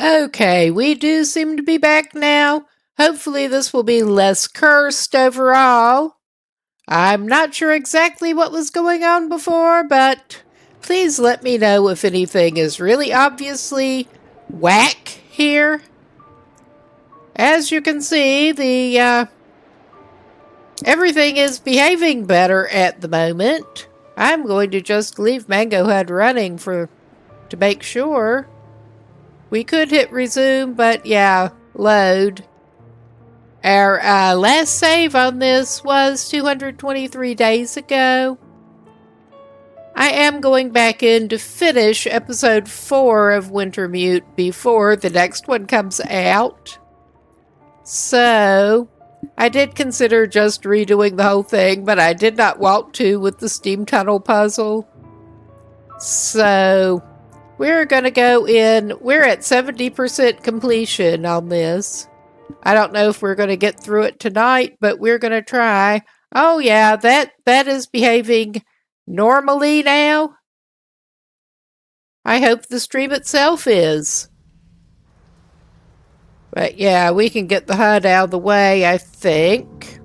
Okay, we do seem to be back now. Hopefully this will be less cursed overall. I'm not sure exactly what was going on before, but please let me know if anything is really obviously whack here. As you can see, the everything is behaving better at the moment. I'm going to just leave Mango Hut running to make sure. We could hit resume, but yeah, load. Our last save on this was 223 days ago. I am going back in to finish episode 4 of Wintermute before the next one comes out. So, I did consider just redoing the whole thing, but I did not want to with the steam tunnel puzzle. So, we're going to go in. We're at 70% completion on this. I don't know if we're going to get through it tonight, but we're going to try. Oh yeah, that is behaving normally now. I hope the stream itself is. But yeah, we can get the HUD out of the way, I think.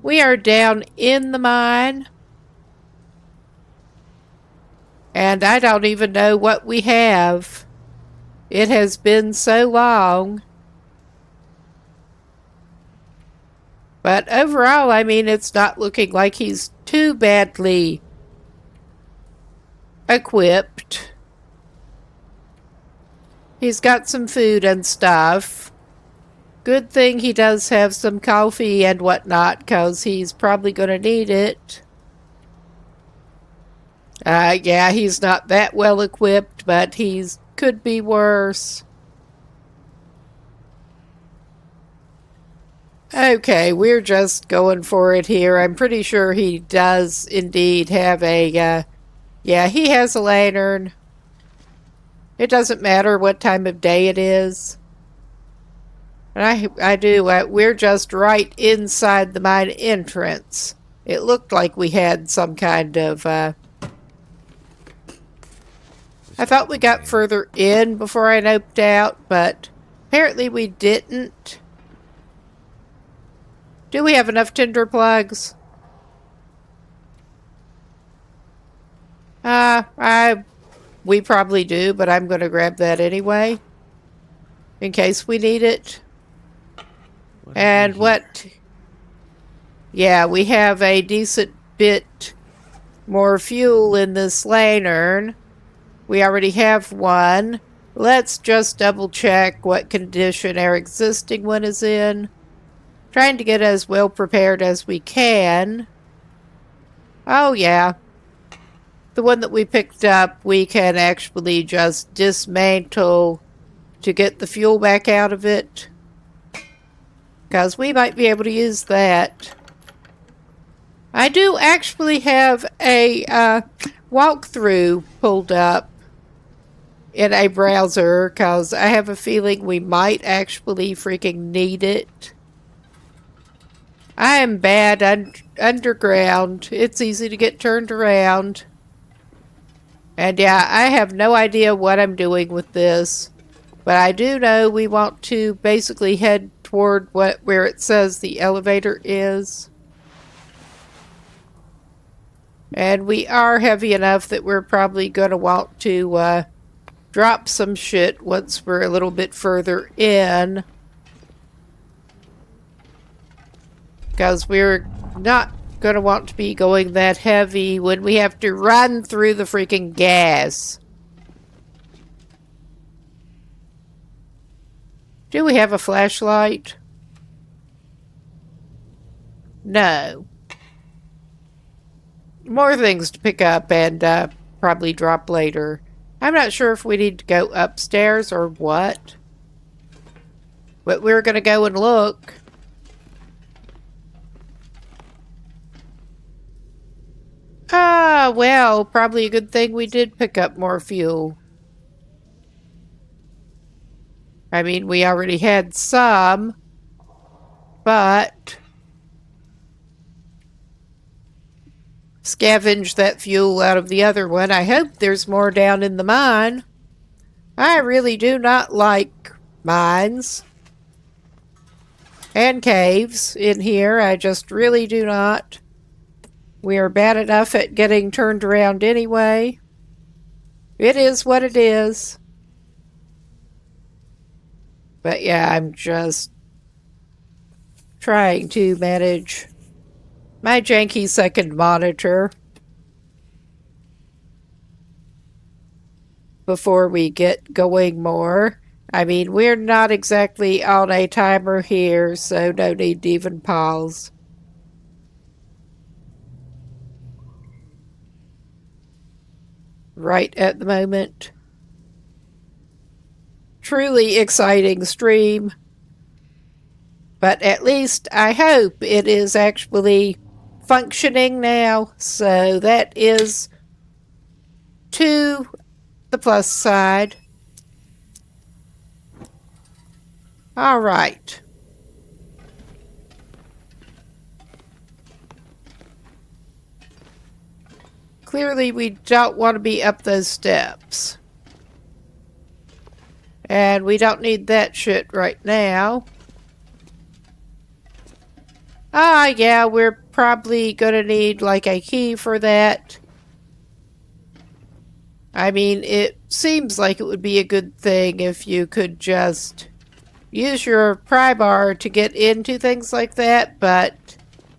We are down in the mine. And I don't even know what we have. It has been so long. But overall, I mean, it's not looking like he's too badly equipped. He's got some food and stuff. Good thing he does have some coffee and whatnot, because he's probably going to need it. Yeah, he's not that well equipped, but he's could be worse. Okay, we're just going for it here. I'm pretty sure he does indeed have a, yeah, he has a lantern. It doesn't matter what time of day it is. And I do, we're just right inside the mine entrance. It looked like we had some kind of, I thought we got further in before I noped out, but apparently we didn't. Do we have enough tinder plugs? We probably do, but I'm going to grab that anyway. In case we need it. And what? Yeah, we have a decent bit more fuel in this lantern. We already have one. Let's just double check what condition our existing one is in. Trying to get as well prepared as we can. Oh yeah. The one that we picked up, we can actually just dismantle to get the fuel back out of it. Because we might be able to use that. I do actually have a walkthrough pulled up in a browser, because I have a feeling we might actually freaking need it. I am bad underground. It's easy to get turned around. And yeah, I have no idea what I'm doing with this. But I do know we want to basically head toward where it says the elevator is. And we are heavy enough that we're probably going to want to drop some shit once we're a little bit further in. Because we're not going to want to be going that heavy when we have to run through the freaking gas. Do we have a flashlight? No. More things to pick up and probably drop later. I'm not sure if we need to go upstairs or what. But we're going to go and look. Ah, well, probably a good thing we did pick up more fuel. I mean, we already had some, but scavenge that fuel out of the other one. I hope there's more down in the mine. I really do not like mines and caves in here. I just really do not. We are bad enough at getting turned around anyway. It is what it is. But yeah, I'm just trying to manage my janky second monitor before we get going more. I mean, we're not exactly on a timer here, so no need to even pause. Right at the moment. Truly exciting stream. But at least I hope it is actually functioning now. So that is to the plus side. All right. Clearly we don't want to be up those steps. And we don't need that shit right now. Yeah, we're probably gonna need like a key for that. I mean, it seems like it would be a good thing if you could just use your pry bar to get into things like that, but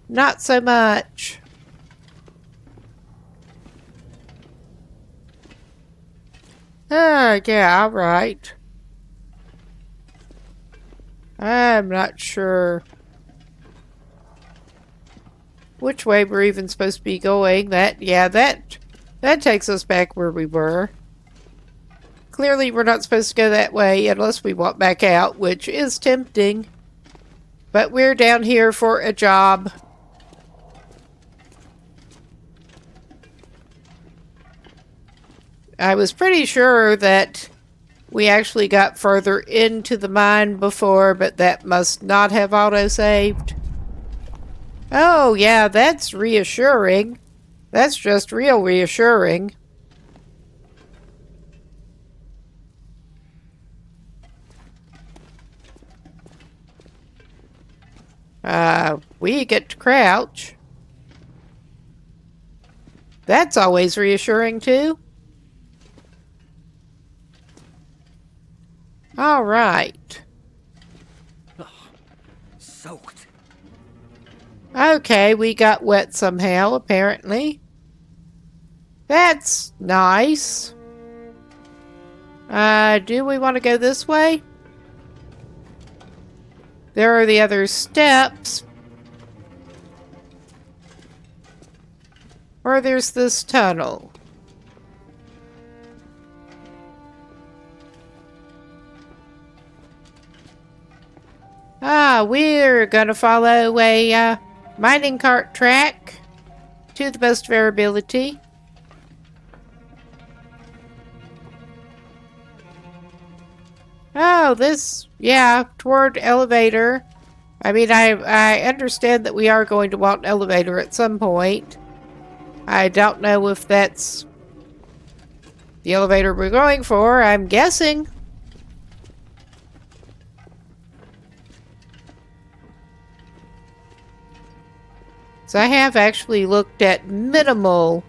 not so much. Yeah, alright. I'm not sure which way we're even supposed to be going. That takes us back where we were. Clearly we're not supposed to go that way unless we walk back out, which is tempting. But we're down here for a job. I was pretty sure that we actually got further into the mine before, but that must not have auto-saved. Oh, yeah, that's reassuring. That's just real reassuring. We get to crouch. That's always reassuring, too. All right. Soaked. Okay, we got wet somehow, apparently. That's nice. Do we want to go this way? There are the other steps. Or there's this tunnel. We're gonna follow a mining cart track to the best of our ability. Oh, toward elevator. I mean, I understand that we are going to want an elevator at some point. I don't know if that's the elevator we're going for. I'm guessing. So I have actually looked at minimal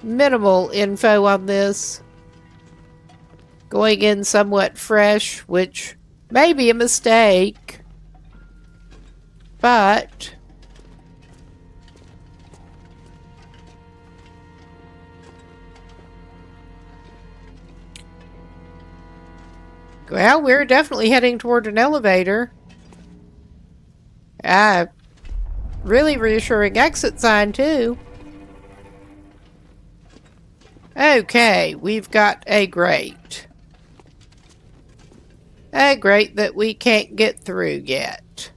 info on this. Going in somewhat fresh, which may be a mistake. But well, we're definitely heading toward an elevator. Really reassuring exit sign, too. Okay, we've got a grate. A grate that we can't get through yet.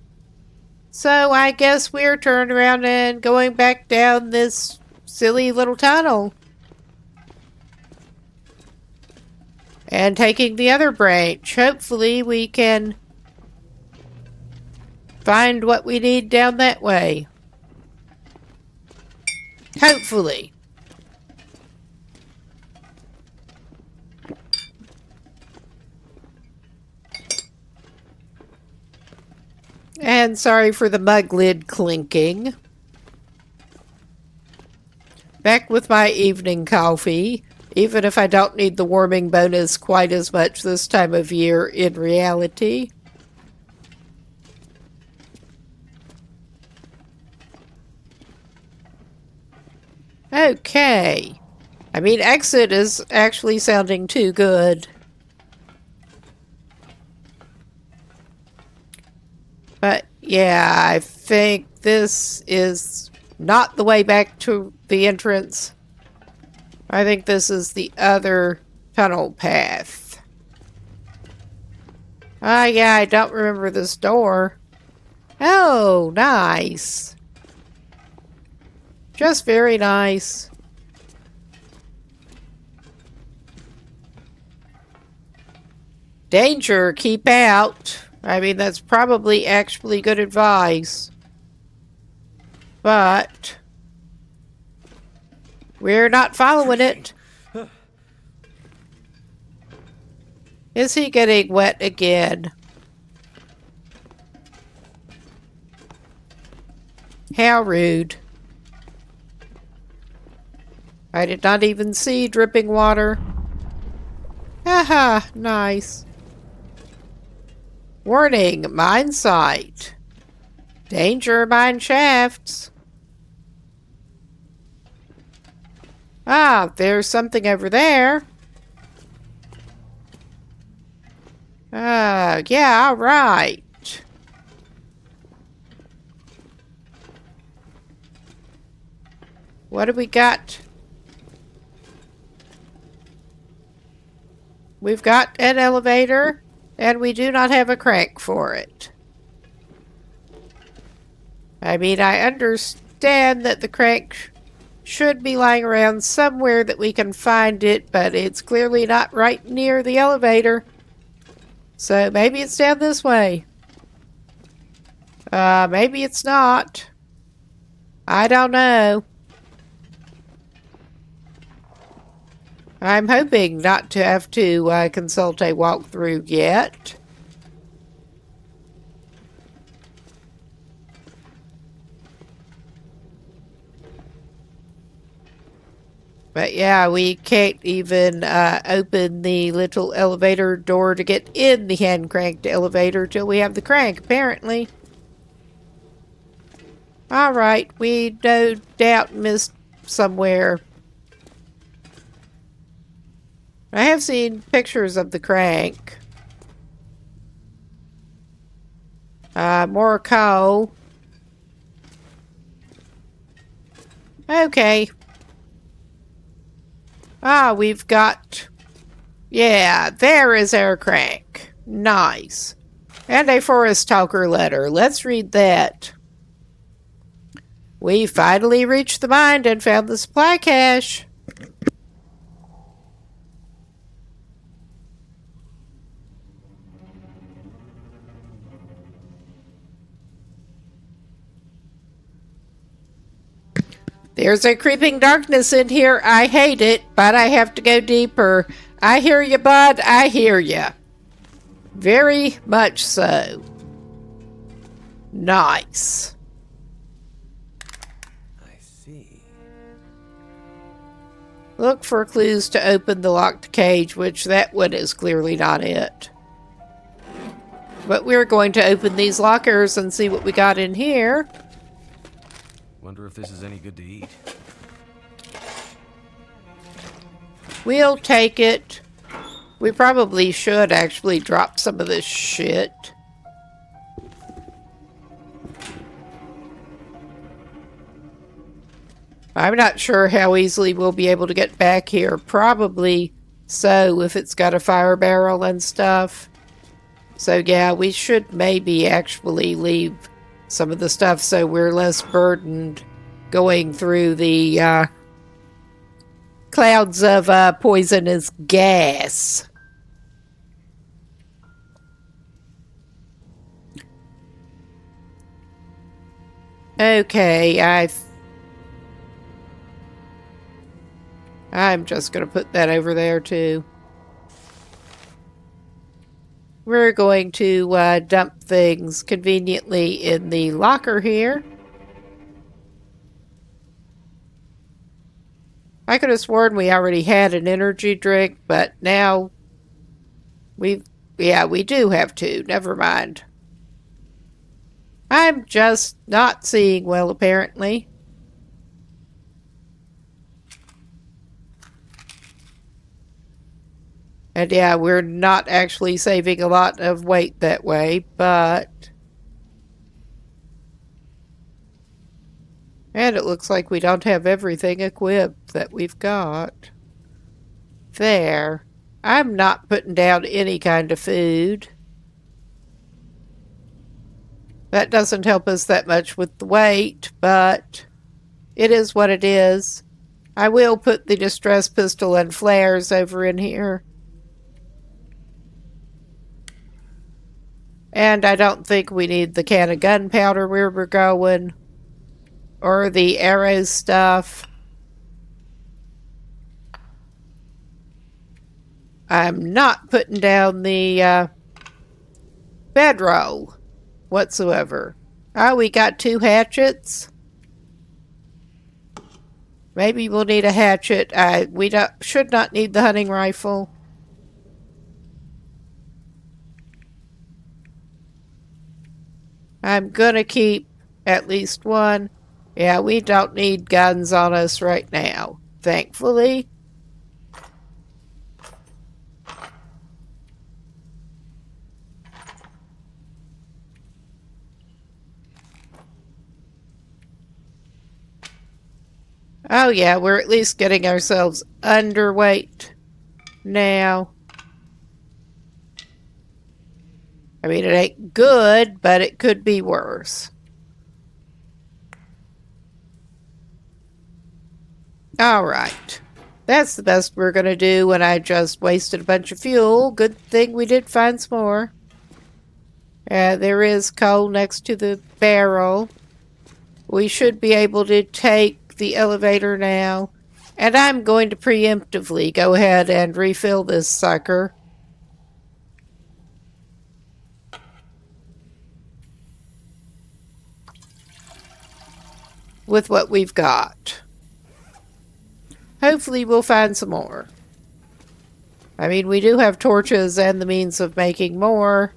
So I guess we're turned around and going back down this silly little tunnel. And taking the other branch. Hopefully we can find what we need down that way. Hopefully. And sorry for the mug lid clinking. Back with my evening coffee. Even if I don't need the warming bonus quite as much this time of year in reality. Okay. I mean, exit is actually sounding too good. But yeah, I think this is not the way back to the entrance. I think this is the other tunnel path. Ah, yeah, I don't remember this door. Oh, nice. Just very nice. Danger, keep out. I mean, that's probably actually good advice. But we're not following it. Is he getting wet again? How rude. I did not even see dripping water. Haha, nice. Warning, mine site. Danger, mine shafts. Ah, there's something over there. Yeah, all right. What do we got? We've got an elevator, and we do not have a crank for it. I mean, I understand that the crank should be lying around somewhere that we can find it, but it's clearly not right near the elevator. So maybe it's down this way. Maybe it's not. I don't know. I'm hoping not to have to consult a walkthrough yet. But yeah, we can't even open the little elevator door to get in the hand-cranked elevator till we have the crank, apparently. Alright, we no doubt missed somewhere. I have seen pictures of the crank. More coal. Okay. Ah, we've got... Yeah, there is our crank. Nice. And a Forest Talker letter. Let's read that. We finally reached the mine and found the supply cache. There's a creeping darkness in here. I hate it, but I have to go deeper. I hear you, bud. I hear you. Very much so. Nice. I see. Look for clues to open the locked cage, which that one is clearly not it. But we're going to open these lockers and see what we got in here. Wonder if this is any good to eat. We'll take it. We probably should actually drop some of this shit. I'm not sure how easily we'll be able to get back here. Probably so, if it's got a fire barrel and stuff. So yeah, we should maybe actually leave some of the stuff so we're less burdened going through the clouds of poisonous gas. Okay, I'm just going to put that over there too. We're going to dump things conveniently in the locker here. I could have sworn we already had an energy drink, but now we do have two. Never mind. I'm just not seeing well, apparently. And yeah, we're not actually saving a lot of weight that way, but... And it looks like we don't have everything equipped that we've got. There. I'm not putting down any kind of food. That doesn't help us that much with the weight, but it is what it is. I will put the distress pistol and flares over in here. And I don't think we need the can of gunpowder where we're going. Or the arrow stuff. I'm not putting down the bedroll whatsoever. Oh, we got 2 hatchets. Maybe we'll need a hatchet. We should not need the hunting rifle. I'm gonna keep at least one. Yeah, we don't need guns on us right now, thankfully. Oh yeah, we're at least getting ourselves underweight now. I mean, it ain't good, but it could be worse. Alright. That's the best we're gonna do when I just wasted a bunch of fuel. Good thing we did find some more. There is coal next to the barrel. We should be able to take the elevator now. And I'm going to preemptively go ahead and refill this sucker. With what we've got. Hopefully we'll find some more. I mean, we do have torches and the means of making more.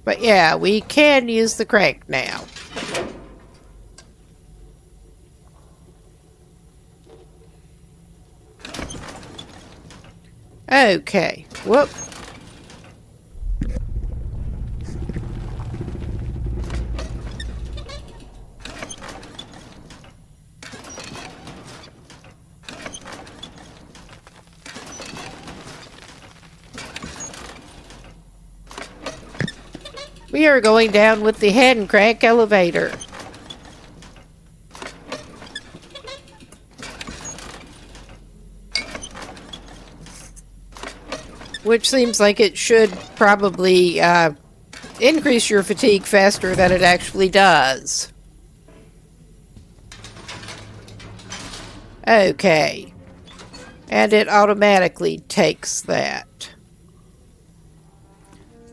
But yeah, we can use the crank now. Okay. Whoop. We are going down with the hand crank elevator. Which seems like it should probably increase your fatigue faster than it actually does. Okay. And it automatically takes that.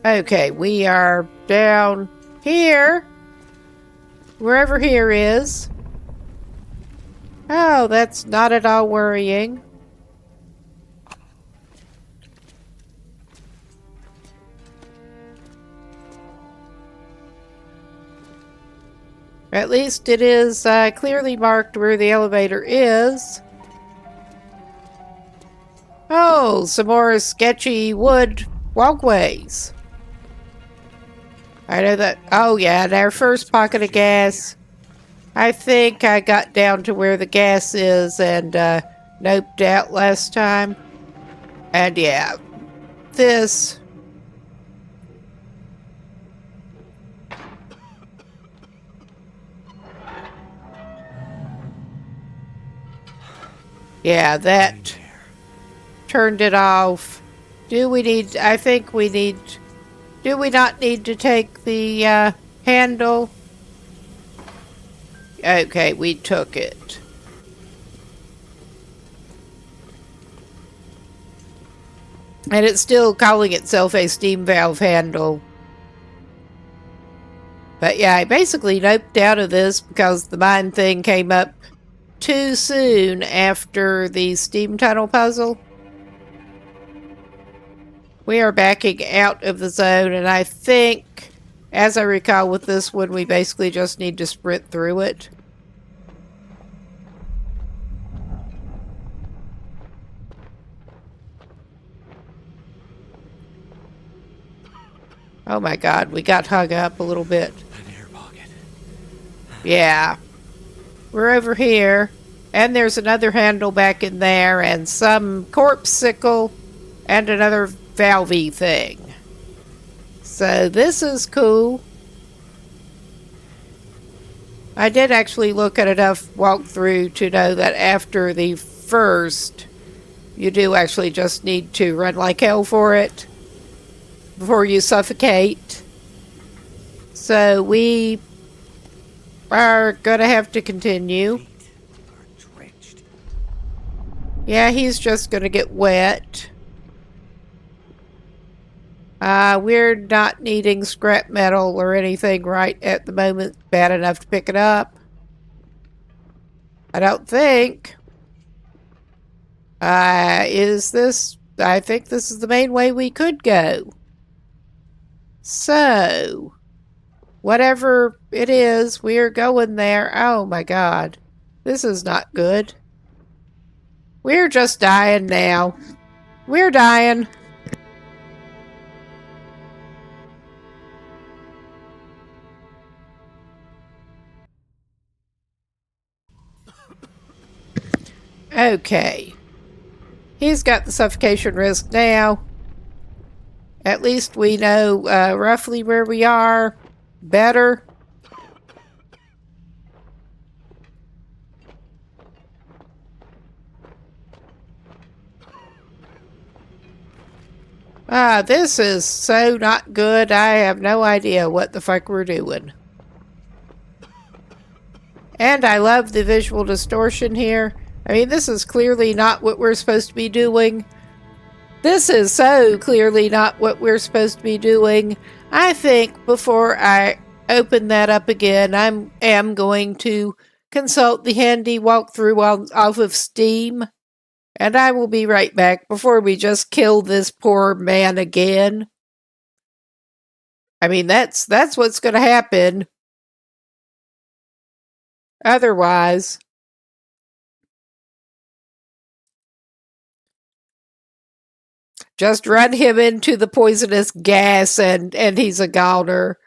Okay, we are down here. Wherever here is. Oh, that's not at all worrying. At least it is clearly marked where the elevator is. Oh, some more sketchy wood walkways. I know that. Oh yeah, and our first pocket of gas. I think I got down to where the gas is and noped out last time. And yeah, this. Yeah, that turned it off. Do we need, I think we need, do we not need to take the handle? Okay, we took it. And it's still calling itself a steam valve handle. But yeah, I basically noped out of this because the mine thing came up too soon after the steam tunnel puzzle. We are backing out of the zone, and I think, as I recall with this one, we basically just need to sprint through it. Oh my god, we got hung up a little bit. An air pocket. Yeah. We're over here, and there's another handle back in there, and some corpsicle, and another valvey thing. So this is cool. I did actually look at enough walkthrough to know that after the first, you do actually just need to run like hell for it before you suffocate. So we are gonna have to continue. Yeah, he's just gonna get wet. We're not needing scrap metal or anything right at the moment bad enough to pick it up. I don't think. Is this... I think this is the main way we could go. So, whatever it is, we're going there. Oh my god. This is not good. We're just dying now. We're dying. Okay. He's got the suffocation risk now. At least we know roughly where we are. Better. This is so not good. I have no idea what the fuck we're doing. And I love the visual distortion here. I mean, this is clearly not what we're supposed to be doing. This is so clearly not what we're supposed to be doing. I think before I open that up again, I am going to consult the handy walkthrough off of Steam. And I will be right back before we just kill this poor man again. I mean, that's what's going to happen. Otherwise... just run him into the poisonous gas and he's a goner.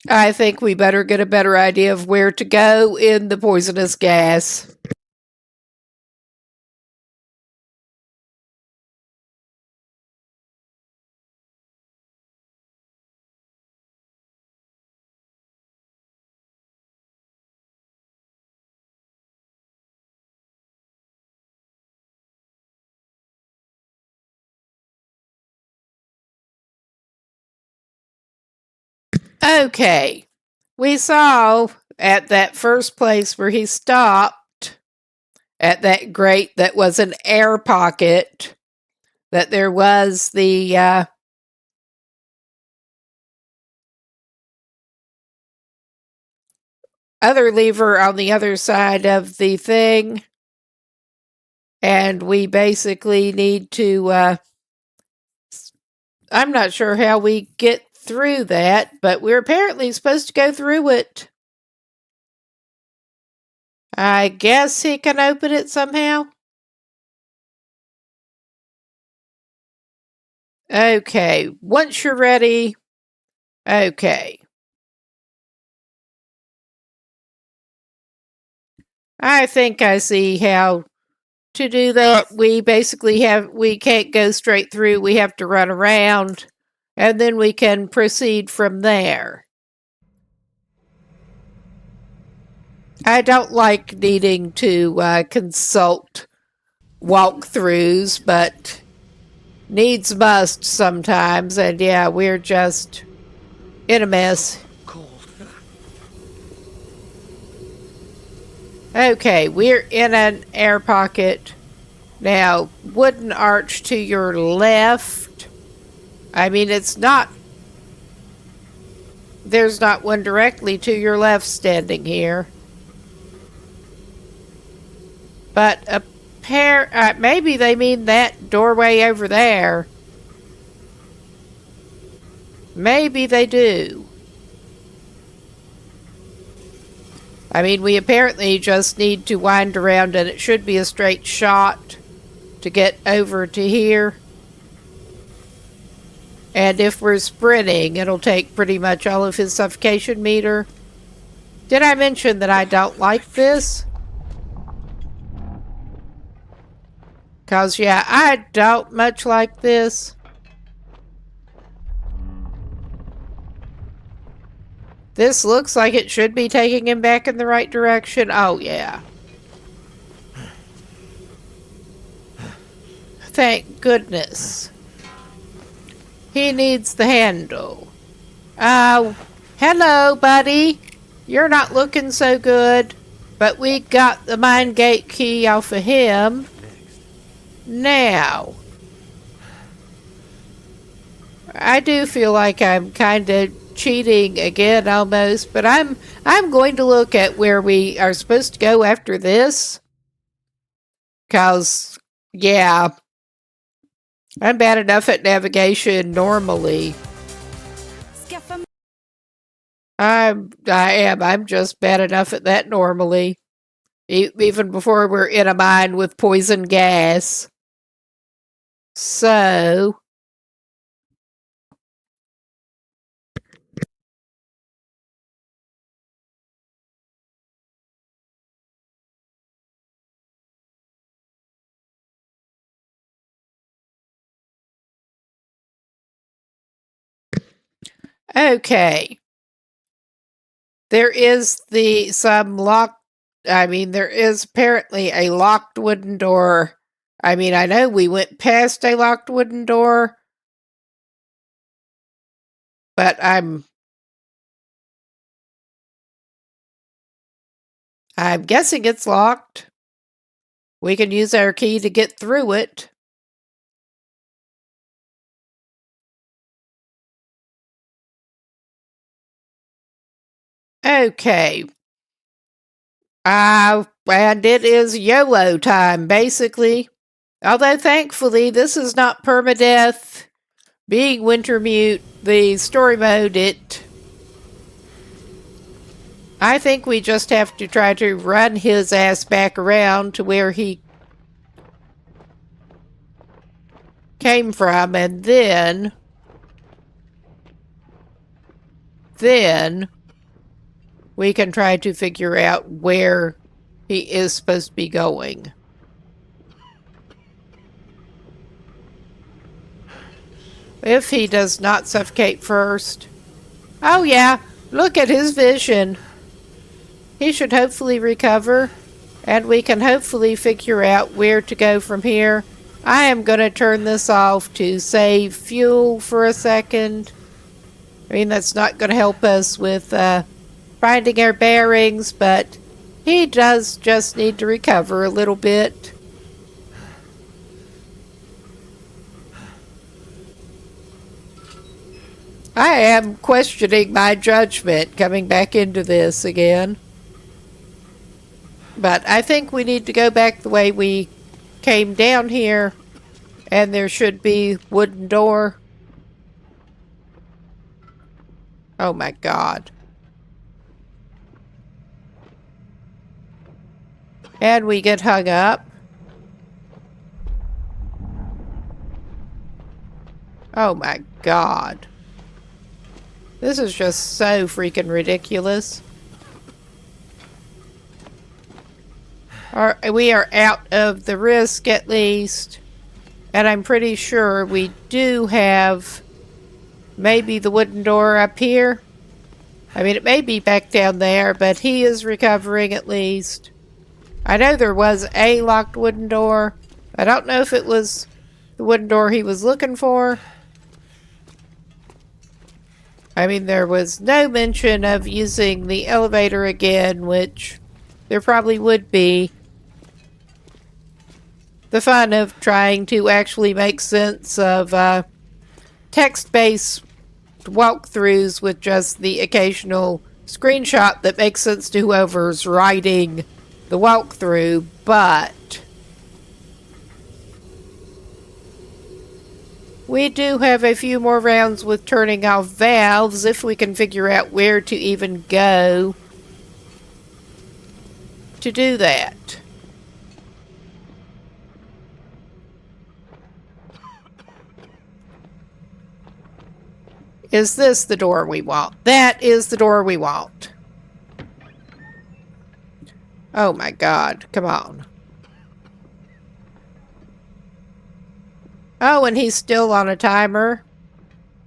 I think we better get a better idea of where to go in the poisonous gas. Okay. We saw at that first place where he stopped, at that grate that was an air pocket, that there was the other lever on the other side of the thing. And we basically need to... I'm not sure how we get through that, but we're apparently supposed to go through it. I guess he can open it somehow. Okay, once you're ready. Okay. I think I see how to do that. We basically we can't go straight through. We have to run around, and then we can proceed from there. I don't like needing to consult walkthroughs, but needs must sometimes, and yeah, we're just in a mess. Okay, we're in an air pocket. Now, wooden arch to your left. I mean, it's not... there's not one directly to your left standing here. But maybe they mean that doorway over there. Maybe they do. I mean, we apparently just need to wind around, and it should be a straight shot to get over to here. And if we're sprinting, it'll take pretty much all of his suffocation meter. Did I mention that I don't like this? Because, yeah, I don't much like this. This looks like it should be taking him back in the right direction. Oh, yeah. Thank goodness. He needs the handle. Oh, hello, buddy. You're not looking so good. But we got the mine gate key off of him. Now. I do feel like I'm kind of cheating again almost, but I'm going to look at where we are supposed to go after this. 'Cause, yeah, I'm bad enough at navigation normally. I'm just bad enough at that normally. Even before we're in a mine with poison gas. So, okay. There is there is apparently a locked wooden door. I mean, I know we went past a locked wooden door, but I'm guessing it's locked. We can use our key to get through it. Okay. And it is YOLO time, basically. Although, thankfully, this is not permadeath. Being Wintermute, the story mode, I think we just have to try to run his ass back around to where he came from, and then we can try to figure out where he is supposed to be going. If he does not suffocate first. Oh yeah, look at his vision. He should hopefully recover, and we can hopefully figure out where to go from here. I am going to turn this off to save fuel for a second. I mean, that's not going to help us with finding our bearings, but he does just need to recover a little bit. I am questioning my judgment coming back into this again. But I think we need to go back the way we came down here, and there should be wooden door. Oh my God. And we get hung up. Oh my God. This is just so freaking ridiculous. We are out of the risk at least. And I'm pretty sure we do have maybe the wooden door up here. I mean, it may be back down there, but he is recovering at least. I know there was a locked wooden door. I don't know if it was the wooden door he was looking for. I mean, there was no mention of using the elevator again, which there probably would be. The fun of trying to actually make sense of text-based walkthroughs with just the occasional screenshot that makes sense to whoever's writing the walkthrough, but We do have a few more rounds with turning off valves if we can figure out where to even go to do that. Is this the door we want? That is the door we want. Oh my God, come on. Oh, and he's still on a timer.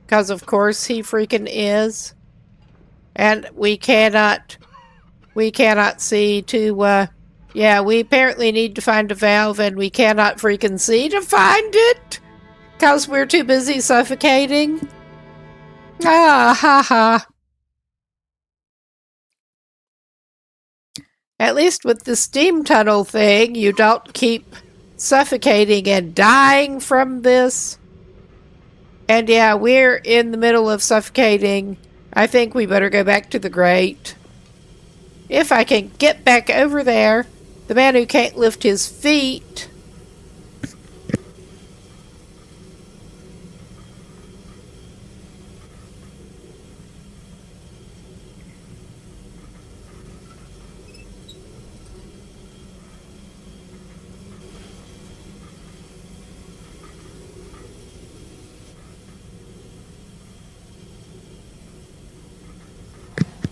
Because of course he freaking is. And we cannot see to, yeah, we apparently need to find a valve and we cannot freaking see to find it. Because we're too busy suffocating. Ah, ha, ha. At least with the steam tunnel thing, you don't keep suffocating and dying from this. And yeah, we're in the middle of suffocating. I think we better go back to the grate. If I can get back over there, the man who can't lift his feet.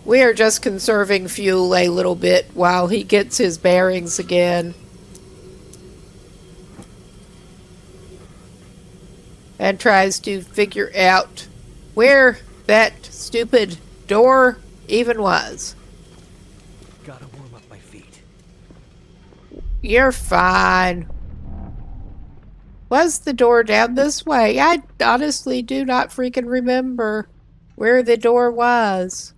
We are just conserving fuel a little bit while he gets his bearings again. And tries to figure out where that stupid door even was. Gotta warm up my feet. You're fine. Was the door down this way? I honestly do not freaking remember where the door was.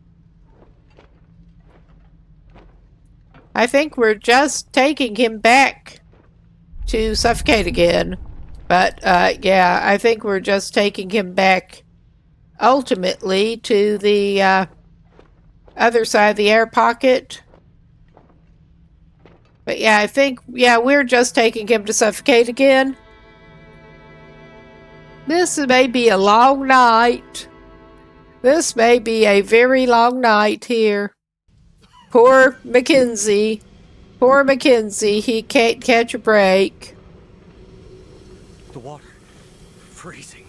I think we're just taking him back to suffocate again. But, yeah, I think we're just taking him back ultimately to the other side of the air pocket. But yeah, I think, yeah, we're just taking him to suffocate again. This may be a long night. This may be a very long night here. Poor Mackenzie. Poor Mackenzie. He can't catch a break. The water. Freezing.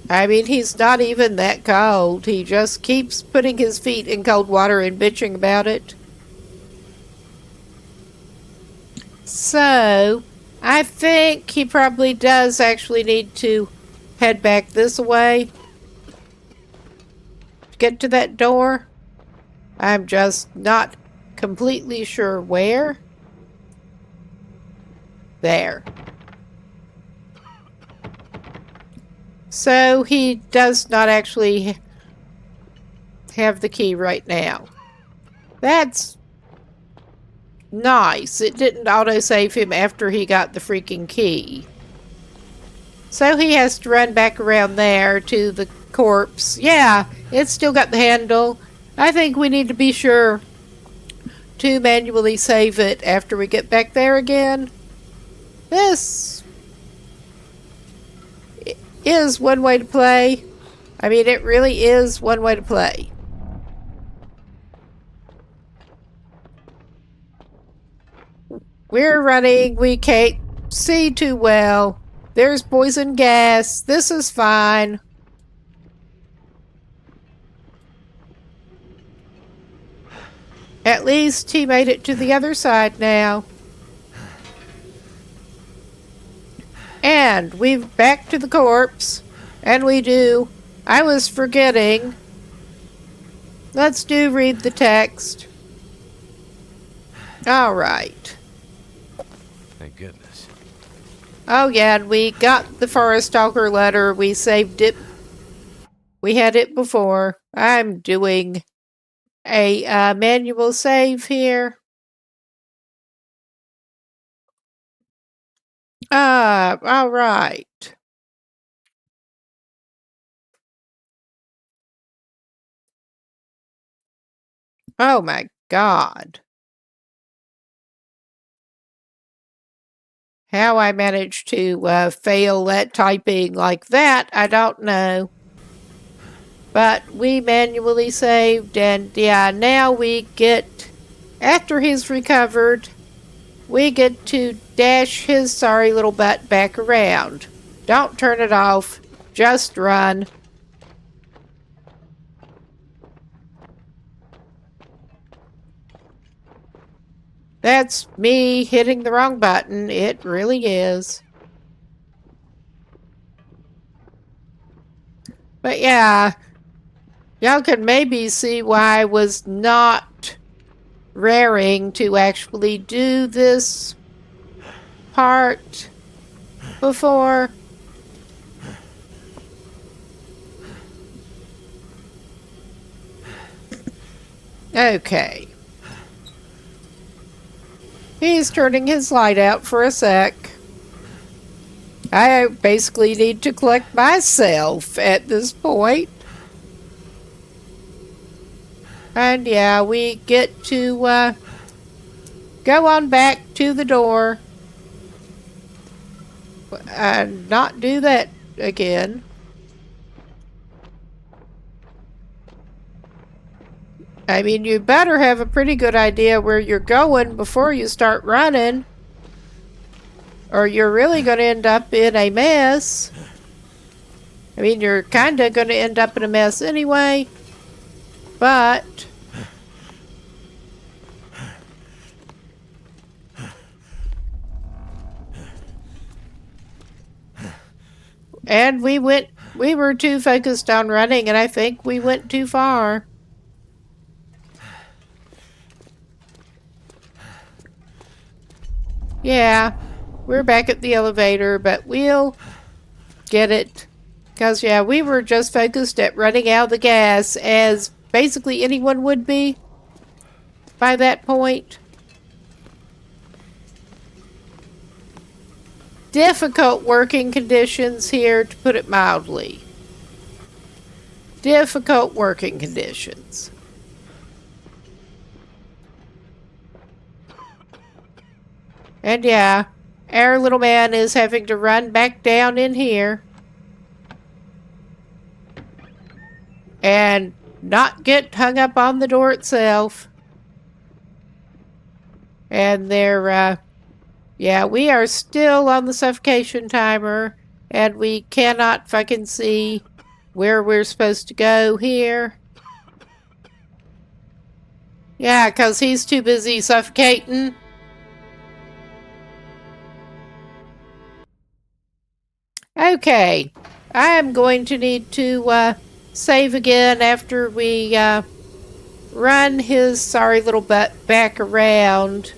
I mean, he's not even that cold. He just keeps putting his feet in cold water and bitching about it. So, I think he probably does actually need to head back this way to get to that door. I'm just not completely sure where. There. So he does not actually have the key right now. That's nice. It didn't autosave him after he got the freaking key. So he has to run back around there to the corpse. Yeah, it's still got the handle. I think we need to be sure to manually save it after we get back there again. This is one way to play. I mean, it really is one way to play. We're running. We can't see too well. There's poison gas. This is fine. At least he made it to the other side now. And we're back to the corpse. And we do. I was forgetting. Let's do read the text. Alright. Thank goodness. Oh yeah, and we got the Forest Stalker letter. We saved it. We had it before. I'm doing a manual save here. Alright. Oh my God. How I managed to fail at typing like that, I don't know. But we manually saved, and yeah, now we get, after he's recovered, we get to dash his sorry little butt back around. Don't turn it off, just run. That's me hitting the wrong button, it really is. But yeah, y'all can maybe see why I was not raring to actually do this part before. Okay. He's turning his light out for a sec. I basically need to collect myself at this point. And yeah, we get to go on back to the door and not do that again. I mean, you better have a pretty good idea where you're going before you start running, or you're really going to end up in a mess. I mean, you're kind of going to end up in a mess anyway, but and we were too focused on running, and I think we went too far. Yeah, we're back at the elevator, but we'll get it. Because, yeah, we were just focused at running out the gas, as basically anyone would be by that point. Difficult working conditions here, to put it mildly. Difficult working conditions. And yeah, our little man is having to run back down in here and not get hung up on the door itself. And yeah, we are still on the suffocation timer, and we cannot fucking see where we're supposed to go here. Yeah, 'cause he's too busy suffocating. Okay, I am going to need to save again after we run his sorry little butt back around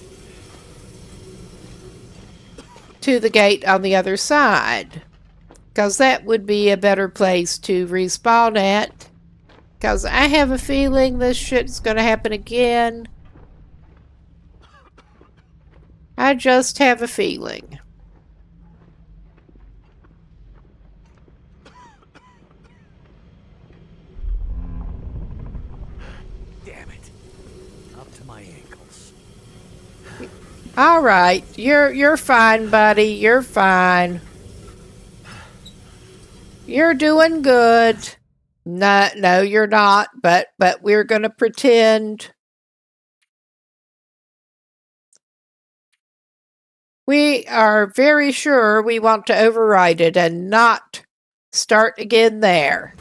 to the gate on the other side. Because that would be a better place to respawn at. Because I have a feeling this shit's going to happen again. I just have a feeling. All right, you're fine, buddy. You're fine. You're doing good. No, you're not. But we're gonna pretend. We are very sure we want to override it and not start again there.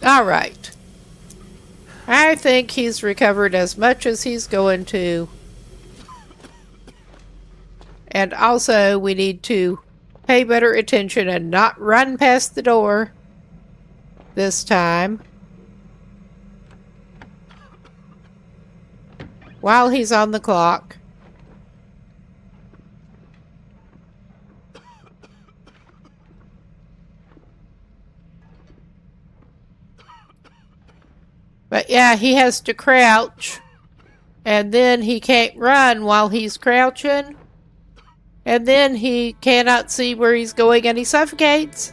All right. I think he's recovered as much as he's going to. And also, we need to pay better attention and not run past the door this time while he's on the clock. But yeah, he has to crouch, and then he can't run while he's crouching, and then he cannot see where he's going and he suffocates.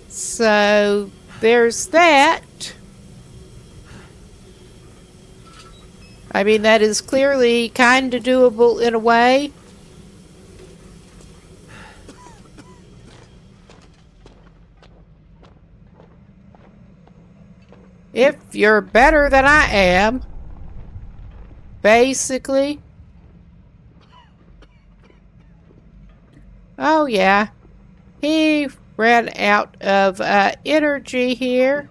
So there's that. I mean, that is clearly kind of doable in a way. If you're better than I am, basically. Oh, yeah. He ran out of energy here.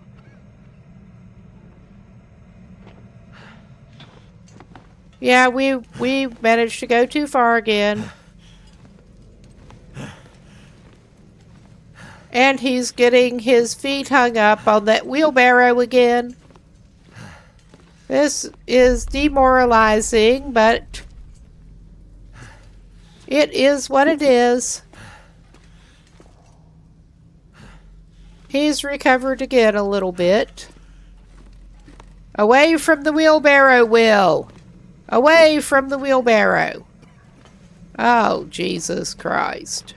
Yeah, we managed to go too far again. And he's getting his feet hung up on that wheelbarrow again. This is demoralizing, but it is what it is. He's recovered again a little bit. Away from the wheelbarrow, Will. Away from the wheelbarrow. Oh, Jesus Christ.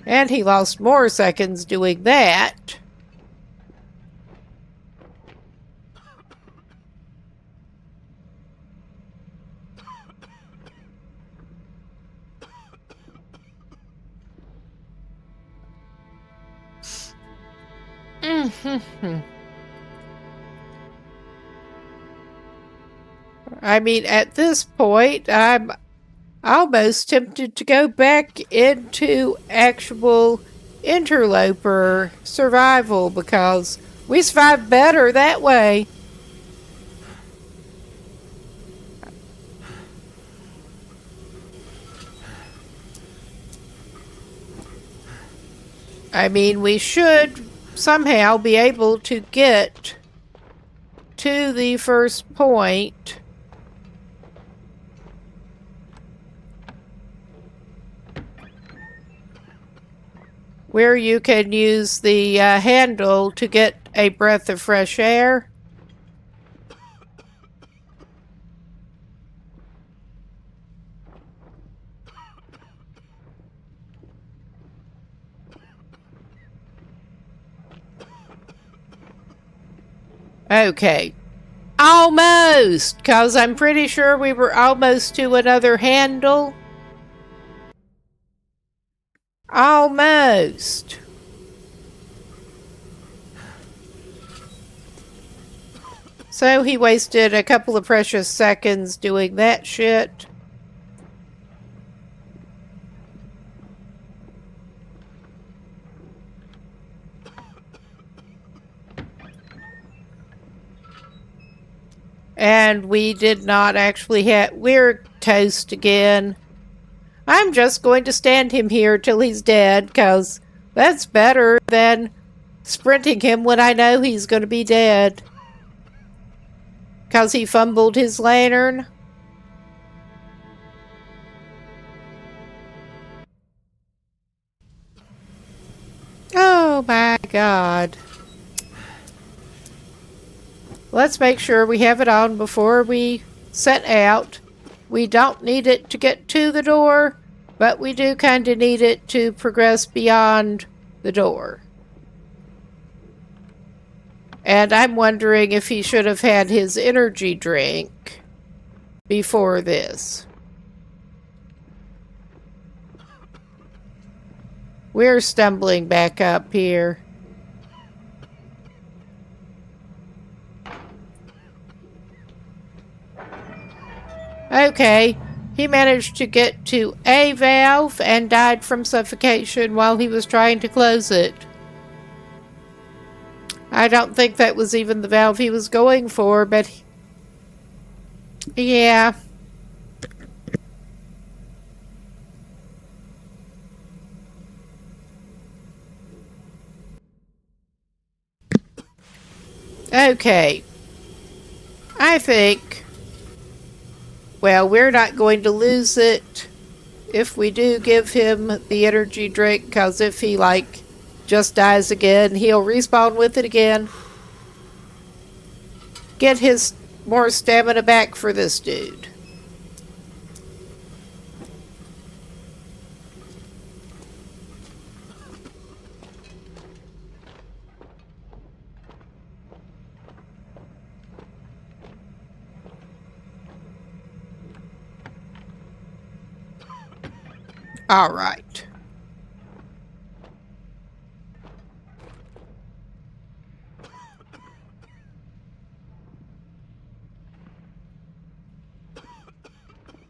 And he lost more seconds doing that. I mean, at this point, I'm almost tempted to go back into actual interloper survival because we survive better that way. I mean, we should somehow be able to get to the first point. Where you can use the handle to get a breath of fresh air. Okay. Almost! Because I'm pretty sure we were almost to another handle. Almost. So he wasted a couple of precious seconds doing that shit. And we did not actually we're toast again. I'm just going to stand him here till he's dead, because that's better than sprinting him when I know he's going to be dead. Because he fumbled his lantern. Oh my God. Let's make sure we have it on before we set out. We don't need it to get to the door, but we do kind of need it to progress beyond the door. And I'm wondering if he should have had his energy drink before this. We're stumbling back up here. Okay, he managed to get to a valve and died from suffocation while he was trying to close it. I don't think that was even the valve he was going for, but yeah. Okay. I think, well, we're not going to lose it if we do give him the energy drink, because if he, like, just dies again, he'll respawn with it again. Get his more stamina back for this dude. All right.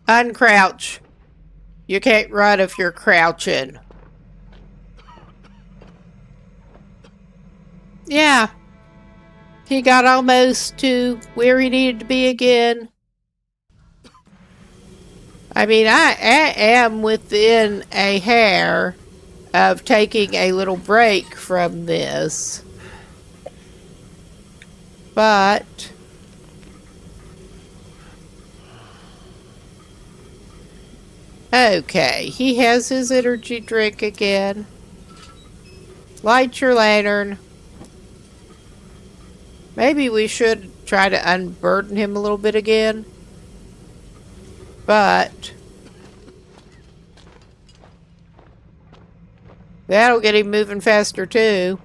Uncrouch. You can't run if you're crouching. Yeah. He got almost to where he needed to be again. I mean, I am within a hair of taking a little break from this. But okay, he has his energy drink again. Light your lantern. Maybe we should try to unburden him a little bit again. But that'll get him moving faster too.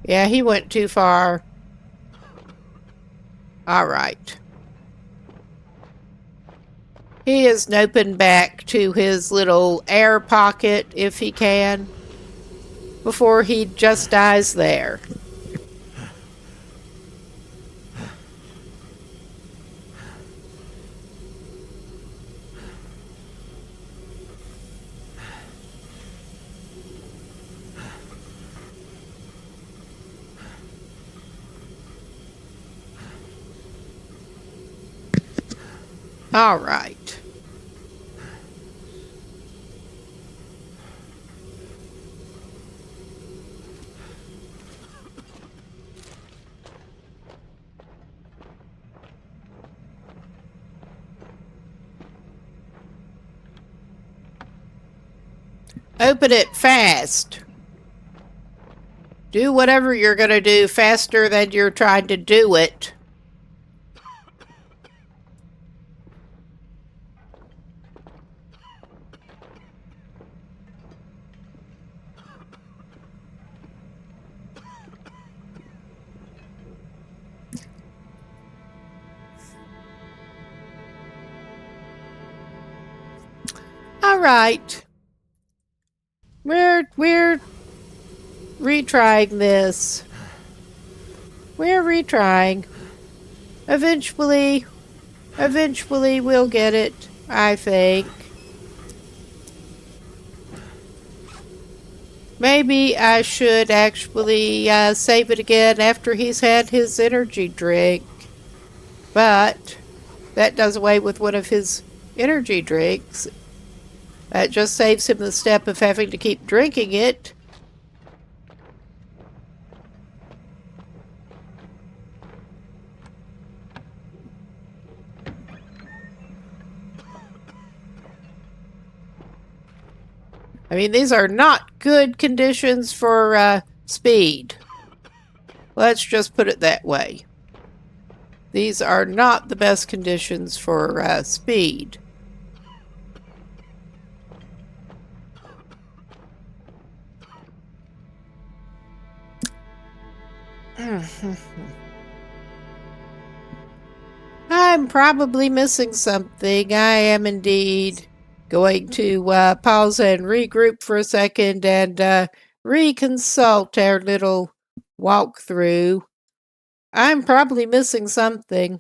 Yeah, he went too far. Alright. He is noping back to his little air pocket if he can, before he just dies there. All right. Open it fast. Do whatever you're going to do faster than you're trying to do it. All right. We're retrying this. We're retrying. Eventually we'll get it, I think. Maybe I should actually save it again after he's had his energy drink. But that does away with one of his energy drinks. That just saves him the step of having to keep drinking it. I mean, these are not good conditions for speed. Let's just put it that way. These are not the best conditions for speed. I'm probably missing something. I am indeed going to pause and regroup for a second and reconsult our little walkthrough. I'm probably missing something.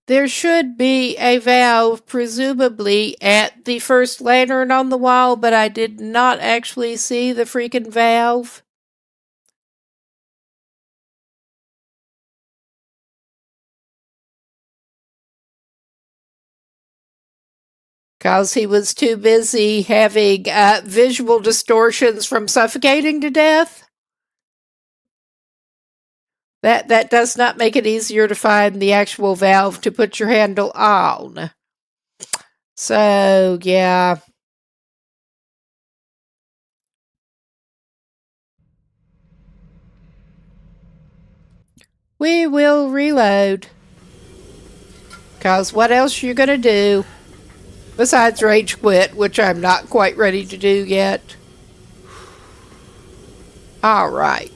There should be a valve, presumably, at the first lantern on the wall, but I did not actually see the freaking valve. Because he was too busy having visual distortions from suffocating to death. That does not make it easier to find the actual valve to put your handle on. So, yeah. We will reload. Because what else you gonna do? Besides rage quit, which I'm not quite ready to do yet. All right.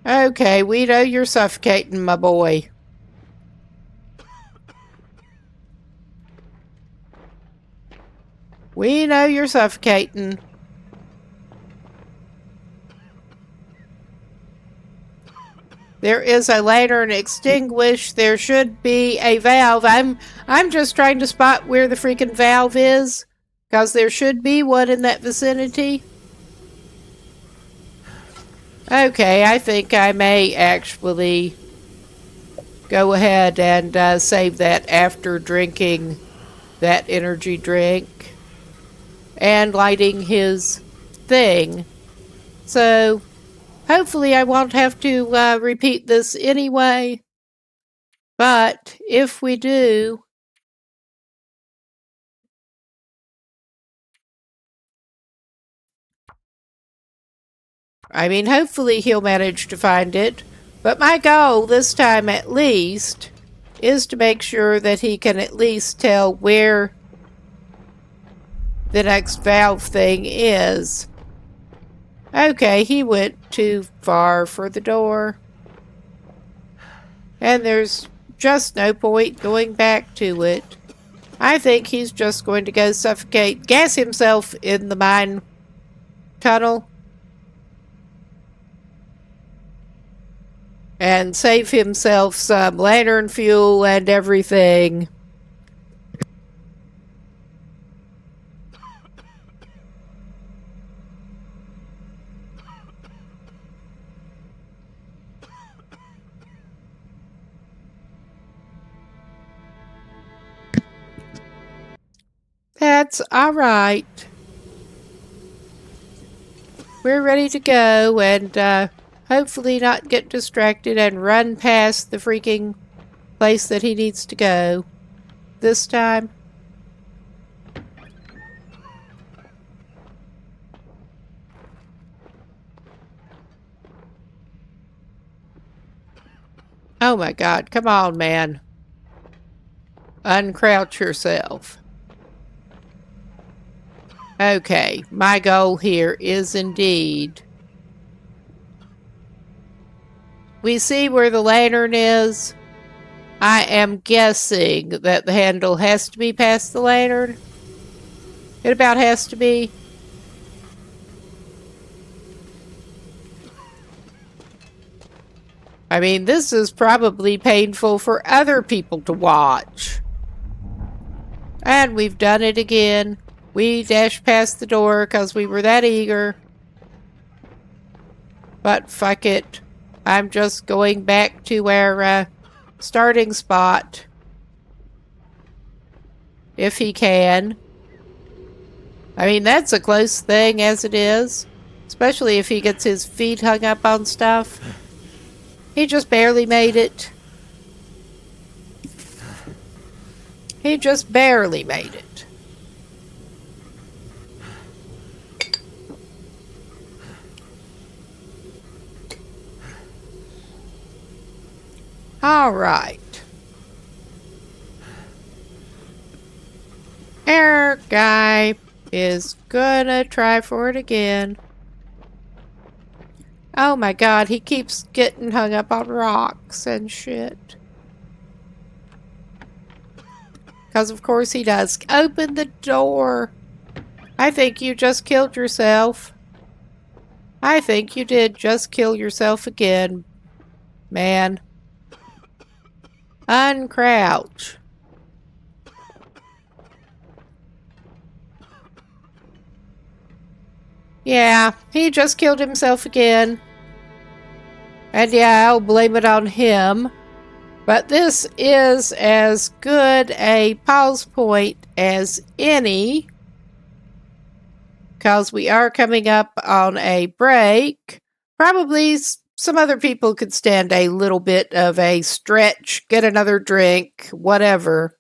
Okay, we know you're suffocating, my boy. We know you're suffocating. There is a lantern extinguished. There should be a valve. I'm just trying to spot where the freaking valve is, because there should be one in that vicinity. Okay, I think I may actually go ahead and save that after drinking that energy drink and lighting his thing. So hopefully I won't have to repeat this anyway. But if we do, I mean, hopefully he'll manage to find it. But my goal this time at least is to make sure that he can at least tell where the next valve thing is. Okay, he went too far for the door. And there's just no point going back to it. I think he's just going to go suffocate, gas himself in the mine tunnel. And save himself some lantern fuel and everything. That's all right. We're ready to go and hopefully not get distracted and run past the freaking place that he needs to go this time. Oh my God, come on, man. Uncrouch yourself. Okay, my goal here is indeed... We see where the lantern is. I am guessing that the handle has to be past the lantern. It about has to be. I mean, this is probably painful for other people to watch. And we've done it again. We dashed past the door because we were that eager. But fuck it. I'm just going back to our starting spot. If he can. I mean, that's a close thing as it is. Especially if he gets his feet hung up on stuff. He just barely made it. He just barely made it. All right. Our guy is gonna try for it again. Oh my God, he keeps getting hung up on rocks and shit. Because of course he does. Open the door. I think you just killed yourself. I think you did just kill yourself again, man. Uncrouch. Yeah, he just killed himself again. And yeah, I'll blame it on him. But this is as good a pause point as any. Because we are coming up on a break. Probably Some other people could stand a little bit of a stretch, get another drink, whatever.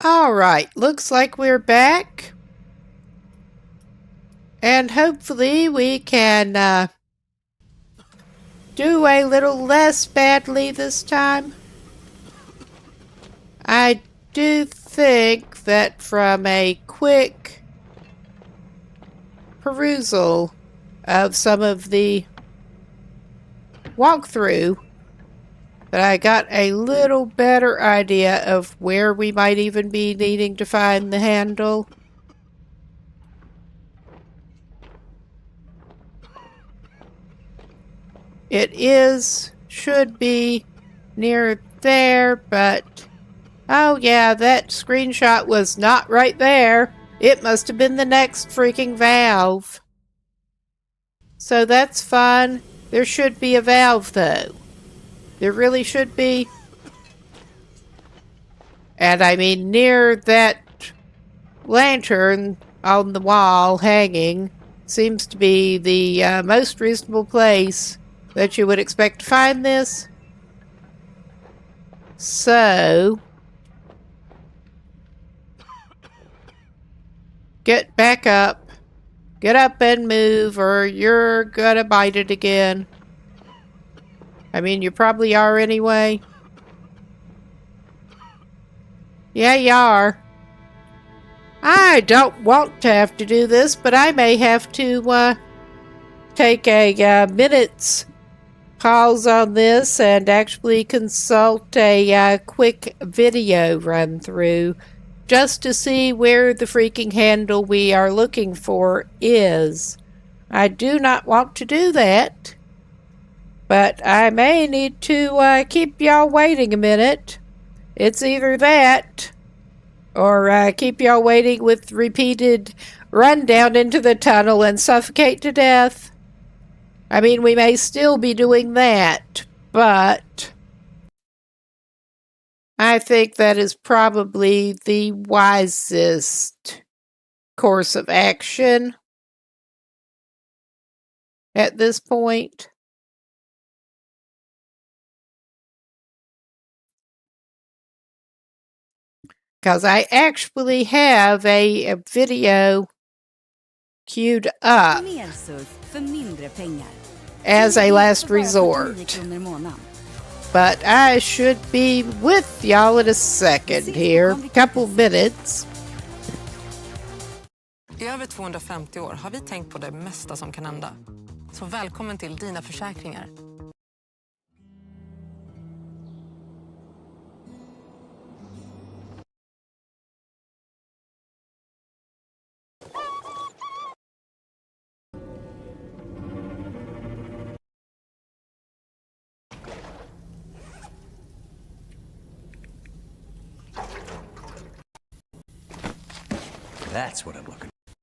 All right, looks like we're back. And hopefully we can do a little less badly this time. I do think that from a quick perusal of some of the walkthrough, that I got a little better idea of where we might even be needing to find the handle. should be near there, but oh yeah, that screenshot was not right there. It must have been the next freaking valve. So that's fun. There should be a valve though. There really should be. And I mean, near that lantern on the wall hanging seems to be the most reasonable place that you would expect to find this. So, get back up. Get up and move, or you're gonna bite it again. I mean, you probably are anyway. Yeah, you are. I don't want to have to do this, but I may have to take a minute's pause on this and actually consult a quick video run through just to see where the freaking handle we are looking for is. I do not want to do that, but I may need to keep y'all waiting a minute. It's either that or keep y'all waiting with repeated run down into the tunnel and suffocate to death. I mean, we may still be doing that, but I think that is probably the wisest course of action at this point. Because I actually have a video queued up as a last resort. But I should be with y'all in a second here. Couple minutes. I över 250 år har vi tänkt på det mesta som kan hända. Så välkommen till dina försäkringar. That's what I'm looking for.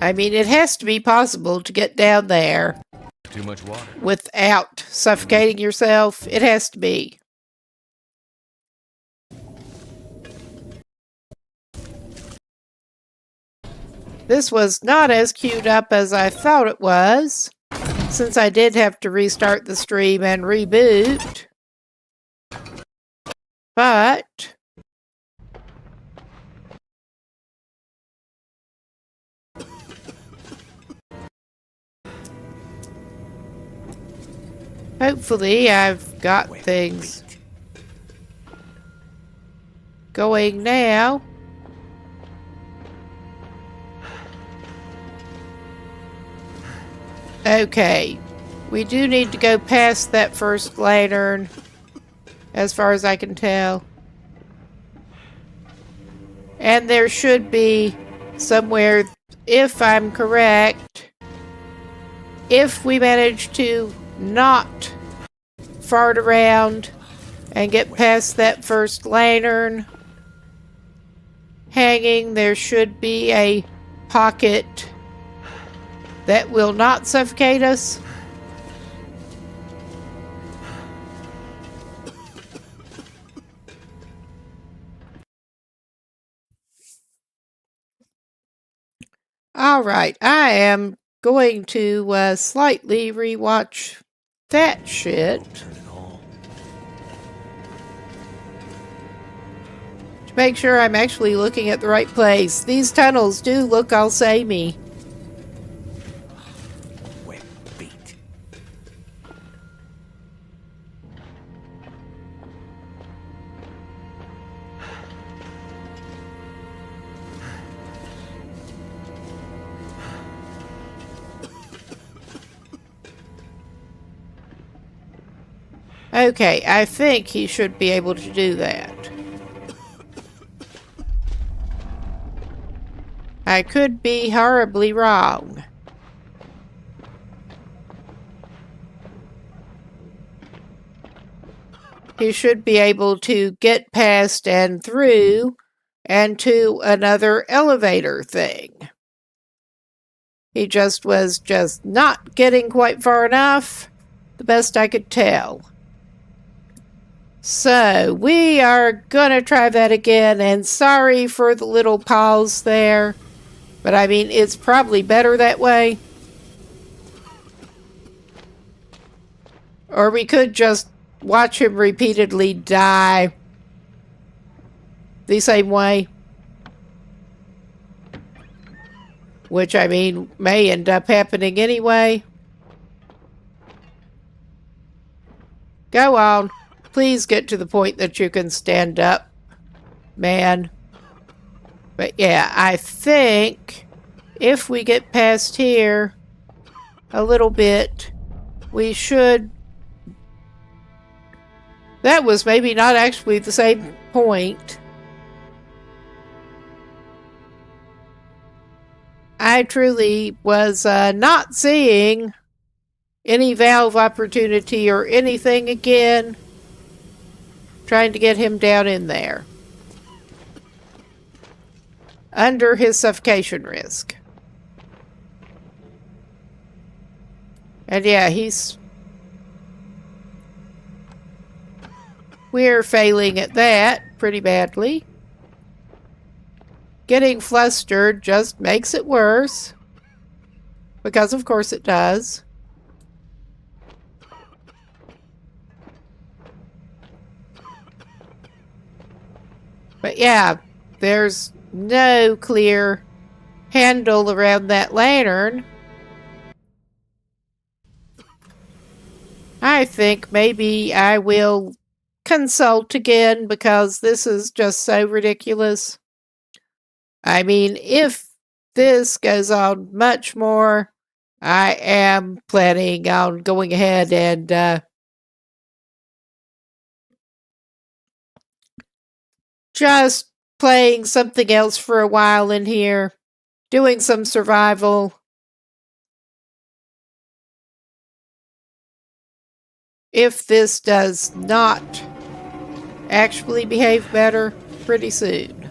I mean, it has to be possible to get down there. Too much water. Without suffocating yourself. It has to be. This was not as queued up as I thought it was, since I did have to restart the stream and reboot. But hopefully I've got things going now. Okay, we do need to go past that first lantern, as far as I can tell. And there should be somewhere, if I'm correct, if we manage to not fart around and get past that first lantern hanging, there should be a pocket that will not suffocate us. All right, I am going to slightly rewatch that shit to make sure I'm actually looking at the right place. These tunnels do look all samey. Okay, I think he should be able to do that. I could be horribly wrong. He should be able to get past and through and to another elevator thing. He just was not getting quite far enough, the best I could tell. So, we are gonna try that again, and sorry for the little pause there, but I mean, it's probably better that way. Or we could just watch him repeatedly die the same way. Which, I mean, may end up happening anyway. Go on. Please get to the point that you can stand up, man. But yeah, I think if we get past here a little bit, we should... That was maybe not actually the same point. I truly was not seeing any valve opportunity or anything again. Trying to get him down in there. Under his suffocation risk. And yeah, we're failing at that pretty badly. Getting flustered just makes it worse. Because of course it does. But yeah, there's no clear handle around that lantern. I think maybe I will consult again because this is just so ridiculous. I mean, if this goes on much more, I am planning on going ahead and just playing something else for a while in here, doing some survival. If this does not actually behave better pretty soon.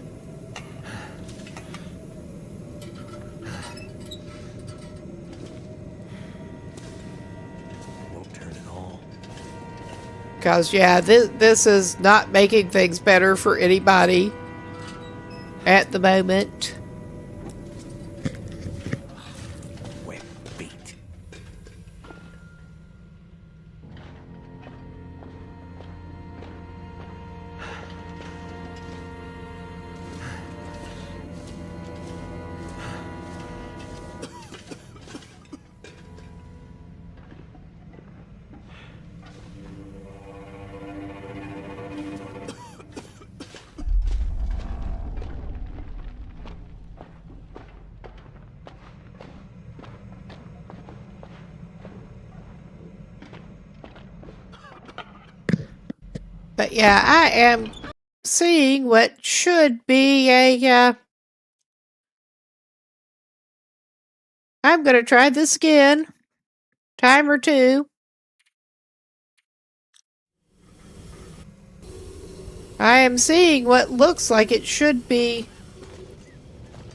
Won't turn at all. Because, yeah, this is not making things better for anybody at the moment. Wet feet. But yeah, I am seeing what should be a... I'm going to try this again. Time or two. I am seeing what looks like it should be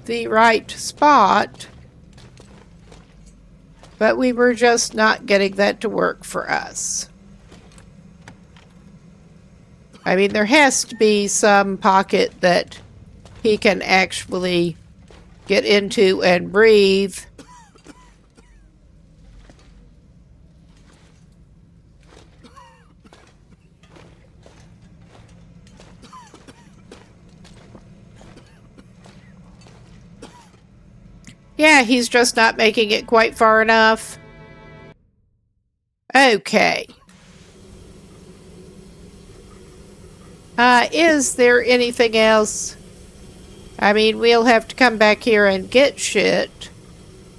the right spot. But we were just not getting that to work for us. I mean, there has to be some pocket that he can actually get into and breathe. Yeah, he's just not making it quite far enough. Okay. Is there anything else? I mean, we'll have to come back here and get shit.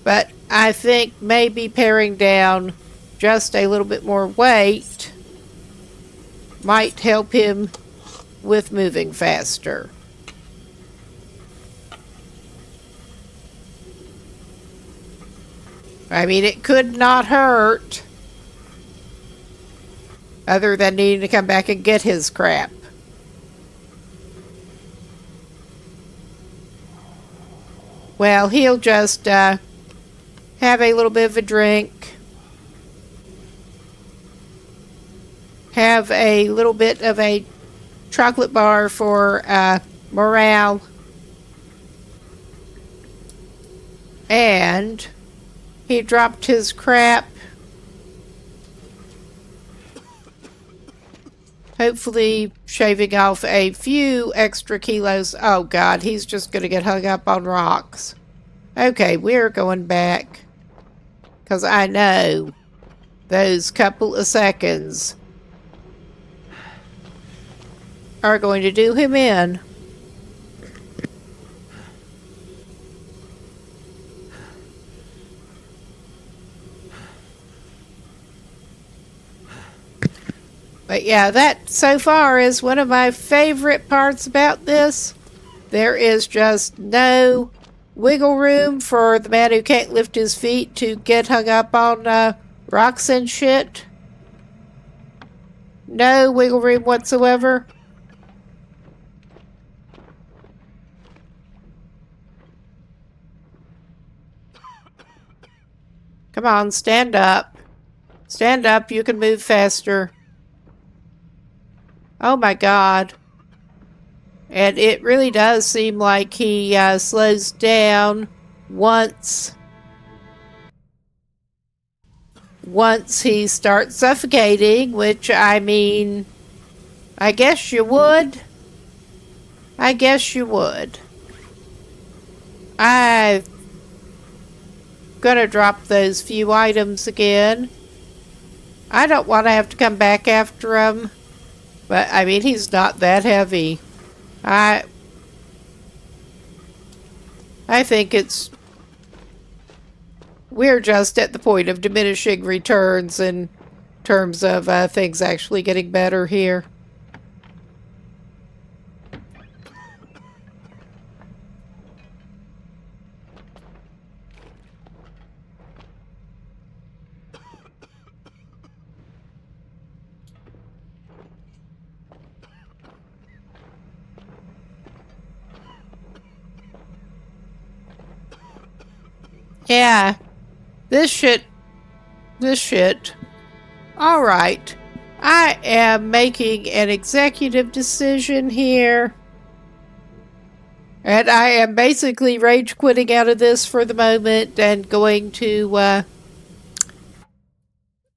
But I think maybe paring down just a little bit more weight might help him with moving faster. I mean, it could not hurt. Other than needing to come back and get his crap. Well, he'll just have a little bit of a drink. Have a little bit of a chocolate bar for morale. And he dropped his crap. Hopefully shaving off a few extra kilos. Oh God, he's just going to get hung up on rocks. Okay, we're going back. Because I know those couple of seconds are going to do him in. But yeah, that so far is one of my favorite parts about this. There is just no wiggle room for the man who can't lift his feet to get hung up on rocks and shit. No wiggle room whatsoever. Come on, stand up. Stand up, you can move faster. Oh my God. And it really does seem like he slows down once he starts suffocating, which, I mean, I guess you would. I guess you would. I'm gonna drop those few items again. I don't want to have to come back after him. But, I mean, he's not that heavy. I think we're just at the point of diminishing returns in terms of things actually getting better here. Yeah, this shit. Alright, I am making an executive decision here. And I am basically rage quitting out of this for the moment and going to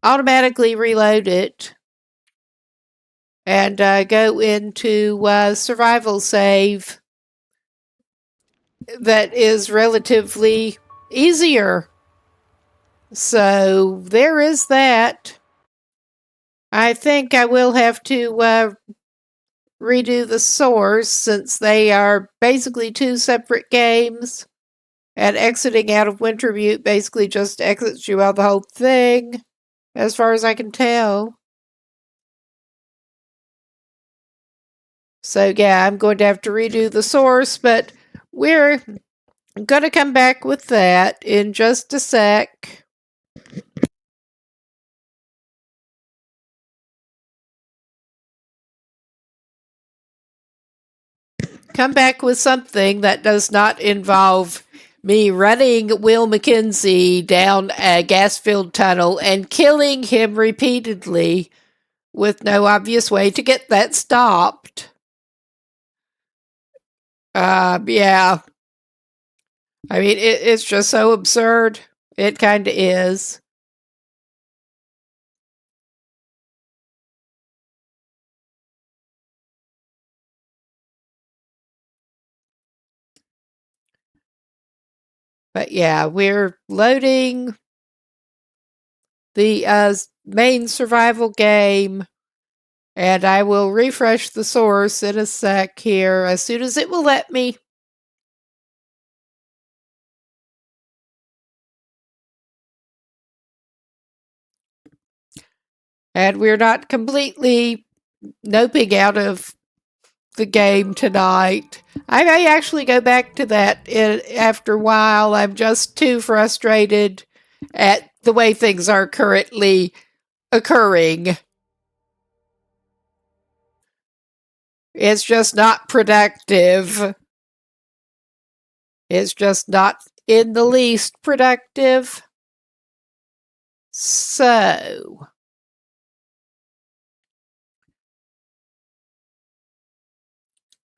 automatically reload it. And go into survival save that is relatively easier. So there is that. I think I will have to redo the source since they are basically two separate games. And exiting out of Wintermute basically just exits you out of the whole thing, as far as I can tell. So yeah, I'm going to have to redo the source, but we're going to come back with that in just a sec. Come back with something that does not involve me running Will McKenzie down a gas-filled tunnel and killing him repeatedly with no obvious way to get that stopped. Yeah. I mean, it's just so absurd. It kind of is. But yeah, we're loading the main survival game, and I will refresh the source in a sec here as soon as it will let me. And we're not completely noping out of the game tonight. I may actually go back to that after a while. I'm just too frustrated at the way things are currently occurring. It's just not productive. It's just not in the least productive. So,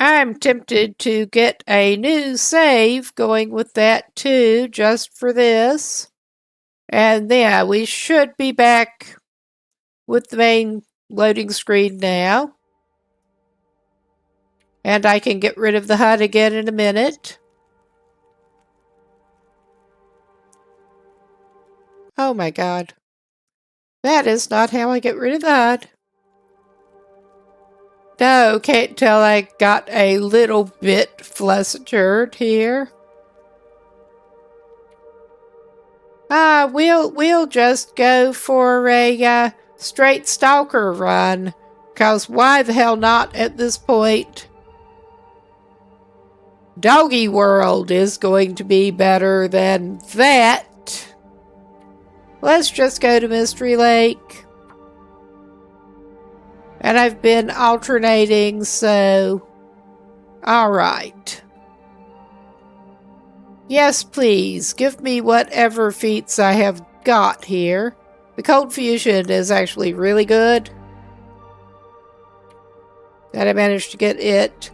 I'm tempted to get a new save going with that too, just for this. And yeah, we should be back with the main loading screen now. And I can get rid of the HUD again in a minute. Oh my god. That is not how I get rid of the HUD. No, can't tell I got a little bit flustered here. We'll just go for a straight stalker run. 'Cause why the hell not at this point? Doggy World is going to be better than that. Let's just go to Mystery Lake. And I've been alternating, so... Alright. Yes, please. Give me whatever feats I have got here. The Cold Fusion is actually really good. That I managed to get it.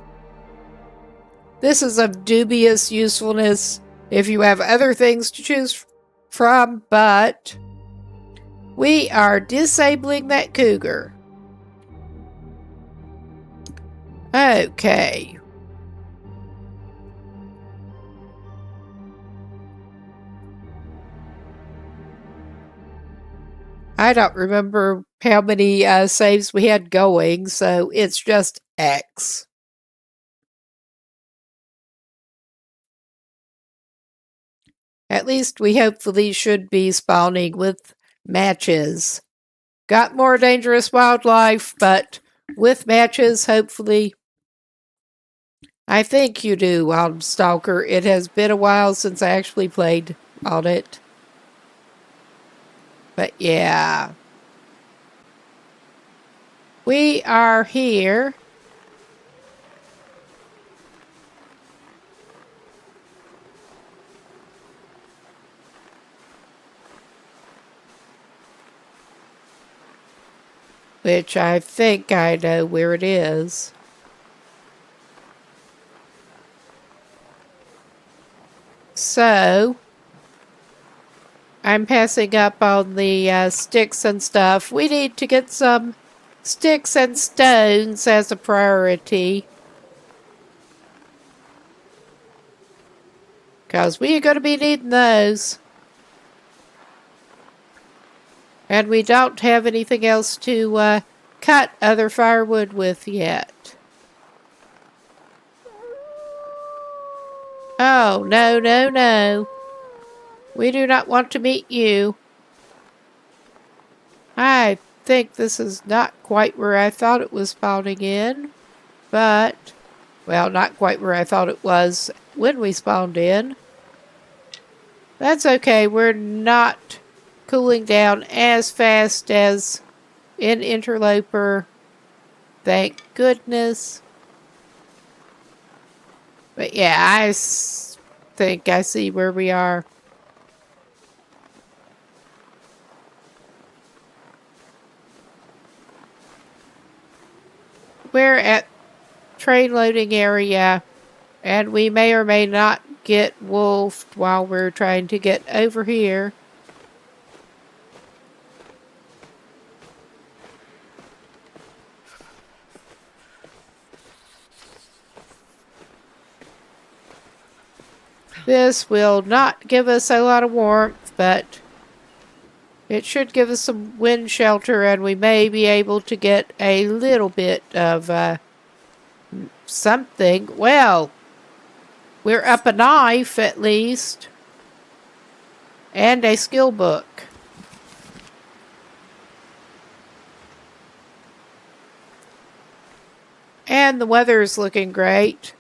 This is of dubious usefulness if you have other things to choose from, but we are disabling that cougar. Okay. I don't remember how many saves we had going, so it's just X. At least we hopefully should be spawning with matches. Got more dangerous wildlife, but with matches, hopefully. I think you do, Wild Stalker. It has been a while since I actually played on it. But yeah. We are here. Which I think I know where it is. So, I'm passing up on the sticks and stuff. We need to get some sticks and stones as a priority. Because we are going to be needing those. And we don't have anything else to cut other firewood with yet. Oh, no, no, no. We do not want to meet you. I think this is not quite where I thought it was spawning in. But, well, not quite where I thought it was when we spawned in. That's okay. We're not cooling down as fast as in Interloper. Thank goodness. But yeah, I think I see where we are. We're at train loading area, and we may or may not get wolfed while we're trying to get over here. This will not give us a lot of warmth, but it should give us some wind shelter, and we may be able to get a little bit of something. Well, we're up a knife at least, and a skill book. And the weather is looking great.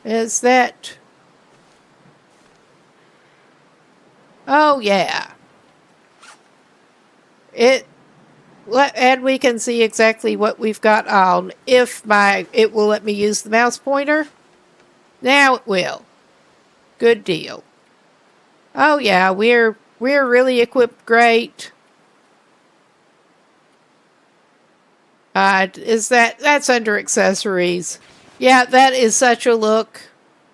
Is that... Oh, yeah. And we can see exactly what we've got on. If it will let me use the mouse pointer. Now it will. Good deal. Oh yeah, we're really equipped great. That's under accessories. Yeah, that is such a look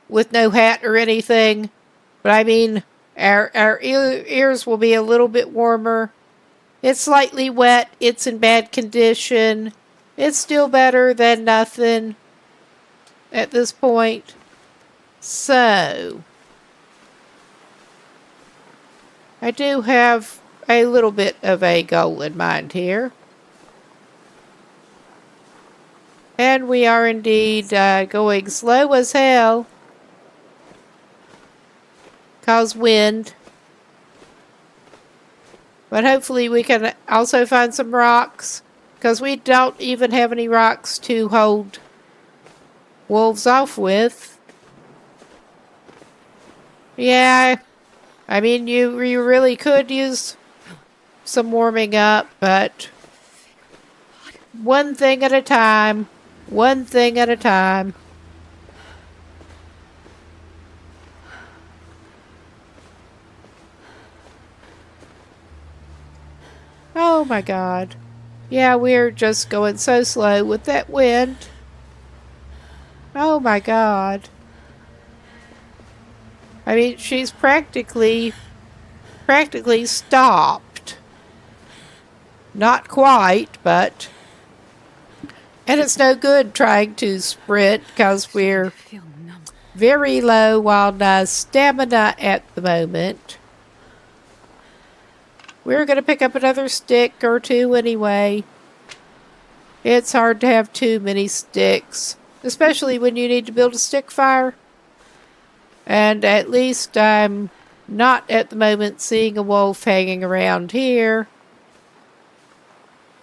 with no hat or anything. But I mean, our ears will be a little bit warmer. It's slightly wet. It's in bad condition. It's still better than nothing at this point. So, I do have a little bit of a goal in mind here. And we are indeed going slow as hell. Cause wind. But hopefully we can also find some rocks. Because we don't even have any rocks to hold wolves off with. Yeah. I mean, you really could use some warming up. But one thing at a time. One thing at a time. Oh my God. Yeah, we're just going so slow with that wind. Oh my God. I mean, she's practically stopped. Not quite, but... And it's no good trying to sprint because we're very low on stamina at the moment. We're going to pick up another stick or two anyway. It's hard to have too many sticks, especially when you need to build a stick fire. And at least I'm not at the moment seeing a wolf hanging around here.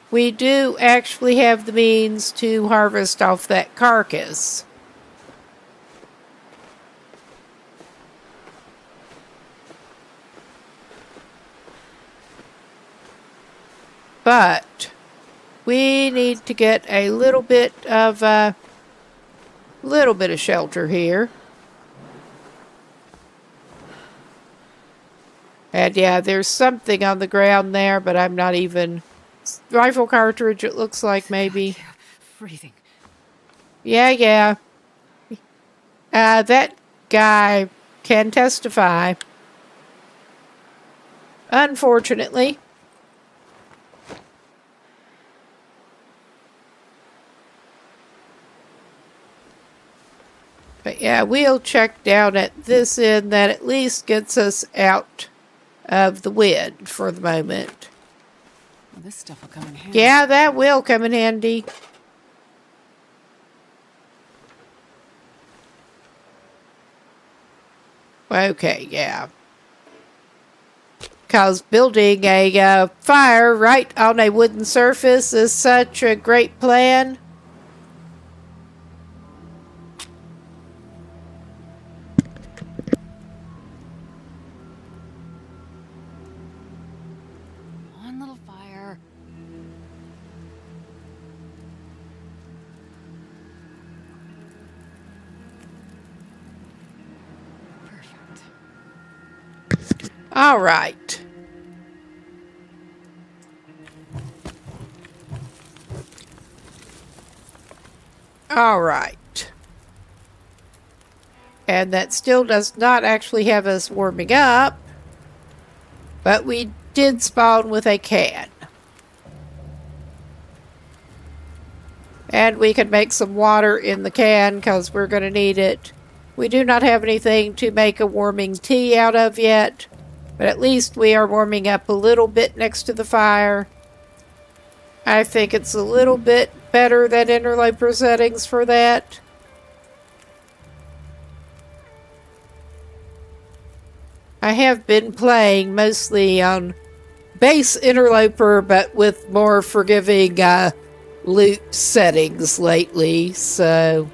We do actually have the means to harvest off that carcass. But we need to get a little bit of shelter here. And yeah, there's something on the ground there, but I'm not even... Rifle cartridge, it looks like, maybe. Freezing. Yeah. That guy can testify. Unfortunately. But yeah, we'll check down at this end. That at least gets us out of the wind for the moment. Well, this stuff will come in handy. Yeah, that will come in handy. Okay, yeah. Because building a fire right on a wooden surface is such a great plan. One little fire. Perfect. All right. All right. And that still does not actually have us warming up. But we did spawn with a can. And we can make some water in the can because we're going to need it. We do not have anything to make a warming tea out of yet. But at least we are warming up a little bit next to the fire. I think it's a little bit better than interloper settings for that. I have been playing mostly on base interloper, but with more forgiving loot settings lately, so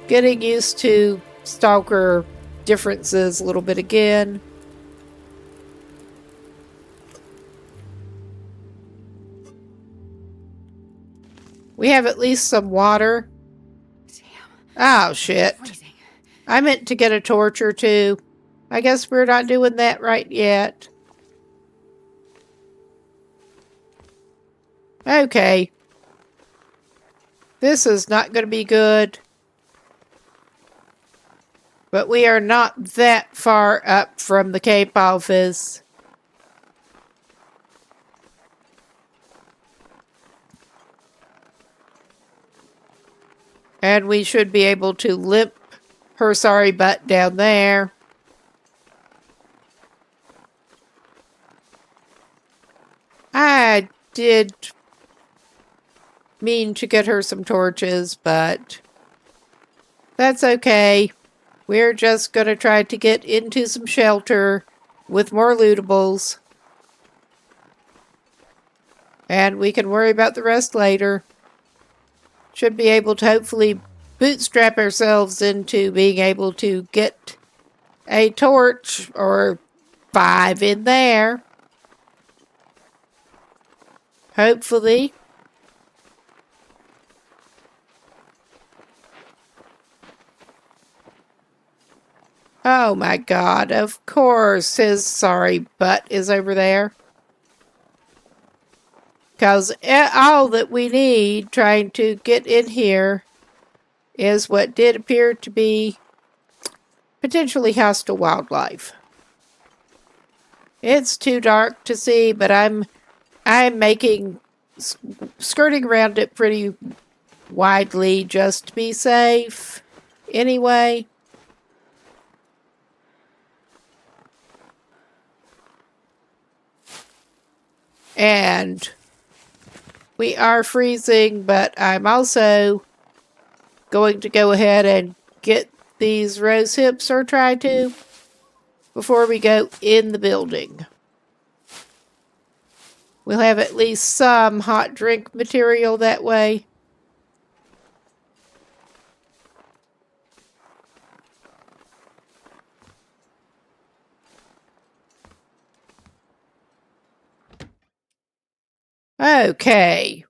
getting used to stalker differences a little bit again. We have at least some water. Damn. Oh, shit. Freezing. I meant to get a torch or two. I guess we're not doing that right yet. Okay. This is not going to be good. But we are not that far up from the Cape office. And we should be able to limp her sorry butt down there. I did mean to get her some torches, but that's okay. We're just going to try to get into some shelter with more lootables. And we can worry about the rest later. Should be able to hopefully bootstrap ourselves into being able to get a torch or 5 in there. Hopefully. Oh my God, of course his sorry butt is over there. Because all that we need trying to get in here is what did appear to be potentially hostile wildlife. It's too dark to see, but I'm skirting around it pretty widely just to be safe. Anyway. And we are freezing, but I'm also going to go ahead and get these rose hips, or try to, before we go in the building. We'll have at least some hot drink material that way. Okay,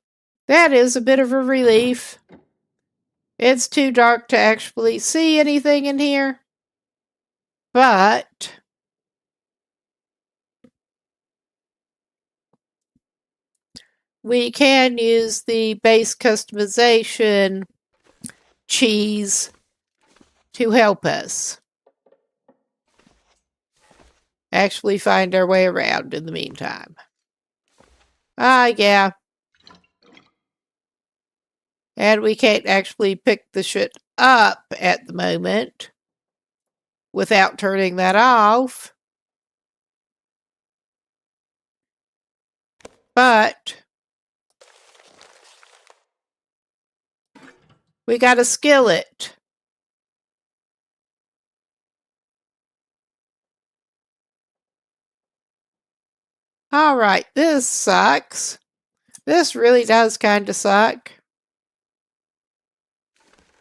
that is a bit of a relief. It's too dark to actually see anything in here, but we can use the base customization cheese to help us actually find our way around in the meantime. Yeah. And we can't actually pick the shit up at the moment without turning that off. But we got a skillet. All right, this sucks. This really does kind of suck.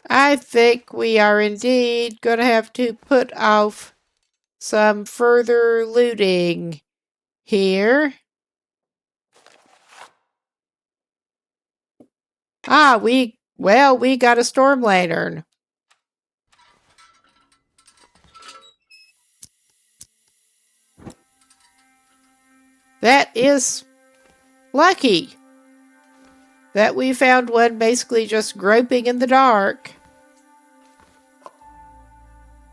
I think we are indeed going to have to put off some further looting here. We got a storm lantern. That is lucky that we found one basically just groping in the dark.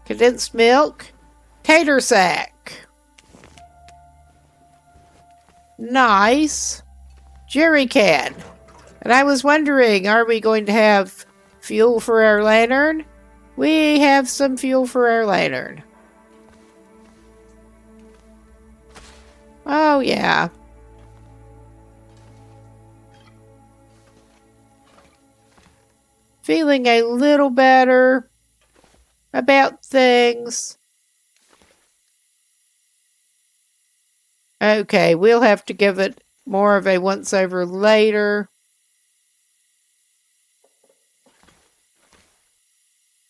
Condensed milk. Tater sack. Nice. Jerry can. And I was wondering, are we going to have fuel for our lantern? We have some fuel for our lantern. Oh, yeah. Feeling a little better about things. Okay, we'll have to give it more of a once-over later.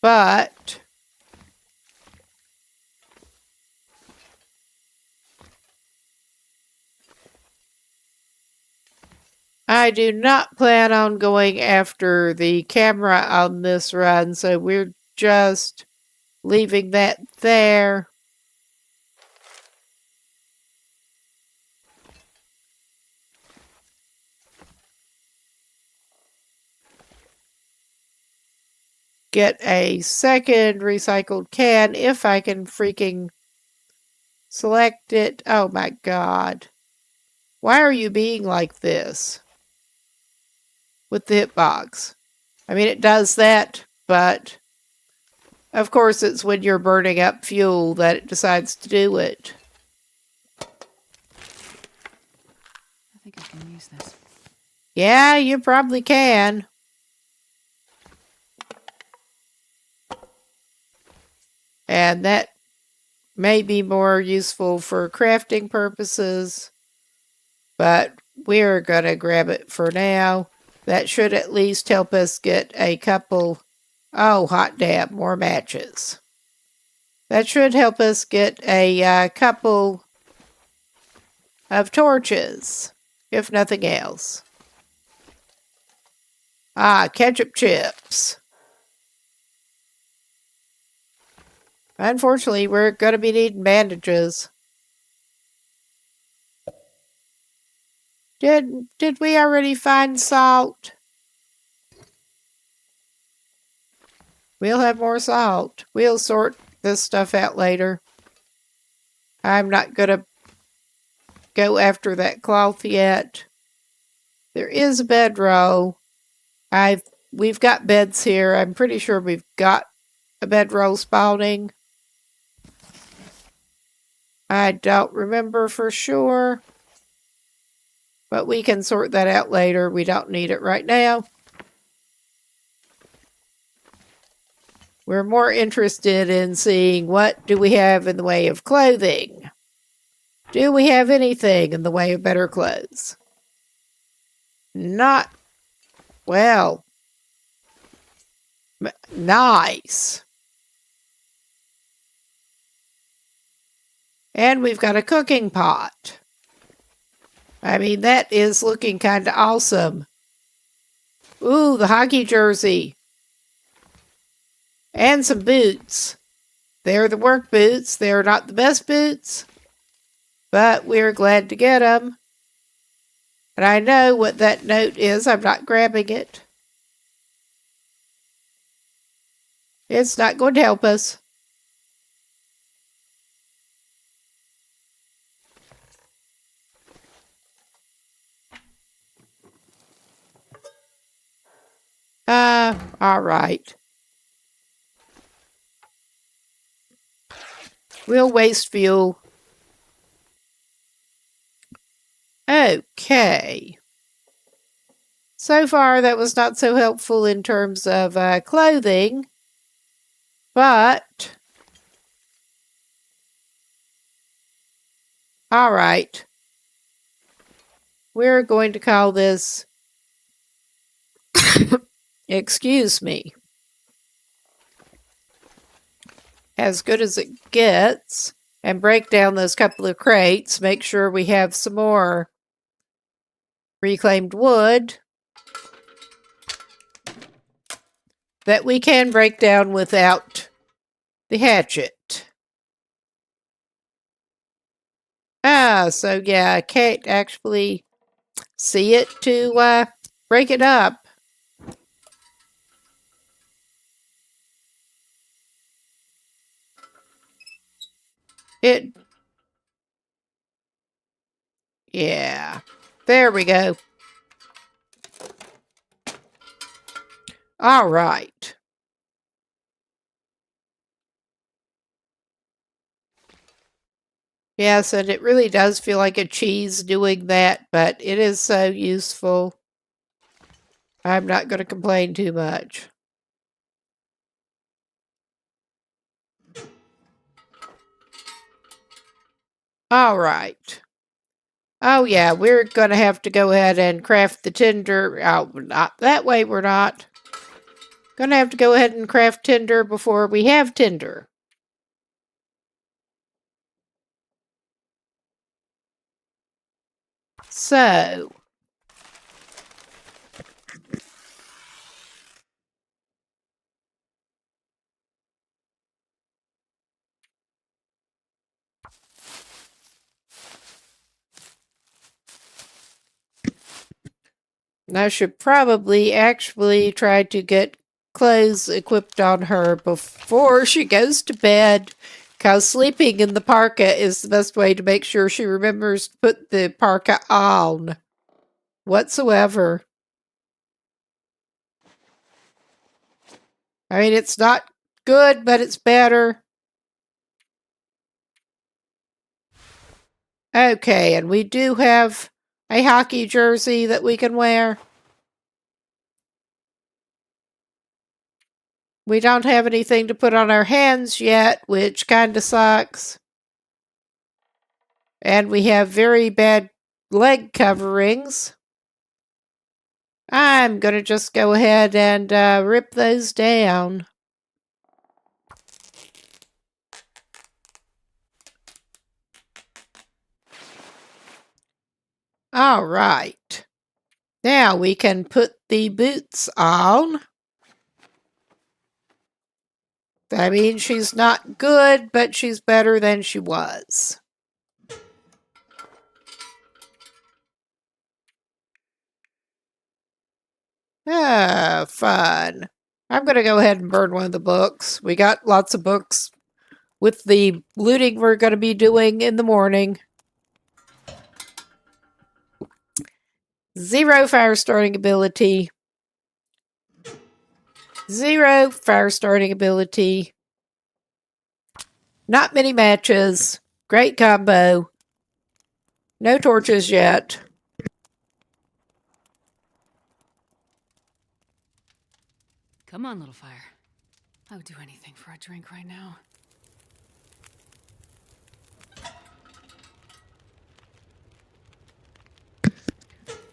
But I do not plan on going after the camera on this run, so we're just leaving that there. Get a second recycled can if I can freaking select it. Oh my god. Why are you being like this with the hitbox? I mean, it does that, but of course it's when you're burning up fuel that it decides to do it. I think I can use this. Yeah, you probably can. And that may be more useful for crafting purposes, but we're going to grab it for now. That should at least help us get a couple... Oh, hot damn, more matches. That should help us get a couple of torches, if nothing else. Ah, ketchup chips. Unfortunately, we're going to be needing bandages. Did we already find salt? We'll have more salt. We'll sort this stuff out later. I'm not going to go after that cloth yet. There is a bedroll. We've got beds here. I'm pretty sure we've got a bedroll spawning. I don't remember for sure. But we can sort that out later. We don't need it right now. We're more interested in seeing what do we have in the way of clothing. Do we have anything in the way of better clothes? Not, well, nice. And we've got a cooking pot. I mean, that is looking kind of awesome. Ooh, the hockey jersey. And some boots. They're the work boots. They're not the best boots, but we're glad to get them. And I know what that note is. I'm not grabbing it. It's not going to help us. All right. We'll waste fuel. Okay. So far, that was not so helpful in terms of clothing, but all right. We're going to call this, excuse me, as good as it gets, and break down those couple of crates. Make sure we have some more reclaimed wood that we can break down without the hatchet. So yeah, I can't actually see it to break it up. Yeah, there we go. All right. Yes, and it really does feel like a cheese doing that, but it is so useful. I'm not going to complain too much. All right. Oh, yeah, we're going to have to go ahead and craft the tinder. Oh, not that way, we're not. Going to have to go ahead and craft tinder before we have tinder. So, And I should probably actually try to get clothes equipped on her before she goes to bed, because sleeping in the parka is the best way to make sure she remembers to put the parka on whatsoever. I mean, it's not good, but it's better. Okay, and we do have a hockey jersey that we can wear. We don't have anything to put on our hands yet, which kind of sucks. And we have very bad leg coverings. I'm going to just go ahead and rip those down. All right. Now we can put the boots on. I mean, she's not good, but she's better than she was. Ah, fun. I'm going to go ahead and burn one of the books. We got lots of books with the looting we're going to be doing in the morning. 0 fire starting ability. 0 fire starting ability. Not many matches. Great combo. No torches yet. Come on, little fire. I would do anything for a drink right now.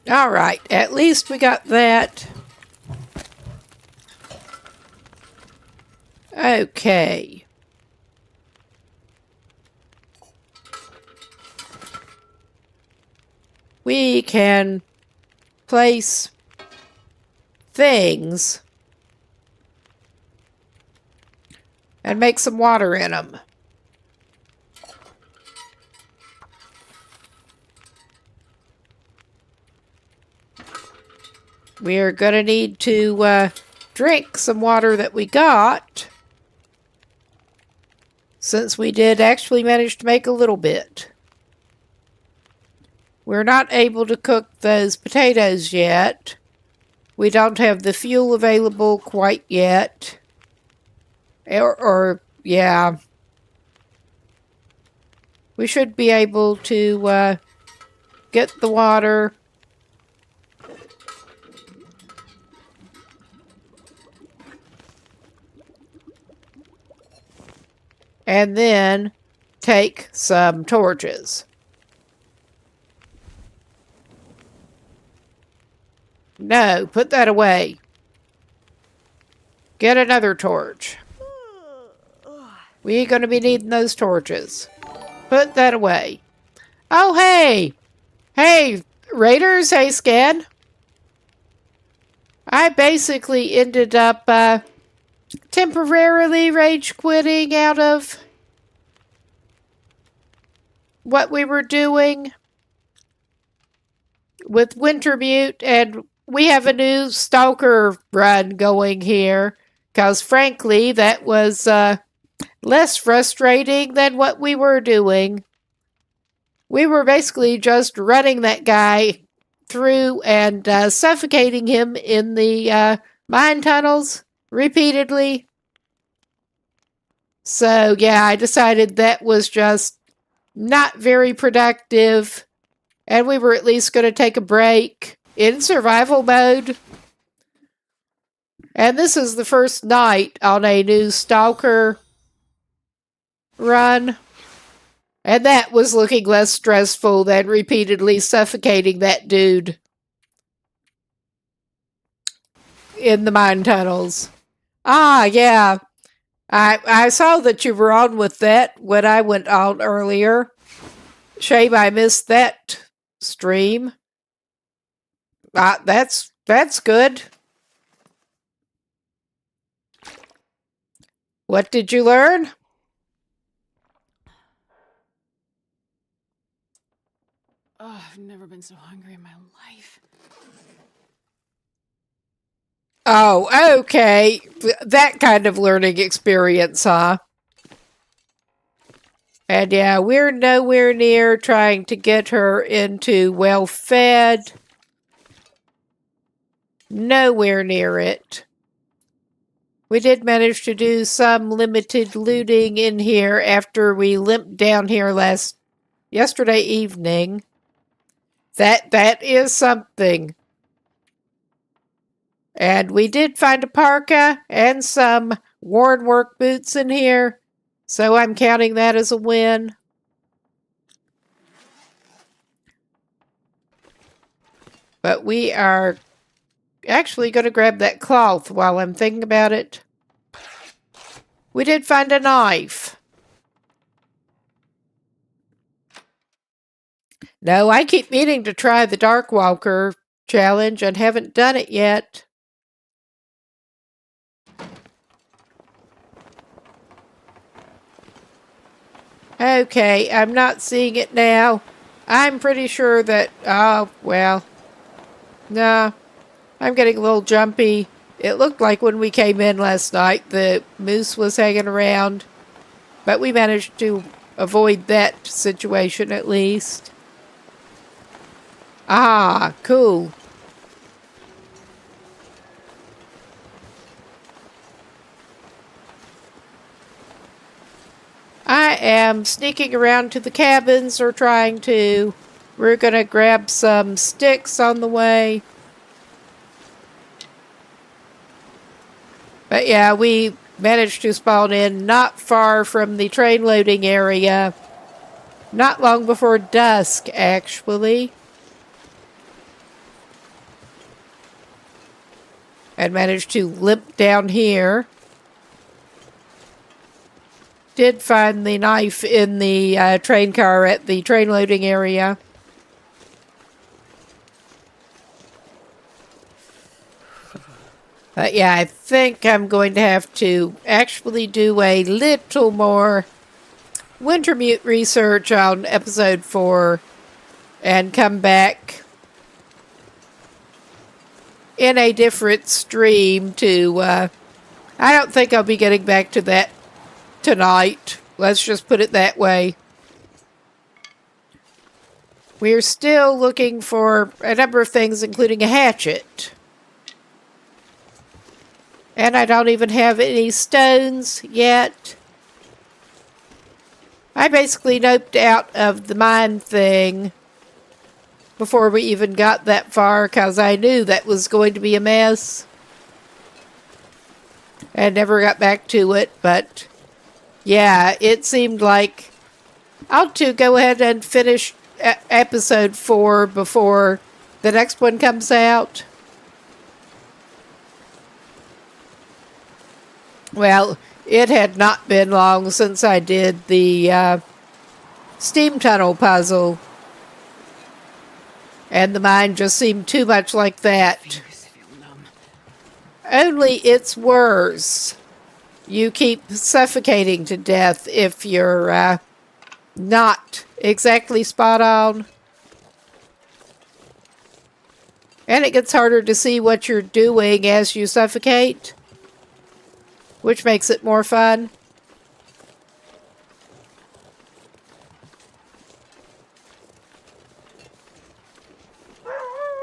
All right, at least we got that. Okay. We can place things and make some water in them. We are going to need to drink some water that we got, since we did actually manage to make a little bit. We're not able to cook those potatoes yet. We don't have the fuel available quite yet. Yeah. We should be able to get the water. And then take some torches. No, put that away. Get another torch. We ain't going to be needing those torches. Put that away. Oh, hey! Hey, Raiders, hey, Scad. I basically ended up temporarily rage quitting out of what we were doing with Wintermute, and we have a new stalker run going here, because frankly that was less frustrating than what we were doing. We were basically just running that guy through and suffocating him in the mine tunnels repeatedly. So yeah, I decided that was just not very productive, and we were at least going to take a break in survival mode. And this is the first night on a new stalker run, and that was looking less stressful than repeatedly suffocating that dude in the mine tunnels. Ah, yeah. I saw that you were on with that when I went on earlier. Shame I missed that stream. That's good. What did you learn? Oh, I've never been so hungry in my life. Oh, okay. That kind of learning experience, huh? And yeah, we're nowhere near trying to get her into well-fed. Nowhere near it. We did manage to do some limited looting in here after we limped down here yesterday evening. That is something. And we did find a parka and some worn work boots in here, so I'm counting that as a win. But we are actually going to grab that cloth while I'm thinking about it. We did find a knife. No, I keep meaning to try the Dark Walker challenge and haven't done it yet. Okay, I'm not seeing it now. I'm pretty sure that, oh, well, no, I'm getting a little jumpy. It looked like when we came in last night, the moose was hanging around, but we managed to avoid that situation at least. Ah, cool. I am sneaking around to the cabins or trying to. We're going to grab some sticks on the way. But yeah, we managed to spawn in not far from the train loading area. Not long before dusk, actually. And managed to limp down here. Did find the knife in the train car at the train loading area. But yeah, I think I'm going to have to actually do a little more Wintermute research on episode 4 and come back in a different stream to, I don't think I'll be getting back to that tonight. Let's just put it that way. We're still looking for a number of things, including a hatchet. And I don't even have any stones yet. I basically noped out of the mine thing before we even got that far because I knew that was going to be a mess. And never got back to it, but yeah, it seemed like I ought to go ahead and finish episode 4 before the next one comes out. Well, it had not been long since I did the steam tunnel puzzle. And the mine just seemed too much like that. Only it's worse. You keep suffocating to death if you're not exactly spot on. And it gets harder to see what you're doing as you suffocate, which makes it more fun.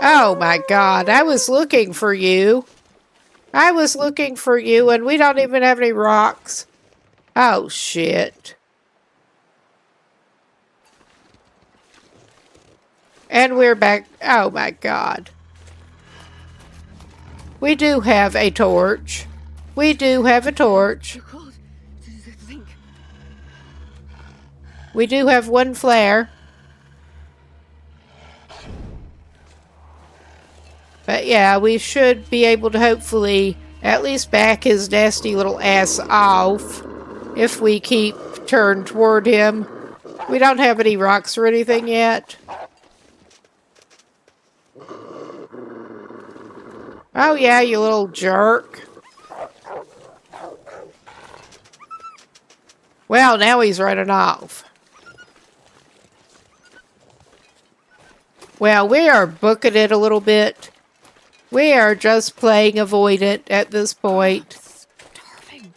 Oh my God, I was looking for you. I was looking for you and we don't even have any rocks. Oh shit. And we're back. Oh my God. We do have a torch. We do have a torch. We do have one flare. But yeah, we should be able to hopefully at least back his nasty little ass off if we keep turned toward him. We don't have any rocks or anything yet. Oh yeah, you little jerk. Well, now he's running off. Well, we are booking it a little bit. We are just playing avoidant at this point. Starving.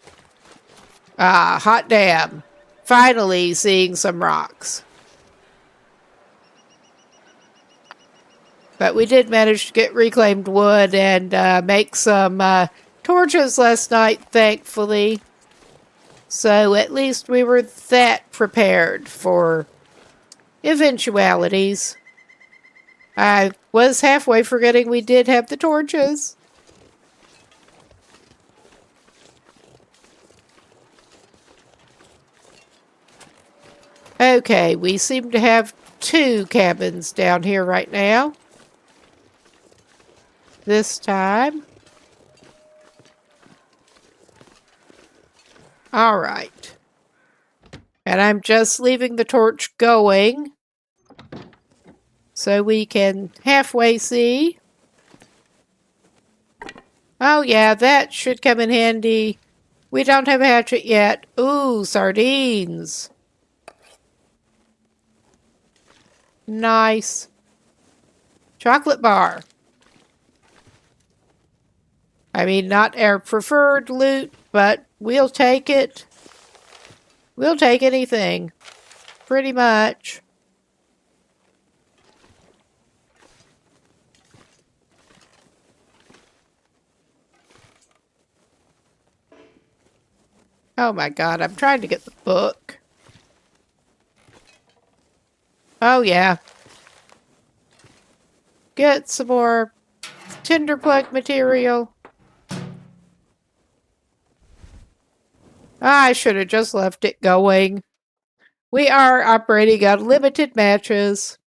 Ah, hot damn. Finally seeing some rocks. But we did manage to get reclaimed wood and make some torches last night, thankfully. So at least we were that prepared for eventualities. I was halfway forgetting we did have the torches. Okay, we seem to have 2 cabins down here right now. This time. All right. And I'm just leaving the torch going so we can halfway see. Oh yeah, that should come in handy. We don't have a hatchet yet. Ooh, sardines. Nice. Chocolate bar. I mean, not our preferred loot, but we'll take it. We'll take anything. Pretty much. Oh my god, I'm trying to get the book. Oh yeah. Get some more tinder plug material. I should have just left it going. We are operating on limited matches.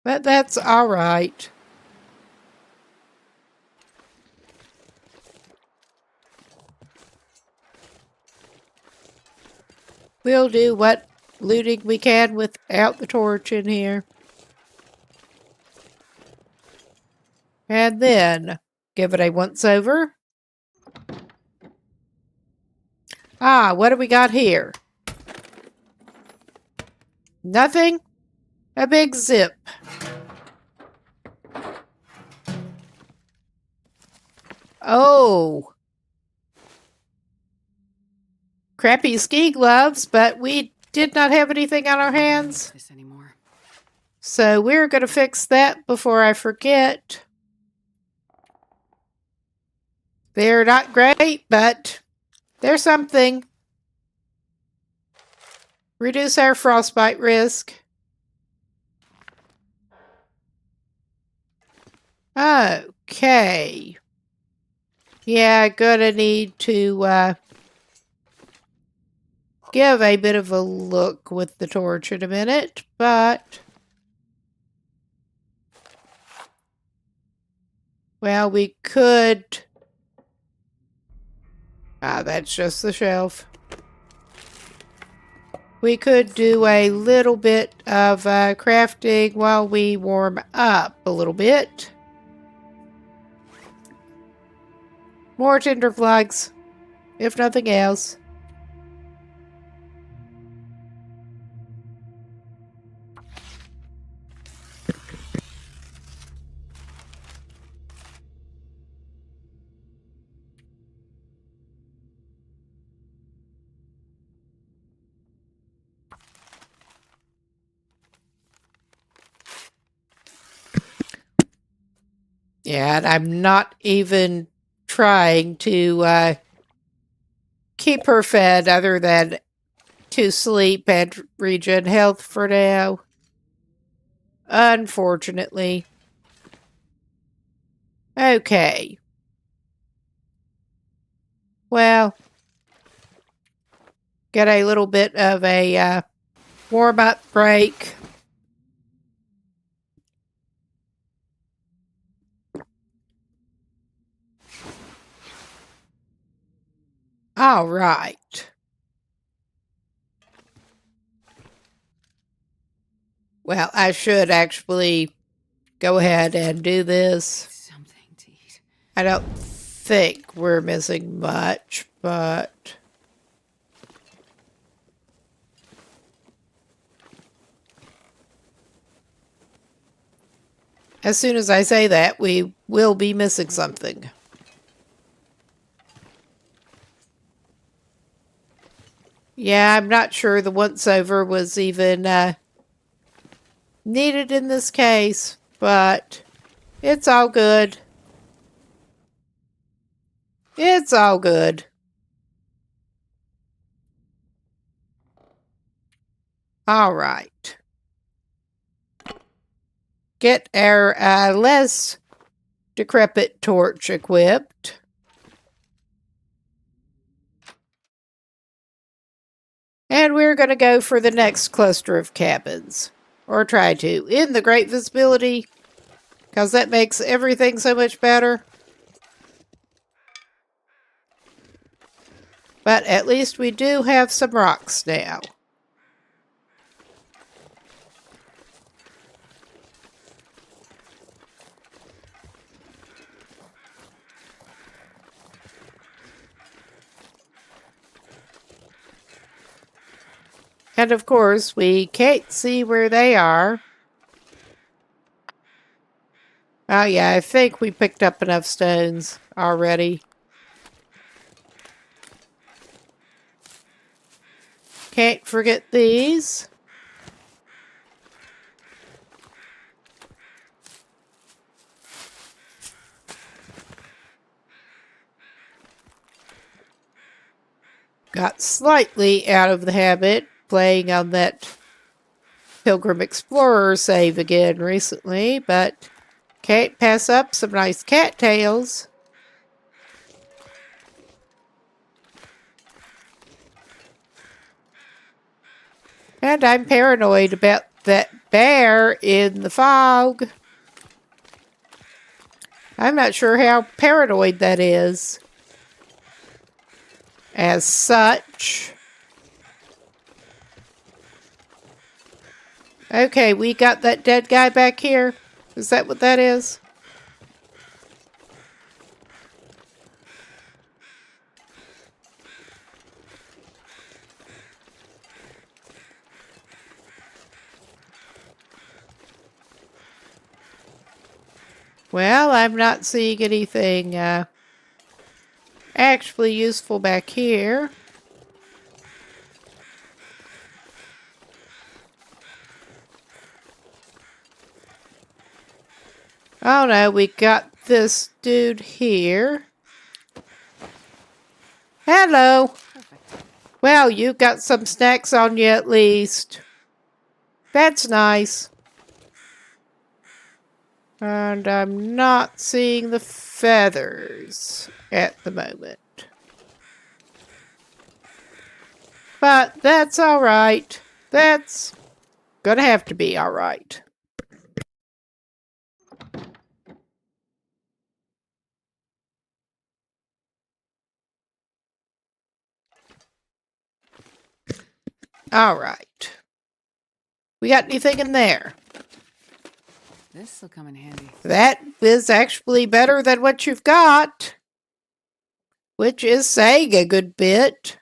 But that's alright. We'll do what looting we can without the torch in here. And then give it a once over. Ah, what do we got here? Nothing? A big zip. Oh. Crappy ski gloves, but we did not have anything on our hands. This anymore. So we're going to fix that before I forget. They're not great, but they're something. Reduce our frostbite risk. Okay. Yeah, gonna need to give a bit of a look with the torch in a minute, but well, we could. Ah, that's just the shelf. We could do a little bit of crafting while we warm up a little bit. More tinder plugs, if nothing else. Yeah, and I'm not even trying to keep her fed other than to sleep and regen health for now. Unfortunately. Okay. Well, get a little bit of a warm-up break. All right. Well, I should actually go ahead and do this. Something to eat. I don't think we're missing much, but As soon as I say that, we will be missing something. Yeah, I'm not sure the once-over was even needed in this case, but it's all good. It's all good. All right. Get our less decrepit torch equipped. And we're going to go for the next cluster of cabins. Or try to. In the great visibility. Because that makes everything so much better. But at least we do have some rocks now. And of course, we can't see where they are. Oh yeah, I think we picked up enough stones already. Can't forget these. Got slightly out of the habit playing on that Pilgrim Explorer save again recently, but can't pass up some nice cattails. And I'm paranoid about that bear in the fog. I'm not sure how paranoid that is. As such. Okay, we got that dead guy back here. Is that what that is? Well, I'm not seeing anything actually useful back here. Oh no, we got this dude here. Hello. Perfect. Well, you got some snacks on you at least. That's nice. And I'm not seeing the feathers at the moment. But that's alright. That's gonna have to be alright. Alright. We got anything in there? This'll come in handy. That is actually better than what you've got. Which is saying a good bit.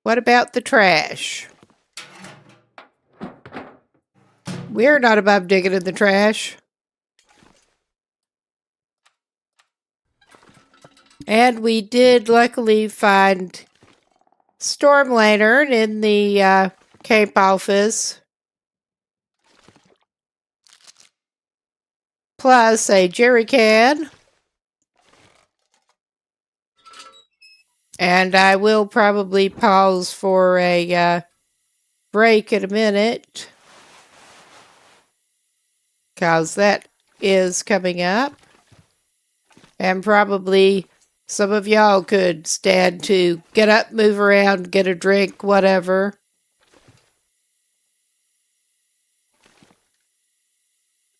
What about the trash? We're not above digging in the trash. And we did luckily find Storm Lantern in the camp office. Plus a jerry can. And I will probably pause for a break in a minute. Because that is coming up. And probably some of y'all could stand to get up, move around, get a drink, whatever.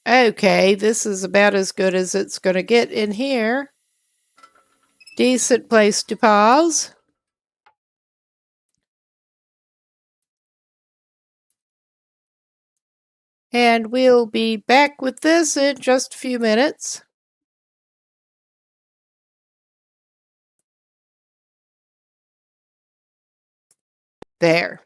Okay, this is about as good as it's going to get in here. Decent place to pause. And we'll be back with this in just a few minutes. There.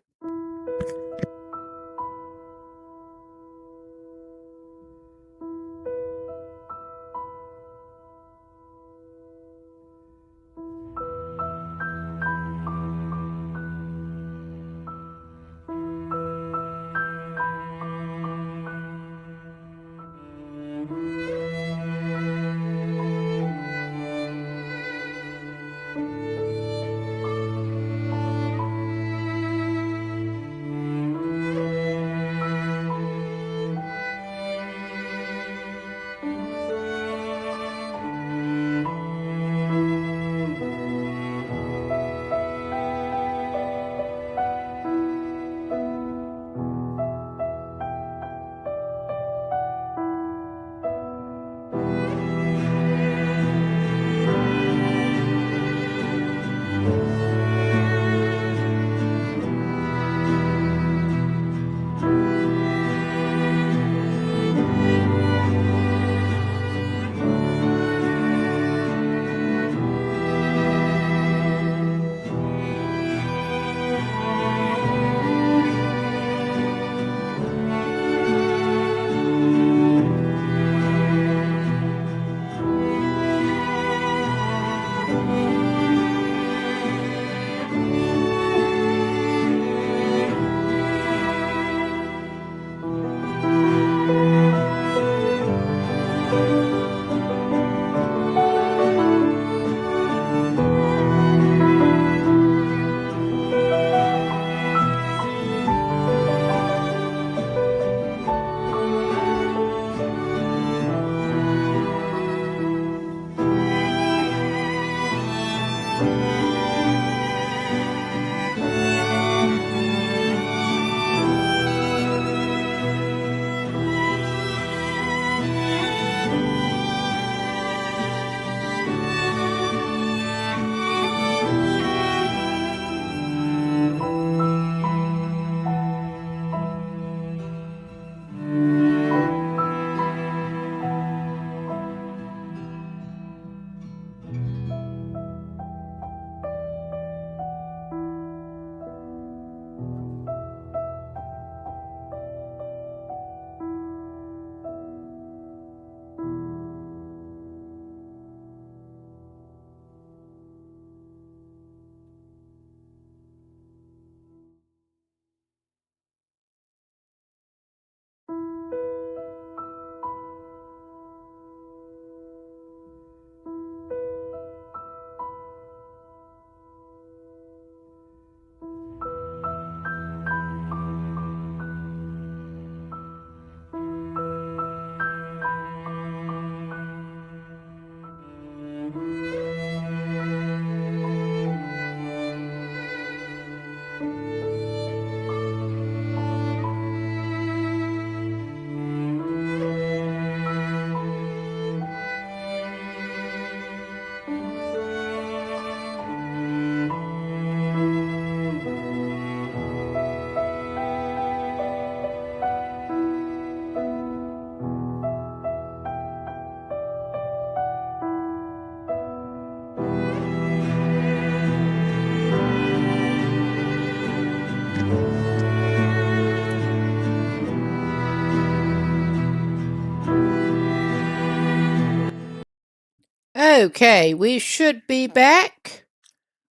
Okay, we should be back.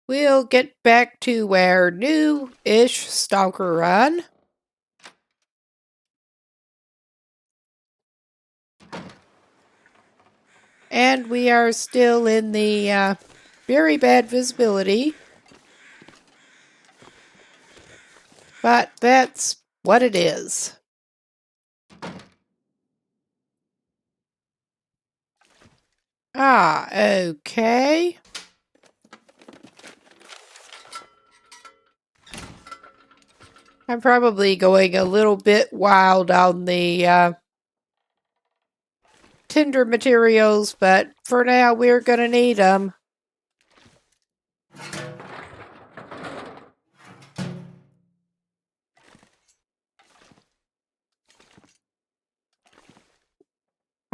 We'll get back to our new-ish stalker run. And we are still in the very bad visibility. But that's what it is. Okay. I'm probably going a little bit wild on the tinder materials, but for now we're going to need them.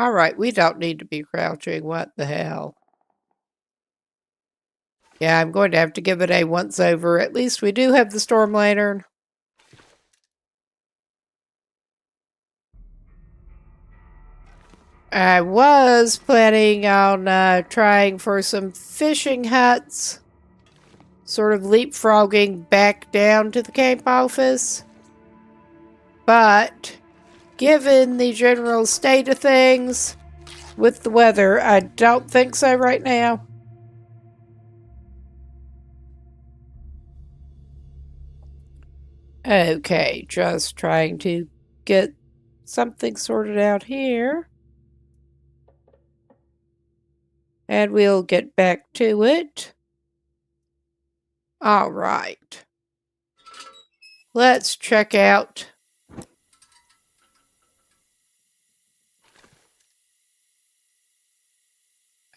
All right, we don't need to be crouching. What the hell? Yeah, I'm going to have to give it a once over. At least we do have the storm lantern. I was planning on trying for some fishing huts, sort of leapfrogging back down to the camp office. But given the general state of things with the weather, I don't think so right now. Okay, just trying to get something sorted out here. And we'll get back to it. All right. Let's check out.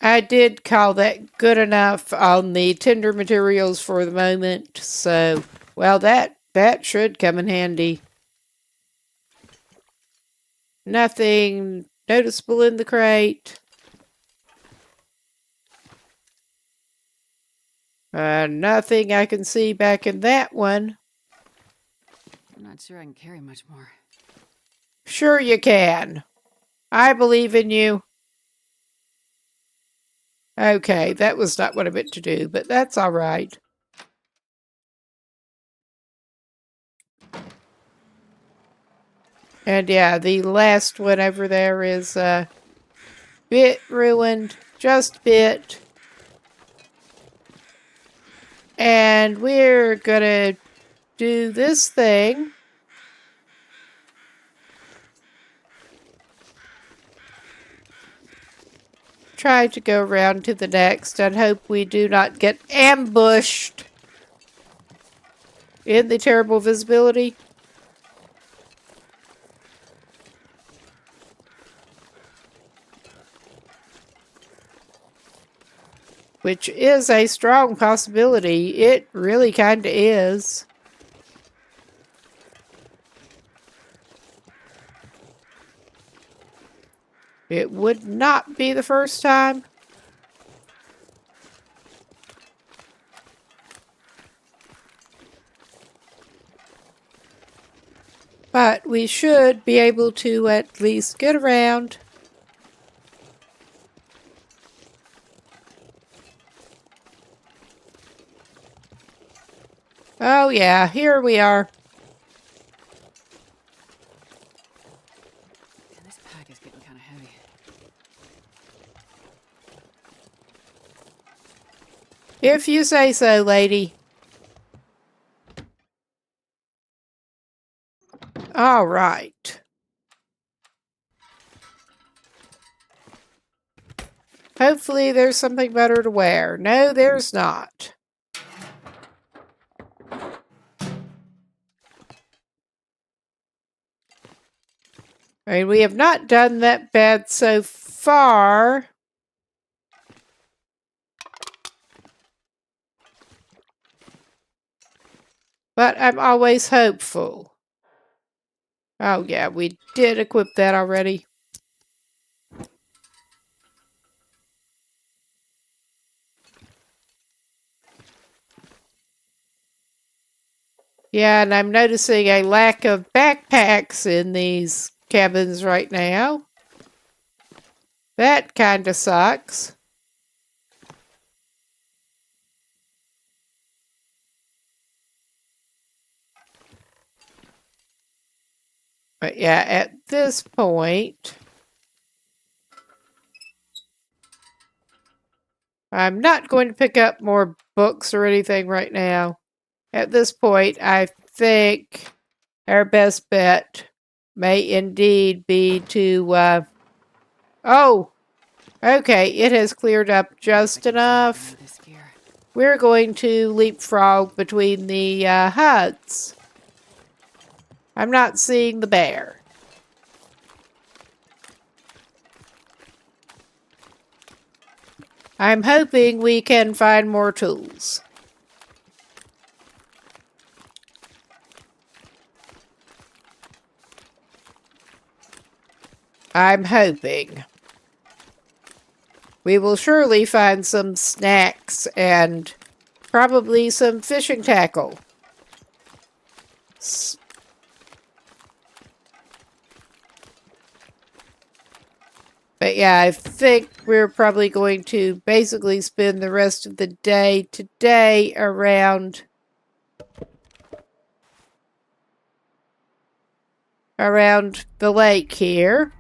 I did call that good enough on the tinder materials for the moment. So, well, that should come in handy. Nothing noticeable in the crate. Nothing I can see back in that one. I'm not sure I can carry much more. Sure you can. I believe in you. Okay, that was not what I meant to do, but that's all right. And yeah, the last one over there is a bit ruined, just a bit. And we're gonna do this thing. Try to go around to the next and hope we do not get ambushed in the terrible visibility. Which is a strong possibility. It really kind of is. It would not be the first time. But we should be able to at least get around. Oh yeah, here we are. And this pack is getting kind of heavy. If you say so, lady. All right. Hopefully there's something better to wear. No, there's not. I mean, we have not done that bad so far. But I'm always hopeful. Oh yeah, we did equip that already. Yeah, and I'm noticing a lack of backpacks in these cabins right now. That kind of sucks. But yeah, at this point, I'm not going to pick up more books or anything right now. At this point, I think our best bet may indeed be to, oh, okay, it has cleared up just enough. This gear. We're going to leapfrog between the huts. I'm not seeing the bear. I'm hoping we can find more tools. I'm hoping. We will surely find some snacks and probably some fishing tackle. But yeah, I think we're probably going to basically spend the rest of the day today around the lake here.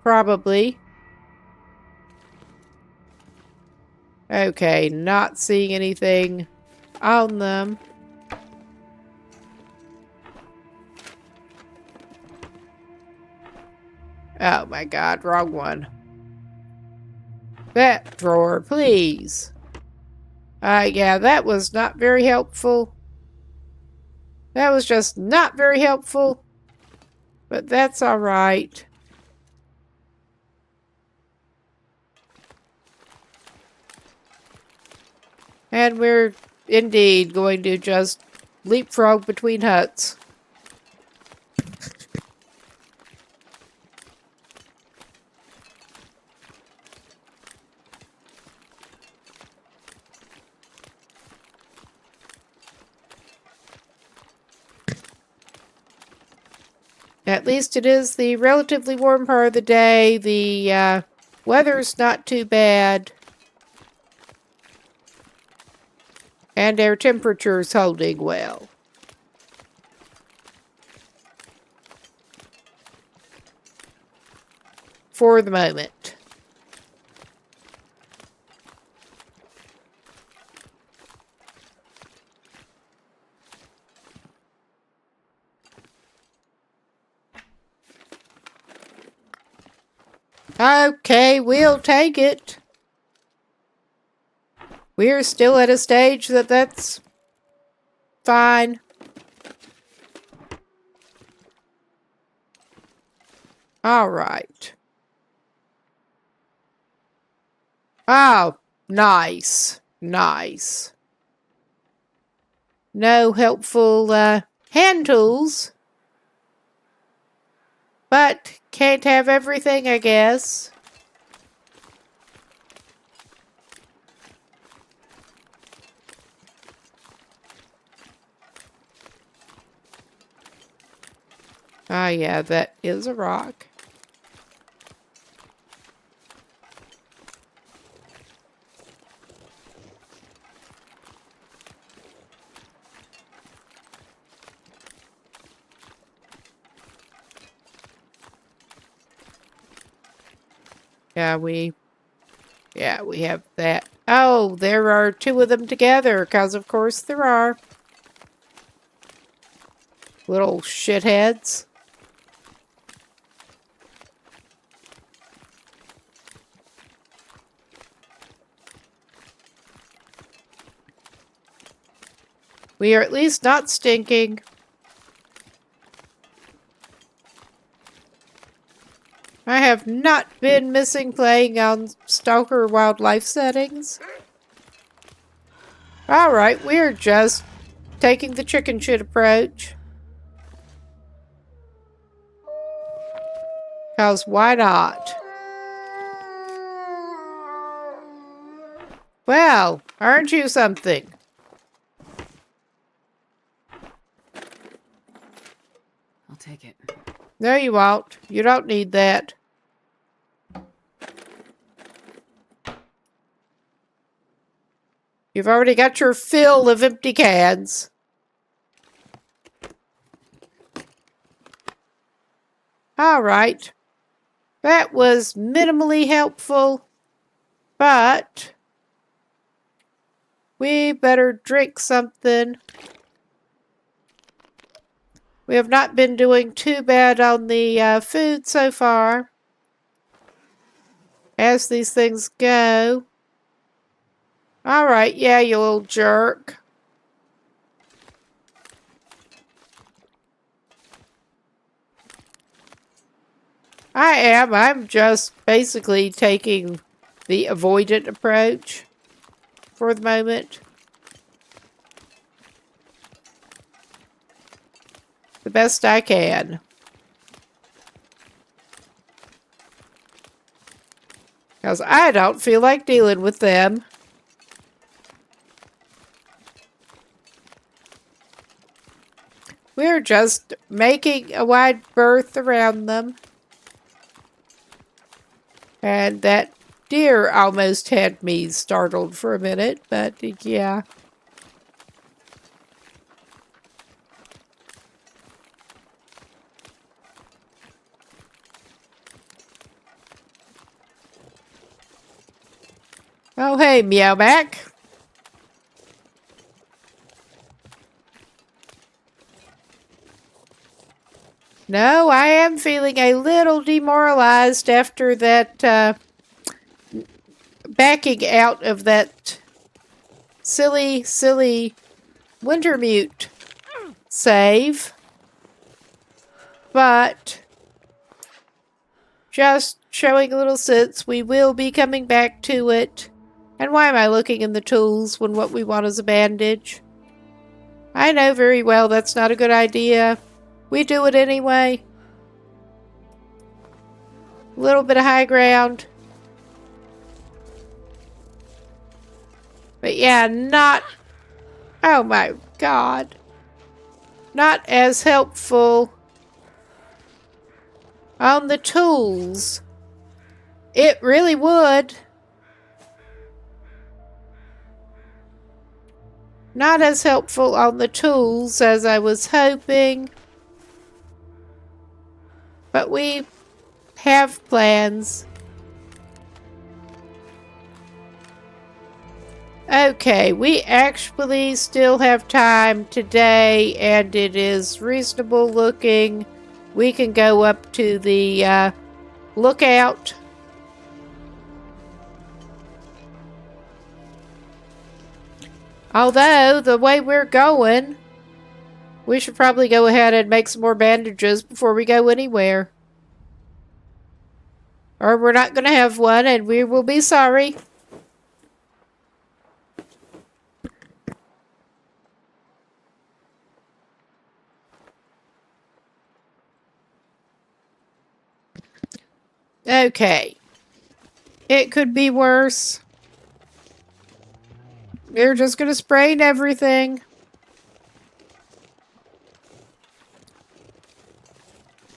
Probably. Okay, not seeing anything on them. Oh my god, wrong one. That drawer, please. Yeah, that was not very helpful. That was just not very helpful. But that's alright. And we're indeed going to just leapfrog between huts. At least it is the relatively warm part of the day. The weather's not too bad. And our temperature's holding well. For the moment. Okay, we'll take it. We're still at a stage that's fine. All right. Oh, nice. Nice. No helpful hand tools. But can't have everything, I guess. Ah, yeah, that is a rock. Yeah, we have that. Oh, there are two of them together, because of course there are. Little shitheads. We are at least not stinking. I have not been missing playing on Stalker wildlife settings. Alright, we're just taking the chicken shit approach. 'Cause why not? Well, aren't you something? I'll take it. No, you won't. You don't need that. You've already got your fill of empty cans. All right. That was minimally helpful, but we better drink something. We have not been doing too bad on the food so far. As these things go. Alright, yeah, you little jerk. I am. I'm just basically taking the avoidant approach for the moment. The best I can. Because I don't feel like dealing with them. We're just making a wide berth around them. And that deer almost had me startled for a minute, but yeah. Oh, hey, Meowback. No, I am feeling a little demoralized after that backing out of that silly Wintermute save. But just showing a little sense, we will be coming back to it. And why am I looking in the tools when what we want is a bandage? I know very well that's not a good idea. We do it anyway. A little bit of high ground. But yeah, not... Oh my god. Not as helpful on the tools. It really would. Not as helpful on the tools as I was hoping. But we have plans. Okay, we actually still have time today, and it is reasonable looking. We can go up to the lookout. Although, the way we're going, we should probably go ahead and make some more bandages before we go anywhere. Or we're not going to have one, and we will be sorry. Okay. It could be worse. We're just going to spray everything.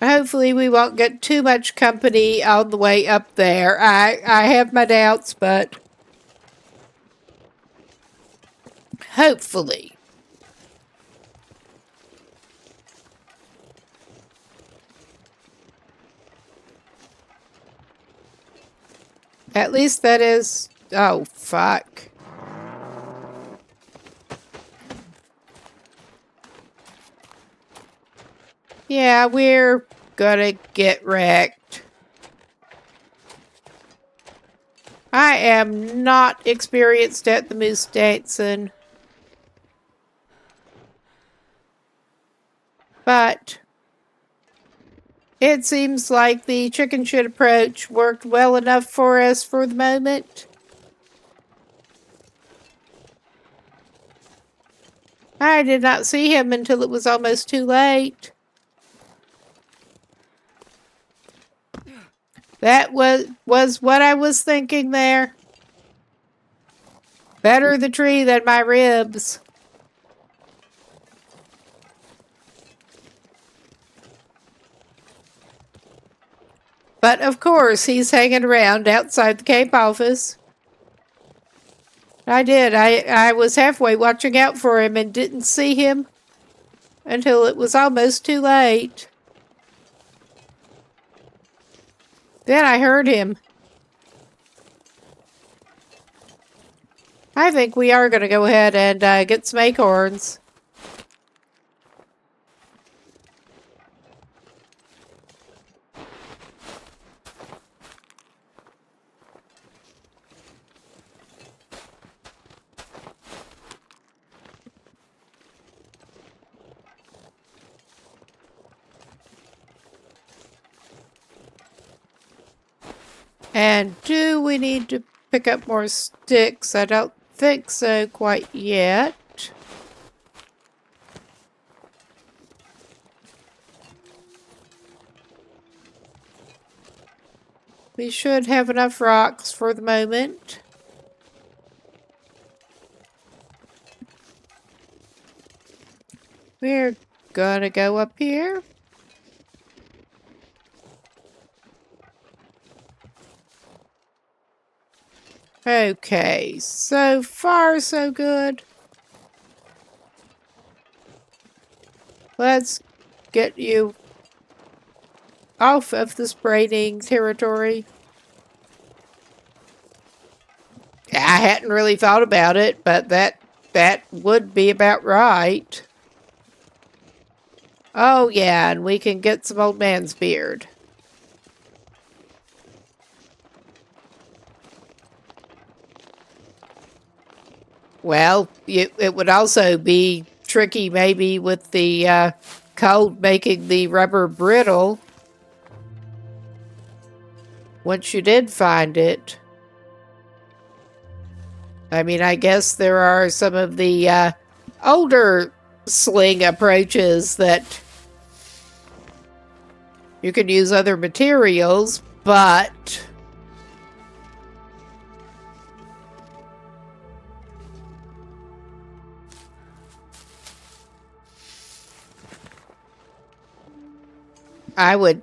Hopefully we won't get too much company on the way up there. I have my doubts, but hopefully. At least that is... Oh, fuck. Yeah, we're gonna get wrecked. I am not experienced at the moose dancing. But it seems like the chicken shit approach worked well enough for us for the moment. I did not see him until it was almost too late. That was what I was thinking there. Better the tree than my ribs. But of course, he's hanging around outside the camp office. I did. I was halfway watching out for him and didn't see him until it was almost too late. Then I heard him. I think we are going to go ahead and get some acorns. And do we need to pick up more sticks? I don't think so quite yet. We should have enough rocks for the moment. We're gonna go up here. Okay, so far so good. Let's get you off of the spraying territory. I hadn't really thought about it, but that would be about right. Oh yeah, and we can get some old man's beard. Well, it would also be tricky maybe with the cold making the rubber brittle. Once you did find it. I mean, I guess there are some of the older sling approaches that you can use other materials, but I would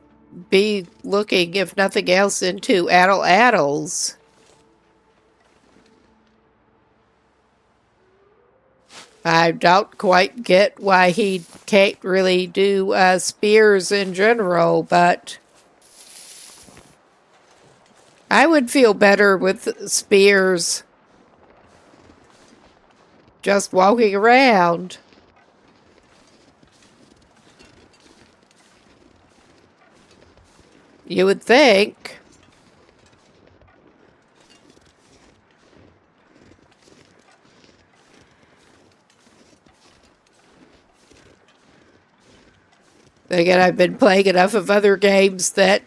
be looking, if nothing else, into addles. I don't quite get why he can't really do spears in general, but I would feel better with spears just walking around. You would think. Again, I've been playing enough of other games that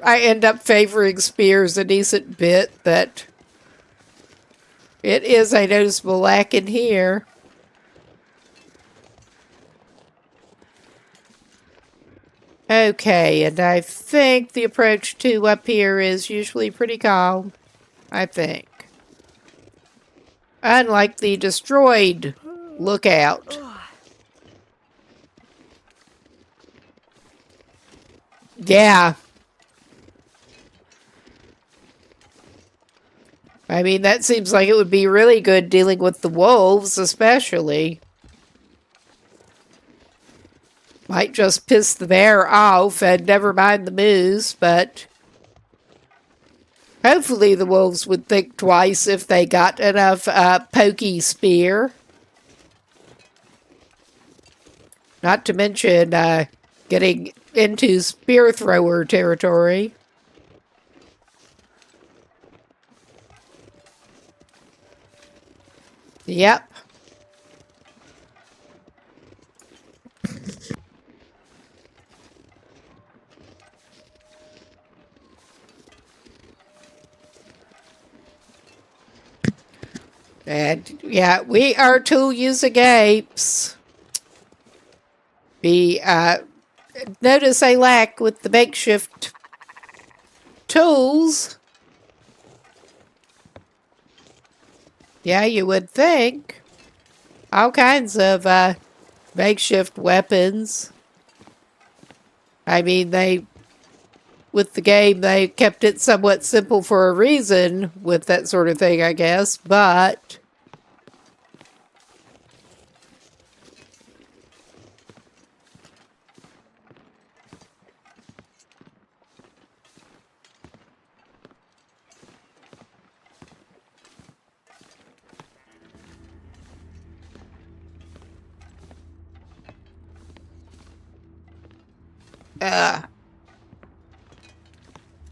I end up favoring spears a decent bit, that it is a noticeable lack in here. Okay, and I think the approach to up here is usually pretty calm. I think. Unlike the destroyed lookout. Yeah. I mean, that seems like it would be really good dealing with the wolves, especially. Might just piss the bear off and never mind the moose, but hopefully the wolves would think twice if they got enough pokey spear. Not to mention getting into spear thrower territory. Yep. And yeah, we are tool using apes. We notice a lack with the makeshift tools. Yeah, you would think. All kinds of makeshift weapons. I mean, with the game, they kept it somewhat simple for a reason with that sort of thing, I guess, but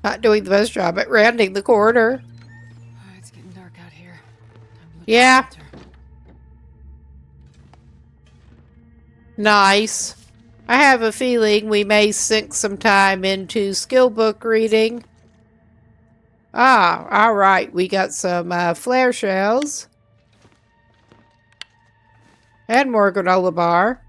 not doing the best job at rounding the corner. Oh, it's getting dark out here. Yeah. Nice. I have a feeling we may sink some time into skill book reading. Ah, all right. We got some flare shells. And more granola bar.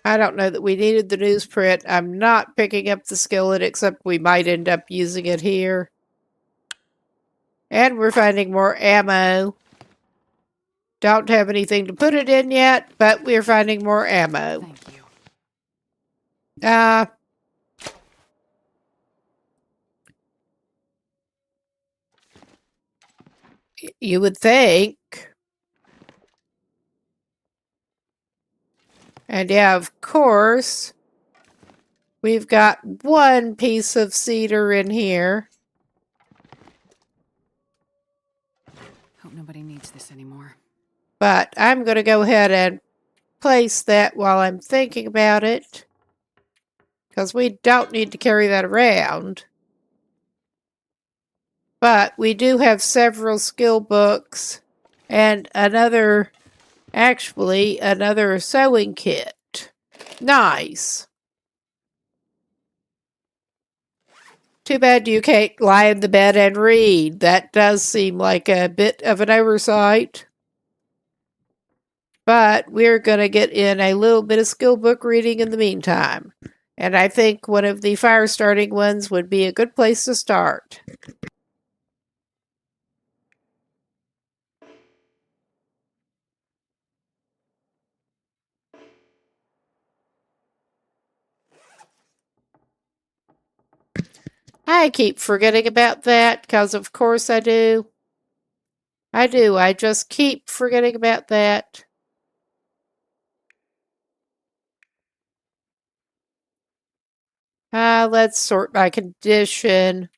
I don't know that we needed the newsprint. I'm not picking up the skillet, except we might end up using it here. And we're finding more ammo. Don't have anything to put it in yet, but we're finding more ammo. Thank you. You would think. And yeah, of course, we've got one piece of cedar in here. Hope nobody needs this anymore. But I'm going to go ahead and place that while I'm thinking about it. Because we don't need to carry that around. But we do have several skill books and another sewing kit. Nice. Too bad you can't lie in the bed and read. That does seem like a bit of an oversight. But we're going to get in a little bit of skill book reading in the meantime. And I think one of the fire starting ones would be a good place to start. I keep forgetting about that because of course I do. I just keep forgetting about that. Let's sort by condition.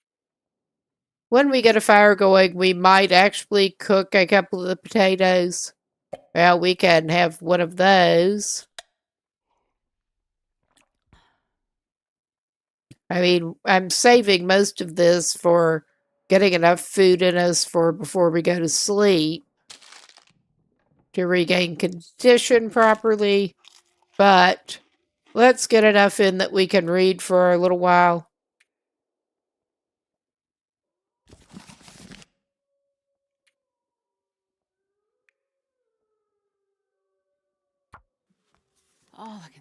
When we get a fire going, we might actually cook a couple of the potatoes. Well, we can have one of those. I mean, I'm saving most of this for getting enough food in us for before we go to sleep to regain condition properly. But let's get enough in that we can read for a little while.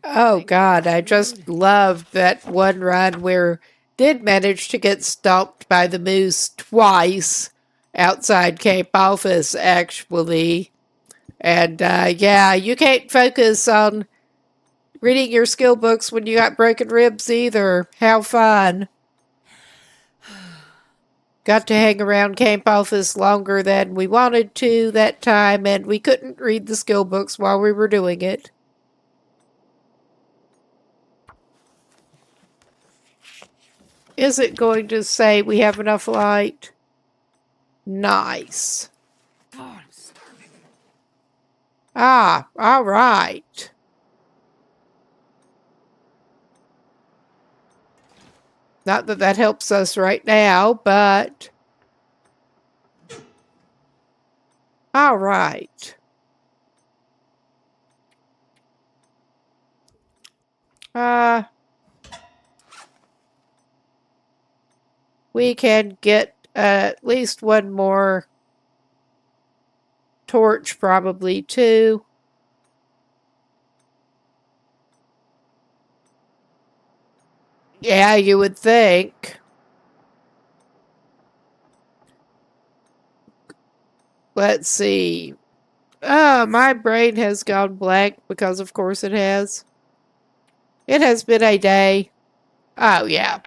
Oh God, I just loved that one run where did manage to get stalked by the moose twice outside Cape Office, actually. And yeah, you can't focus on reading your skill books when you got broken ribs either. How fun. Got to hang around Camp Office longer than we wanted to that time, and we couldn't read the skill books while we were doing it. Is it going to say we have enough light? Nice. Oh, I'm starving. Ah, all right. Not that that helps us right now, but... all right. We can get at least one more torch, probably two. Yeah, you would think. Let's see. My brain has gone blank because of course it has. It has been a day. Oh, yeah.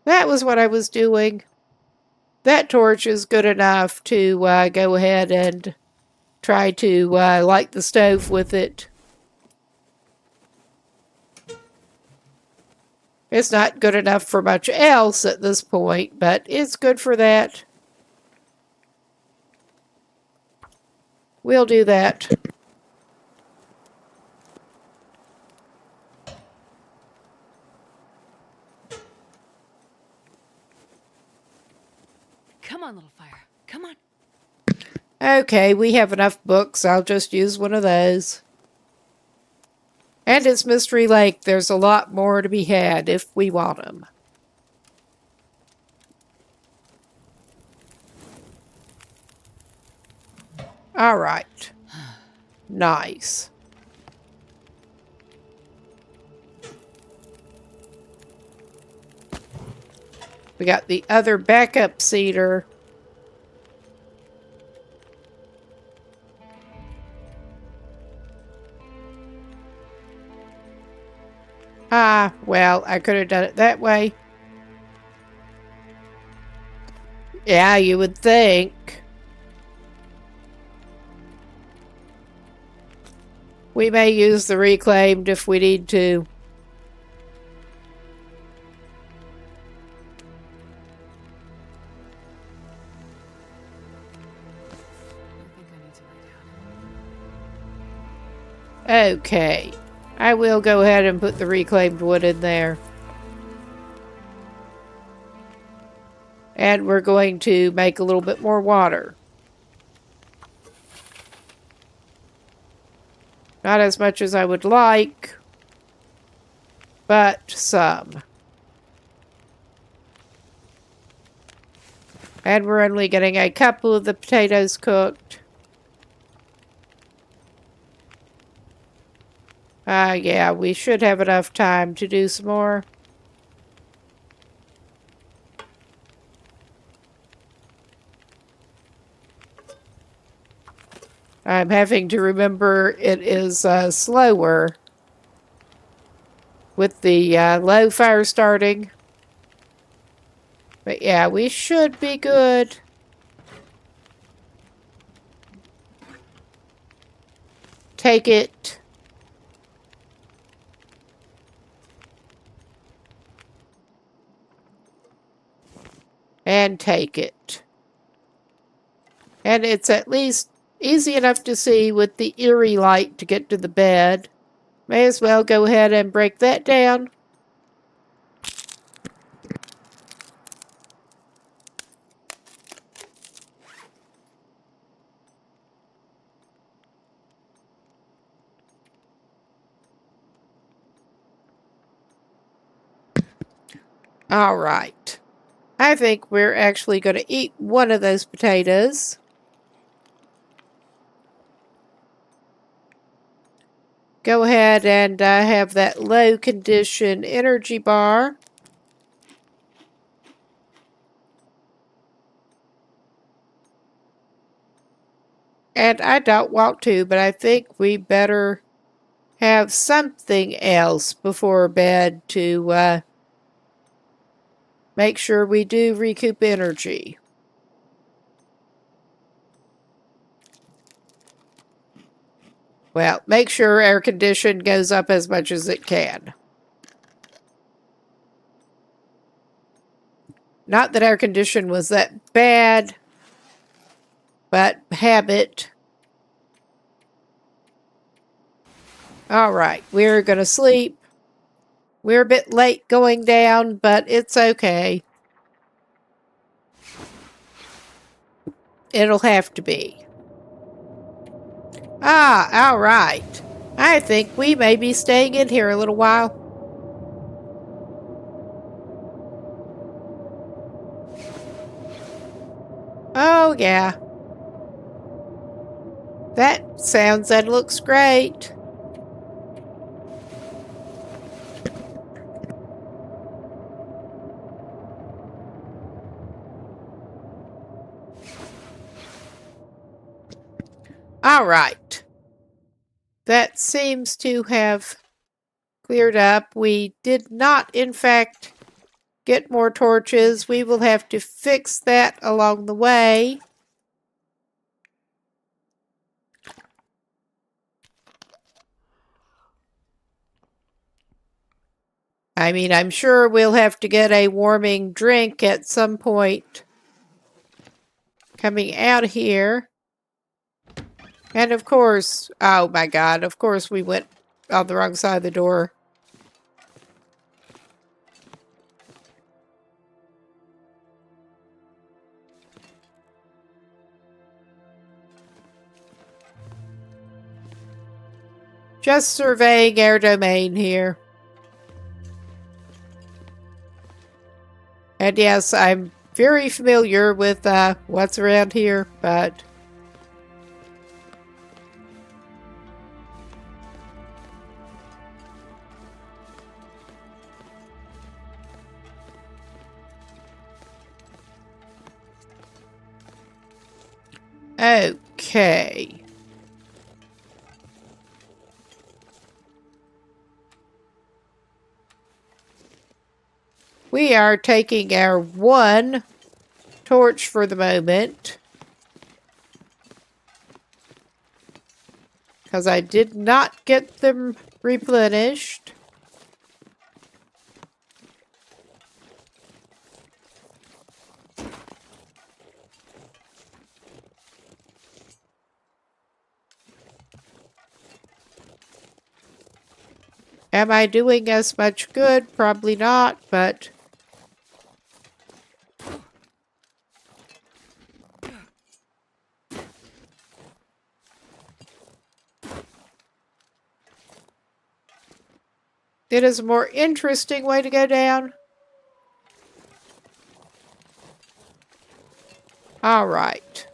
That was what I was doing. That torch is good enough to go ahead and try to light the stove with it. It's not good enough for much else at this point, but it's good for that. We'll do that. Come on, little fire. Come on. Okay, we have enough books. I'll just use one of those. And it's Mystery Lake. There's a lot more to be had if we want them. All right. Nice. We got the other backup cedar. Ah, well, I could have done it that way. Yeah, you would think. We may use the reclaimed if we need to. I think I need to lay down. Okay. I will go ahead and put the reclaimed wood in there. And we're going to make a little bit more water. Not as much as I would like, but some. And we're only getting a couple of the potatoes cooked. Yeah, we should have enough time to do some more. I'm having to remember it is slower with the low fire starting. But yeah, we should be good. Take it. And take it. And it's at least easy enough to see with the eerie light to get to the bed. May as well go ahead and break that down. All right. I think we're actually going to eat one of those potatoes. Go ahead and have that low condition energy bar. And I don't want to, but I think we better have something else before bed to make sure we do recoup energy. Well, make sure air condition goes up as much as it can. Not that air condition was that bad, but habit. All right, we're going to sleep. We're a bit late going down, but it's okay. It'll have to be. Ah, all right. I think we may be staying in here a little while. Oh, yeah. That sounds and looks great. All right. That seems to have cleared up. We did not, in fact, get more torches. We will have to fix that along the way. I mean, I'm sure we'll have to get a warming drink at some point coming out of here. And of course, oh my God, of course we went on the wrong side of the door. Just surveying air domain here. And yes, I'm very familiar with what's around here, but okay. We are taking our one torch for the moment, because I did not get them replenished. Am I doing as much good? Probably not, but it is a more interesting way to go down. All right.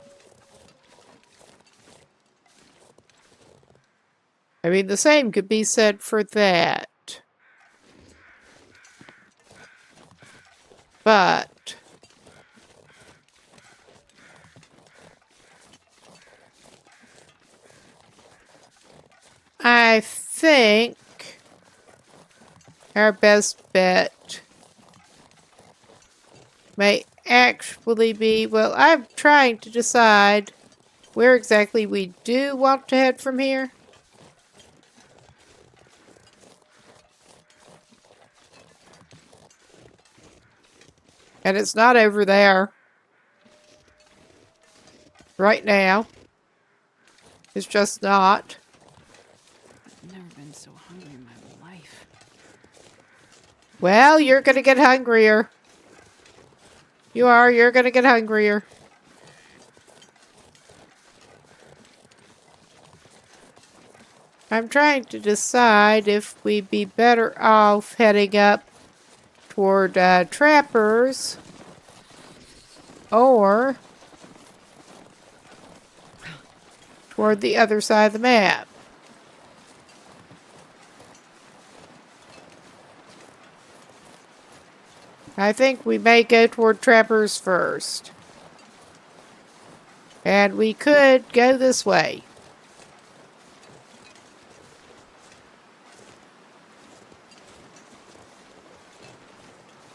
I mean, the same could be said for that. But I think our best bet may actually be, well, I'm trying to decide where exactly we do want to head from here. And it's not over there right now. It's just not. I've never been so hungry in my life. Well, you're going to get hungrier. You're going to get hungrier. I'm trying to decide if we'd be better off heading up toward trappers or toward the other side of the map. I think we may go toward trappers first. And we could go this way.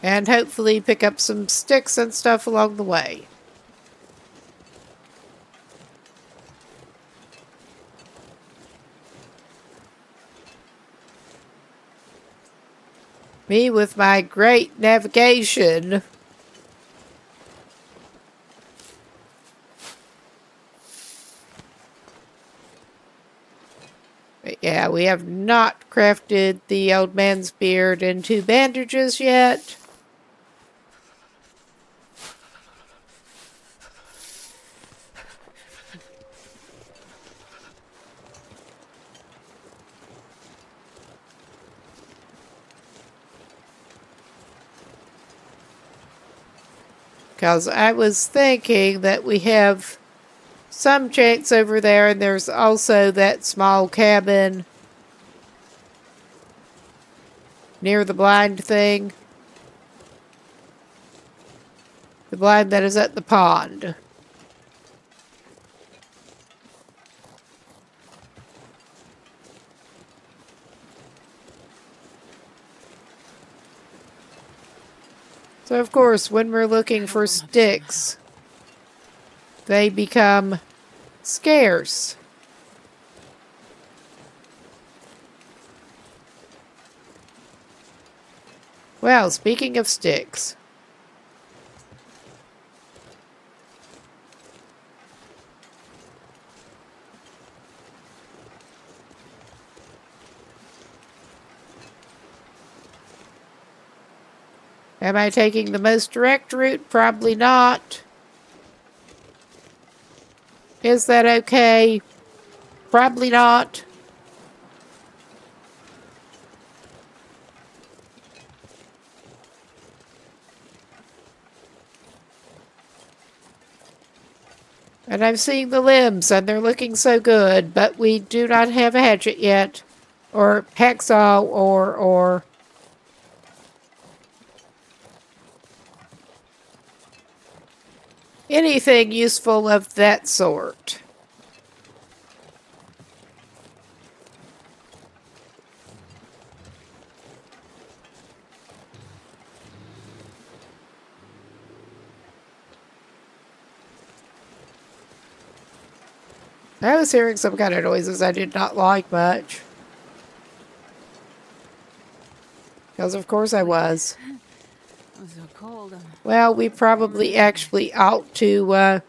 And hopefully pick up some sticks and stuff along the way. Me with my great navigation. But yeah, we have not crafted the old man's beard into bandages yet. Because I was thinking that we have some chance over there, and there's also that small cabin near the blind thing. The blind that is at the pond. So of course, when we're looking for sticks, they become scarce. Well, speaking of sticks. Am I taking the most direct route? Probably not. Is that okay? Probably not. And I'm seeing the limbs, and they're looking so good, but we do not have a hatchet yet. Or hacksaw, or anything useful of that sort. I was hearing some kind of noises I did not like much. Because of course I was. I'm so cold. Well, we probably actually ought to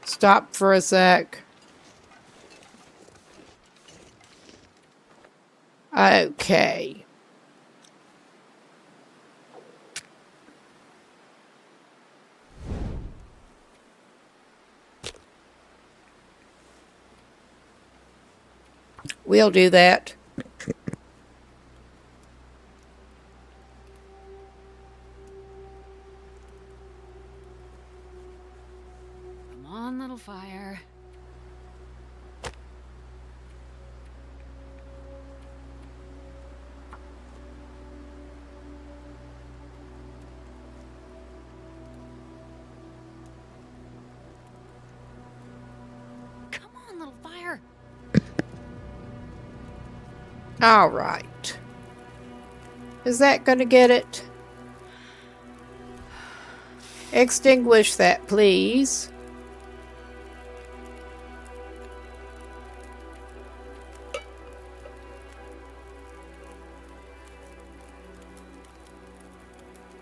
stop for a sec. Okay. We'll do that. Come on, little fire. Come on, little fire. All right. Is that going to get it? Extinguish that, please.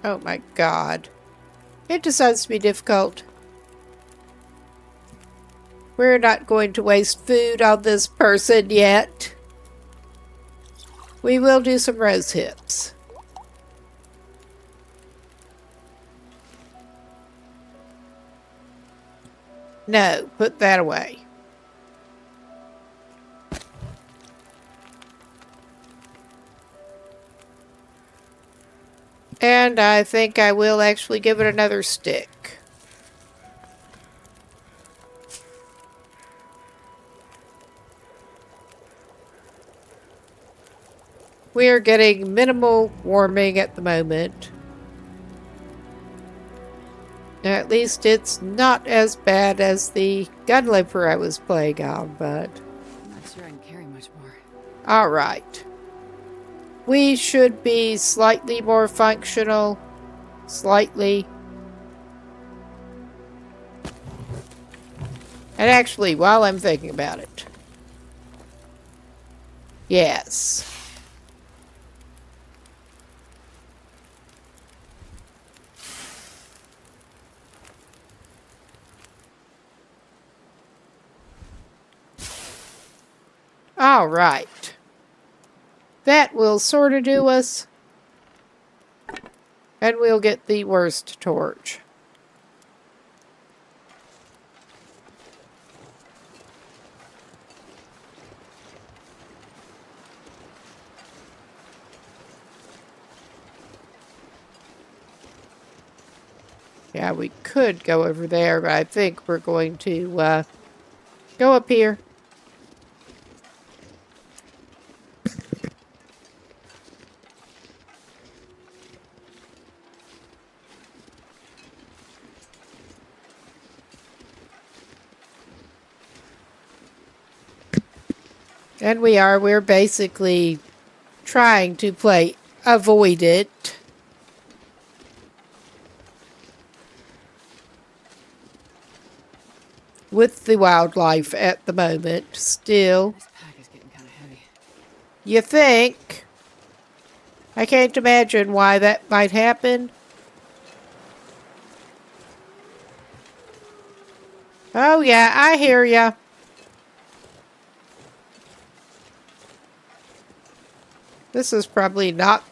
Oh my God. It decides to be difficult. We're not going to waste food on this person yet. We will do some rose hips. No, put that away. And I think I will actually give it another stick. We are getting minimal warming at the moment. Now, at least it's not as bad as the gunlimper I was playing on, but... I'm not sure I can carry much more. Alright. We should be slightly more functional. Slightly. And actually, while I'm thinking about it... Yes. All right. That will sort of do us. And we'll get the worst torch. Yeah, we could go over there, but I think we're going to go up here. And we're basically trying to play avoid it. With the wildlife at the moment, still. This pack is getting kind of heavy. You think? I can't imagine why that might happen. Oh yeah, I hear ya. This is probably not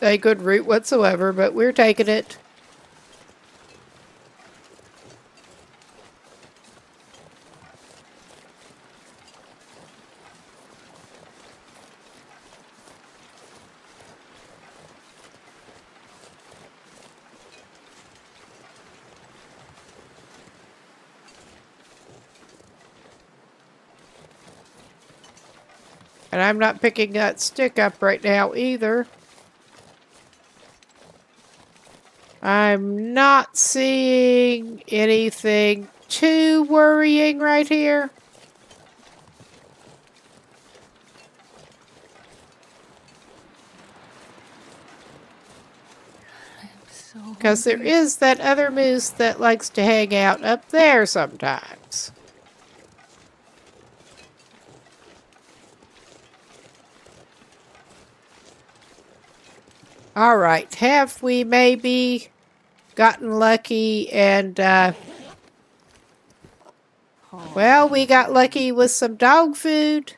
a good route whatsoever, but we're taking it. And I'm not picking that stick up right now either. I'm not seeing anything too worrying right here. Because there is that other moose that likes to hang out up there sometimes. All right. Have we maybe gotten lucky and, well, we got lucky with some dog food.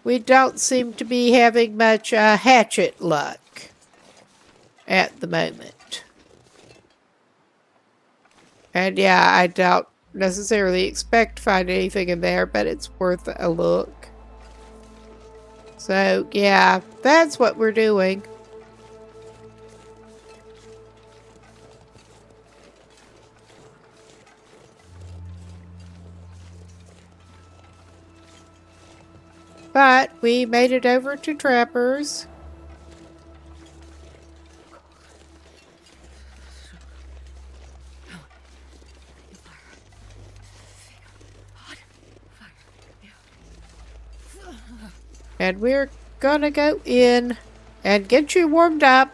We don't seem to be having much hatchet luck at the moment. And yeah, I don't necessarily expect to find anything in there, but it's worth a look. So yeah, that's what we're doing. But we made it over to Trappers. And we're gonna go in and get you warmed up.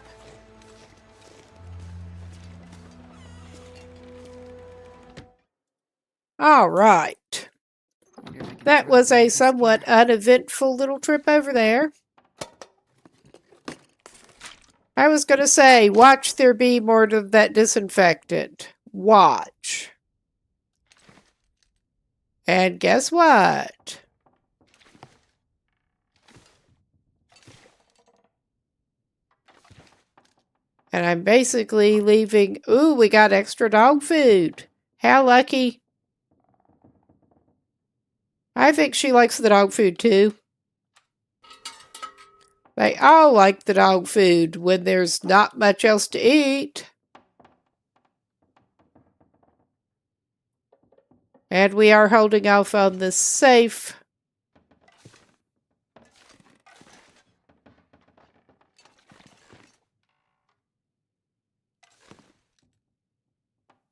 All right. That was a somewhat uneventful little trip over there. I was going to say, watch there be more of that disinfectant. Watch. And guess what? And I'm basically leaving... Ooh, we got extra dog food. How lucky. I think she likes the dog food too. They all like the dog food when there's not much else to eat. And we are holding off on the safe.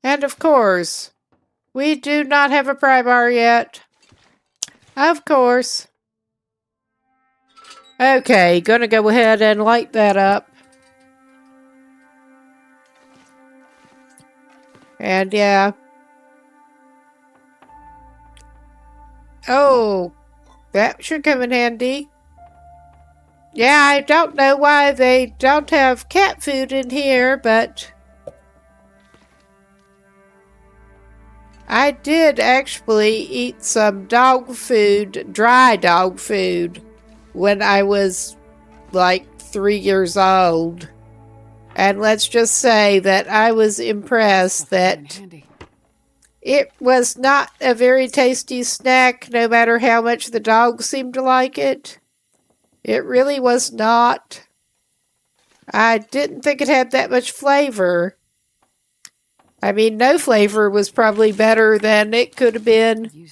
And of course, we do not have a pry bar yet. Of course. Okay, gonna go ahead and light that up. And yeah. Oh, that should come in handy. Yeah, I don't know why they don't have cat food in here, but I did actually eat some dog food, dry dog food, when I was like 3 years old. And let's just say that I was impressed that it was not a very tasty snack, no matter how much the dog seemed to like it. It really was not. I didn't think it had that much flavor. I mean, no flavor was probably better than it could have been.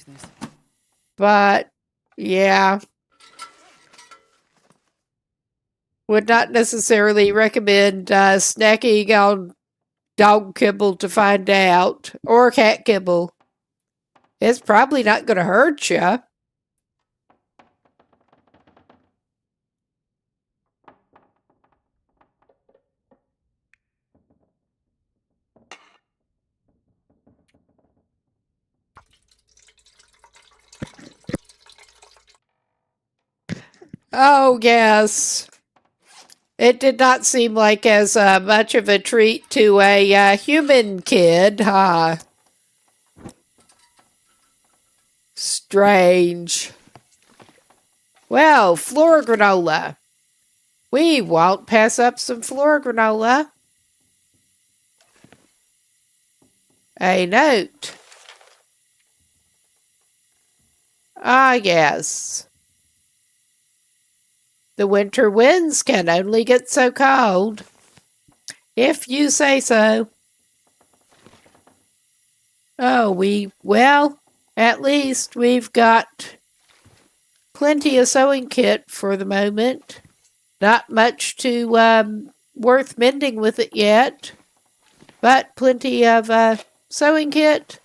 But, yeah. Would not necessarily recommend snacking on dog kibble to find out. Or cat kibble. It's probably not going to hurt you. Oh, yes. It did not seem like as much of a treat to a human kid, huh? Strange. Well, floor granola. We won't pass up some floor granola. A note. Ah, yes. The winter winds can only get so cold. If you say so. Oh, well, at least we've got plenty of sewing kit for the moment. Not much to worth mending with it yet, but plenty of sewing kit.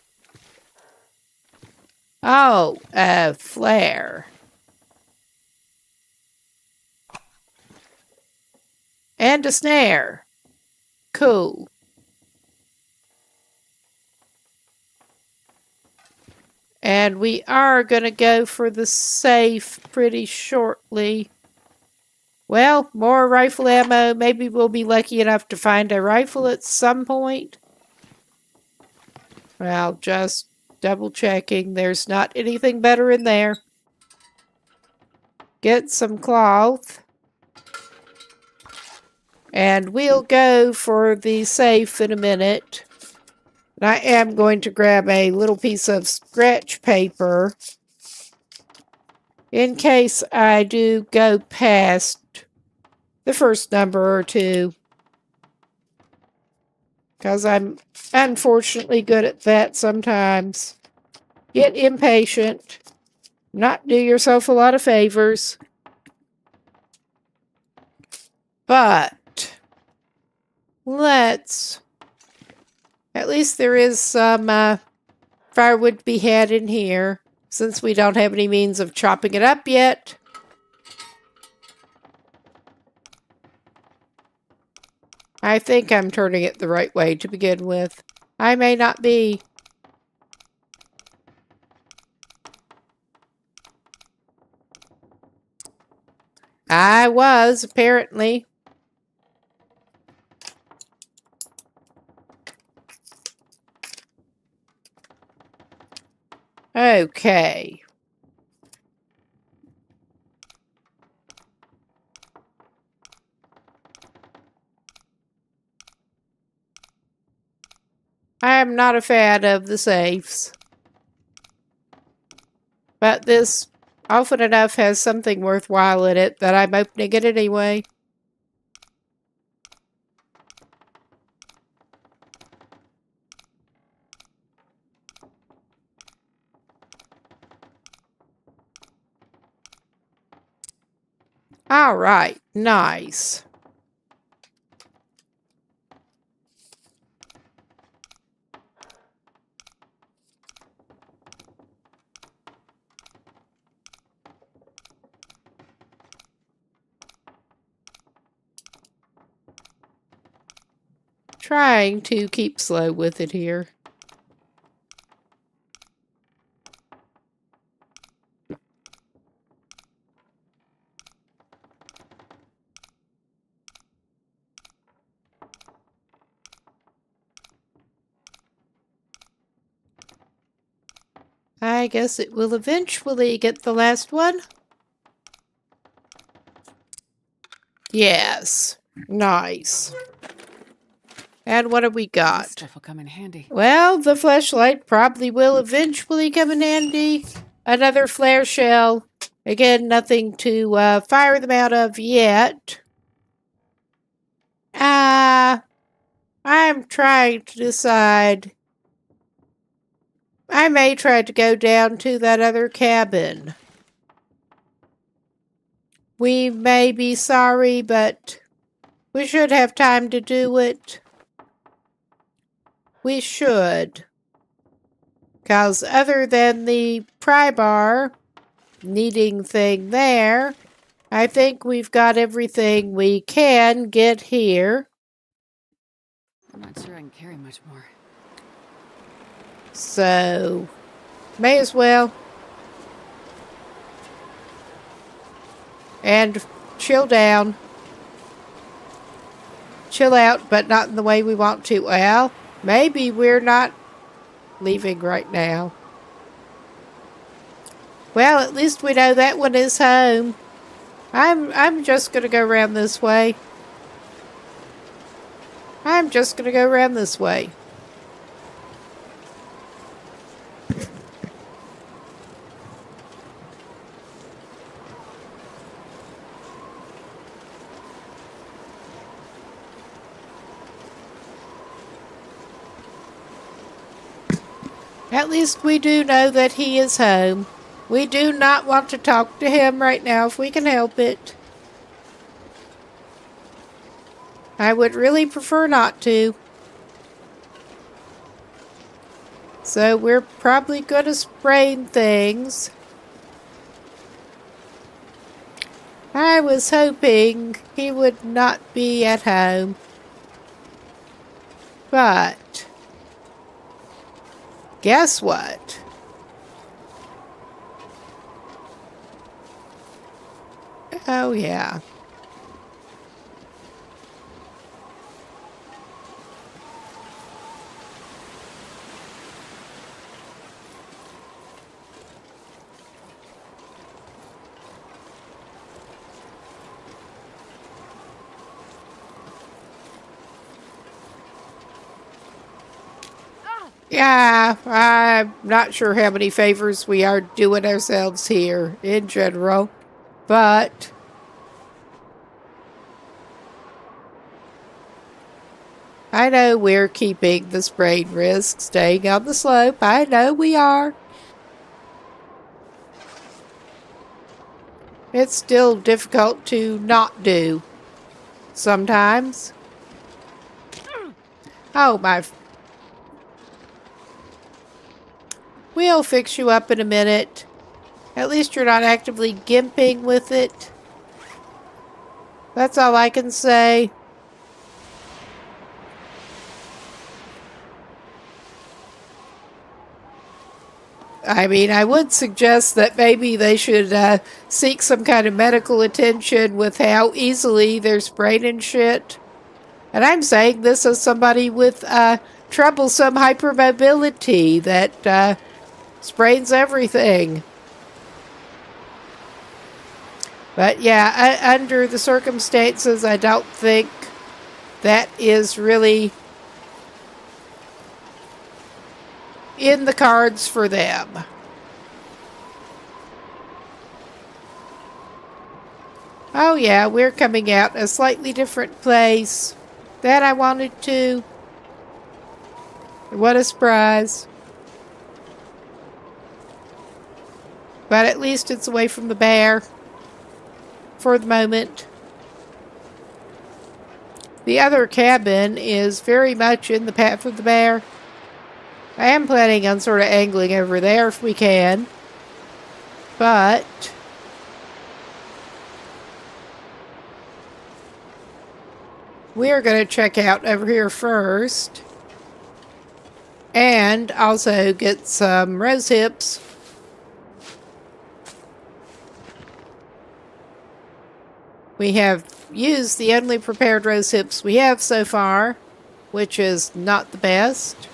Oh, a flare. And a snare. Cool. And we are going to go for the safe pretty shortly. Well, more rifle ammo. Maybe we'll be lucky enough to find a rifle at some point. Well, just double checking. There's not anything better in there. Get some cloth. And we'll go for the safe in a minute. And I am going to grab a little piece of scratch paper in case I do go past the first number or two. Because I'm unfortunately good at that sometimes. Get impatient. Not do yourself a lot of favors. But let's... At least there is some firewood to be had in here, since we don't have any means of chopping it up yet. I think I'm turning it the right way to begin with. I may not be. I was, apparently. Okay. I am not a fan of the safes. But this often enough has something worthwhile in it that I'm opening it anyway. All right, nice. Trying to keep slow with it here. I guess it will eventually get the last one. Yes. Nice. And what have we This got? stuff will come in handy. Well, the flashlight probably will eventually come in handy. Another flare shell. Again, nothing to fire them out of yet. I'm trying to decide. I may try to go down to that other cabin. We may be sorry, but we should have time to do it. We should. Because other than the pry bar needing thing there, I think we've got everything we can get here. I'm not sure I can carry much more. So, may as well. And chill down. Chill out, but not in the way we want to. Well, maybe we're not leaving right now. Well, at least we know that one is home. I'm just going to go around this way. I'm just going to go around this way. At least we do know that he is home. We do not want to talk to him right now if we can help it. I would really prefer not to. So we're probably going to sprain things. I was hoping he would not be at home. But guess what? Oh, yeah. Yeah, I'm not sure how many favors we are doing ourselves here in general, but I know we're keeping the sprain risk staying on the slope. I know we are. It's still difficult to not do sometimes. Oh, we'll fix you up in a minute. At least you're not actively gimping with it. That's all I can say. I mean, I would suggest that maybe they should seek some kind of medical attention with how easily they're spraining shit. And I'm saying this as somebody with troublesome hypermobility that sprains everything. But yeah, under the circumstances, I don't think that is really in the cards for them. Oh yeah, we're coming out a slightly different place. That I wanted to. What a surprise. But at least it's away from the bear. For the moment. The other cabin is very much in the path of the bear. I am planning on sort of angling over there if we can. But we're going to check out over here first. And also get some rose hips. We have used the only prepared rose hips we have so far, which is not the best.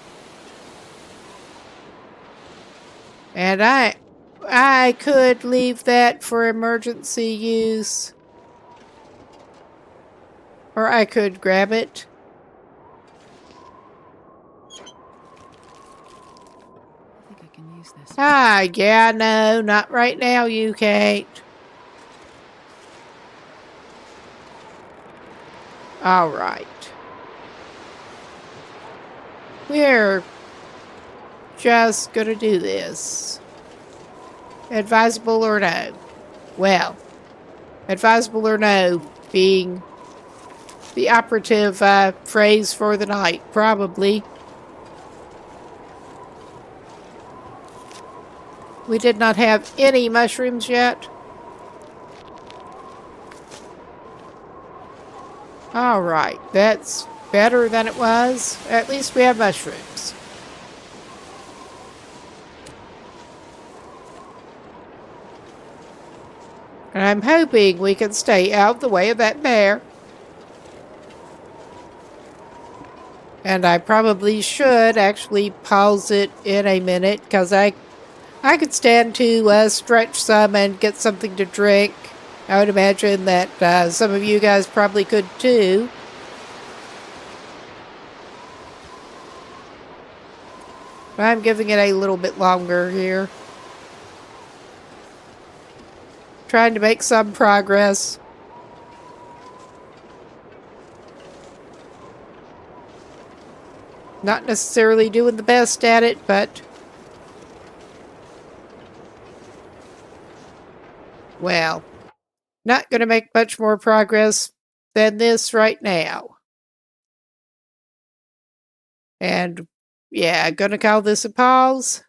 And I could leave that for emergency use. Or I could grab it. I think I can use this. Ah, yeah, no, not right now, you Kate. All right. We're just gonna do this. Advisable or no? Well, advisable or no being the operative phrase for the night, probably. We did not have any mushrooms yet. All right, that's better than it was. At least we have mushrooms. And I'm hoping we can stay out of the way of that bear. And I probably should actually pause it in a minute, because I could stand to stretch some and get something to drink. I would imagine that some of you guys probably could too. But I'm giving it a little bit longer here. Trying to make some progress. Not necessarily doing the best at it, but well, not going to make much more progress than this right now. And yeah, going to call this a pause.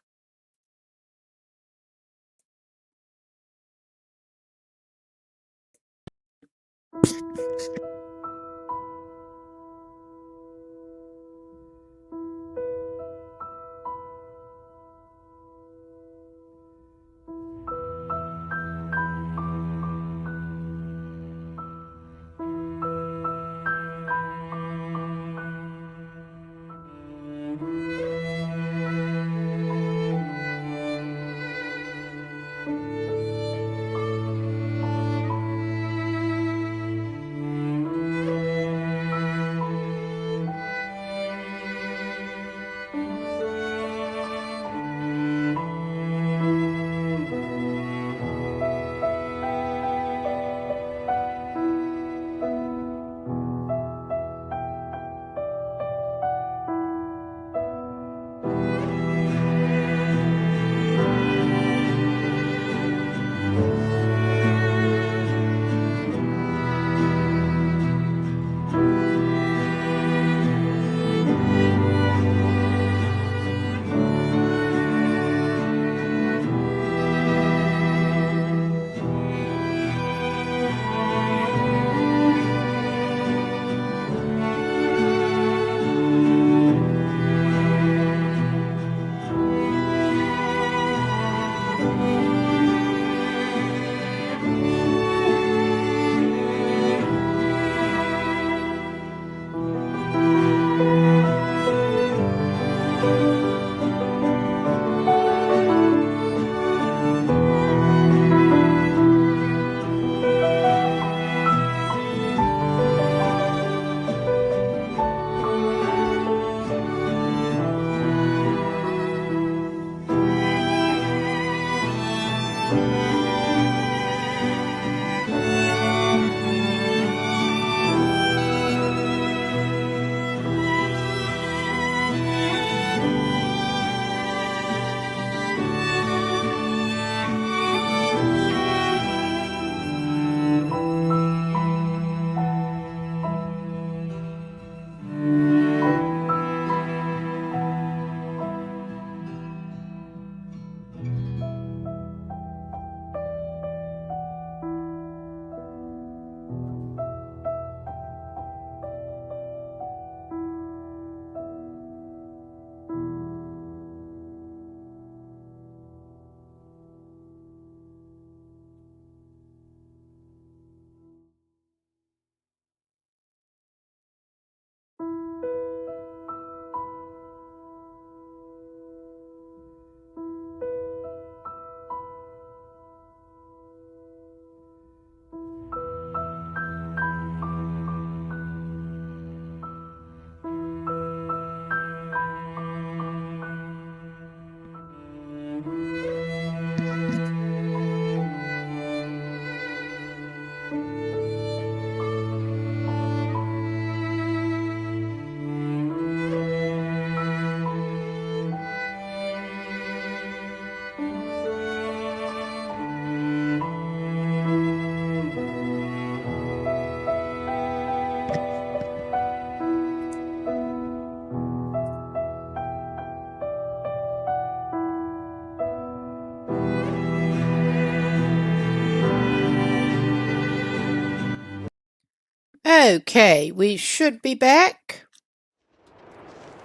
Okay, we should be back.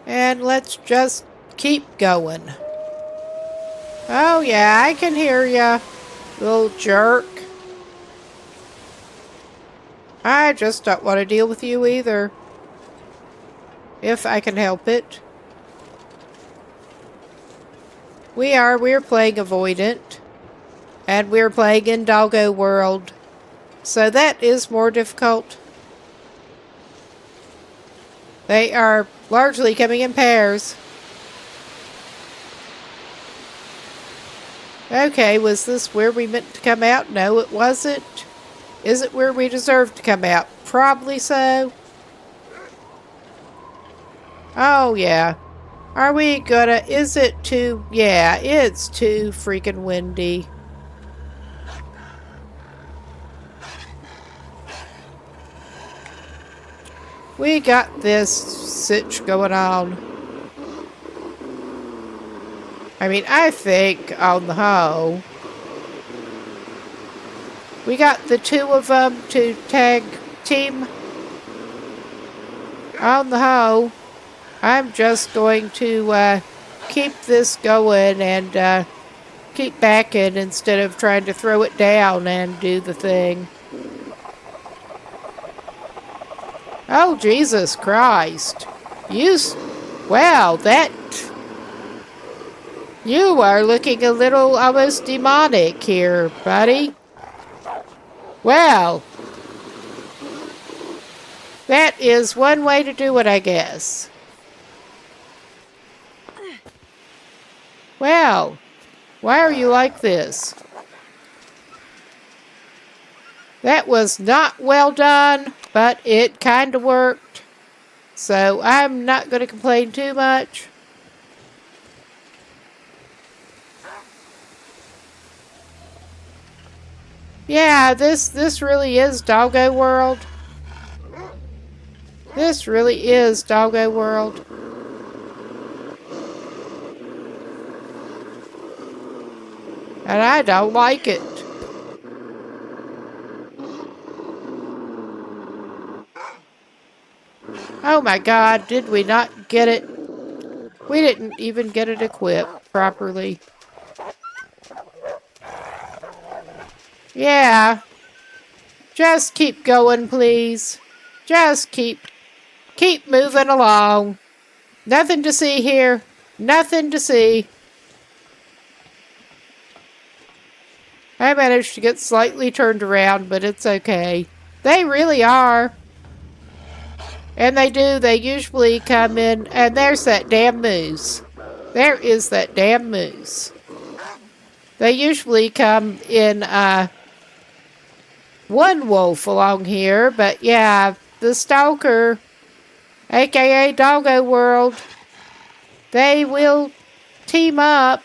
And let's just keep going. Oh yeah, I can hear ya, little jerk. I just don't want to deal with you either. If I can help it. We're playing Avoidant. And we're playing in Doggo World. So that is more difficult. They are largely coming in pairs. Okay, was this where we meant to come out? No, it wasn't. Is it where we deserved to come out? Probably so. Oh, yeah. Are we gonna... Is it too... Yeah, it's too freaking windy. We got this sitch going on. I mean, I think on the whole, we got the two of them to tag team. On the whole, I'm just going to keep this going and keep backing instead of trying to throw it down and do the thing. Oh, Jesus Christ. Well, that... You are looking a little almost demonic here, buddy. Well, that is one way to do it, I guess. Well, why are you like this? That was not well done, but it kind of worked. So I'm not going to complain too much. Yeah, this really is Doggo World. This really is Doggo World. And I don't like it. Oh my God, did we not get it? We didn't even get it equipped properly. Yeah. Just keep going, please. Just keep moving along. Nothing to see here. Nothing to see. I managed to get slightly turned around, but it's okay. They really are. And they do. They usually come in, and there's that damn moose. There is that damn moose. They usually come in one wolf along here, but yeah, the stalker, aka Doggo World, they will team up.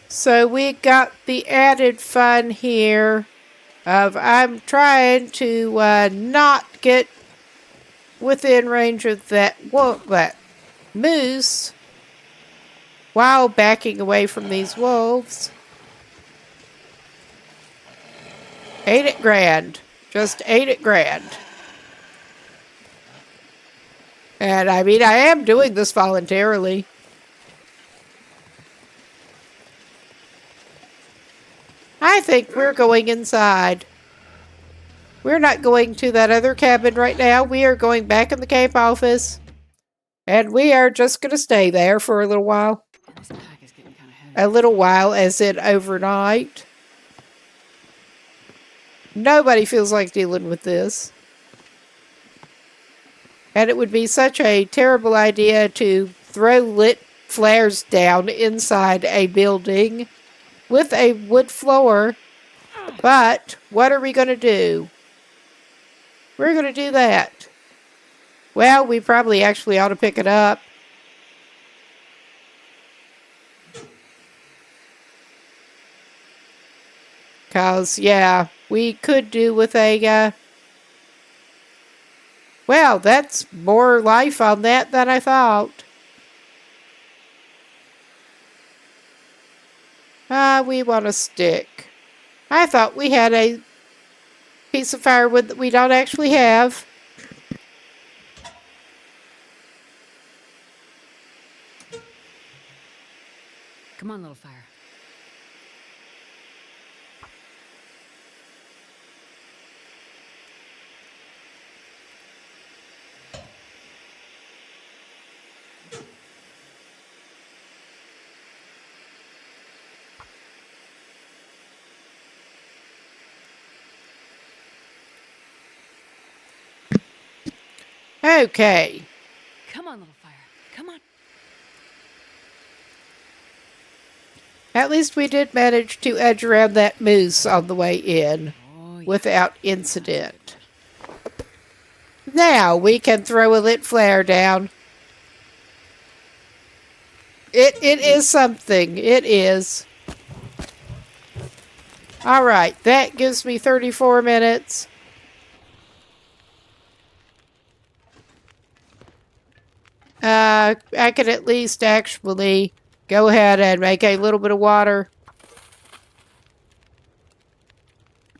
So we got the added fun here of I'm trying to not get within range of that moose while backing away from these wolves. Ain't it grand? Just ain't it grand? And I mean, I am doing this voluntarily. I think we're going inside. We're not going to that other cabin right now. We are going back in the camp office. And we are just going to stay there for a little while. This pack is getting kind of heavy. A little while, as in overnight. Nobody feels like dealing with this. And it would be such a terrible idea to throw lit flares down inside a building with a wood floor. But what are we going to do? We're going to do that. Well, we probably actually ought to pick it up. Because, yeah, we could do with a... well, that's more life on that than I thought. We want a stick. I thought we had a piece of firewood that we don't actually have. Come on, little fire. Okay. Come on, little fire. Come on. At least we did manage to edge around that moose on the way in Oh, yeah. without incident. Now we can throw a lit flare down. It is something. It is. Alright, that gives me 34 minutes. I could at least actually go ahead and make a little bit of water.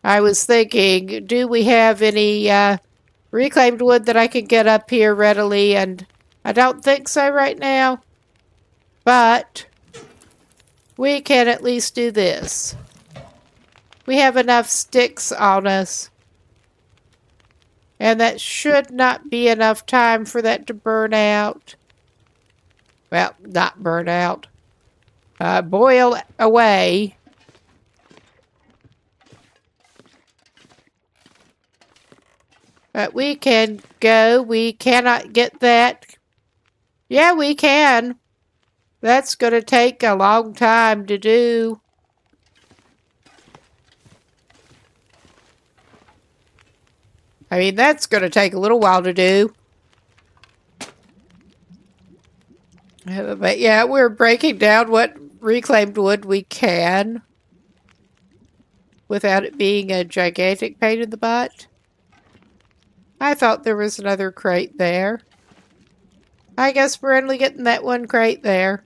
I was thinking, do we have any reclaimed wood that I can get up here readily? And I don't think so right now. But we can at least do this. We have enough sticks on us. And that should not be enough time for that to burn out. Well, not burn out. Boil away. But we can go. We cannot get that. Yeah, we can. That's going to take a long time to do. I mean, that's going to take a little while to do. But yeah, we're breaking down what reclaimed wood we can without it being a gigantic pain in the butt. I thought there was another crate there. I guess we're only getting that one crate there.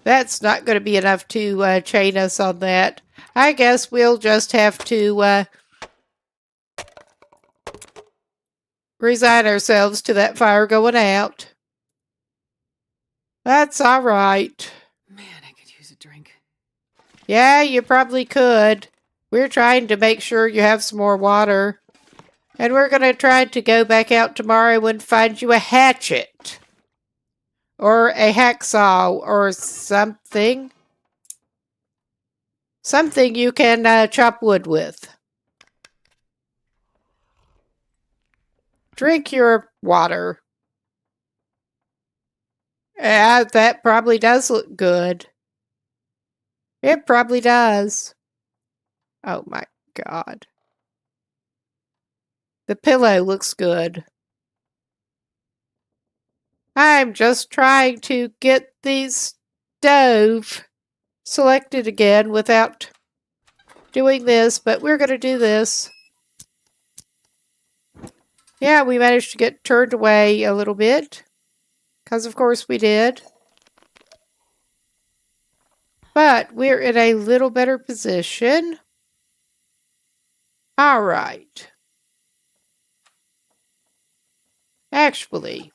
That's not going to be enough to chain us on that. I guess we'll just have to resign ourselves to that fire going out. That's all right. Man, I could use a drink. Yeah, you probably could. We're trying to make sure you have some more water. And we're going to try to go back out tomorrow and find you a hatchet. Or a hacksaw or something. Something you can chop wood with. Drink your water. Yeah, that probably does look good. It probably does. Oh my God. The pillow looks good. I'm just trying to get the stove selected again without doing this, but we're going to do this. Yeah, we managed to get turned away a little bit, because of course we did. But we're in a little better position. All right. Actually,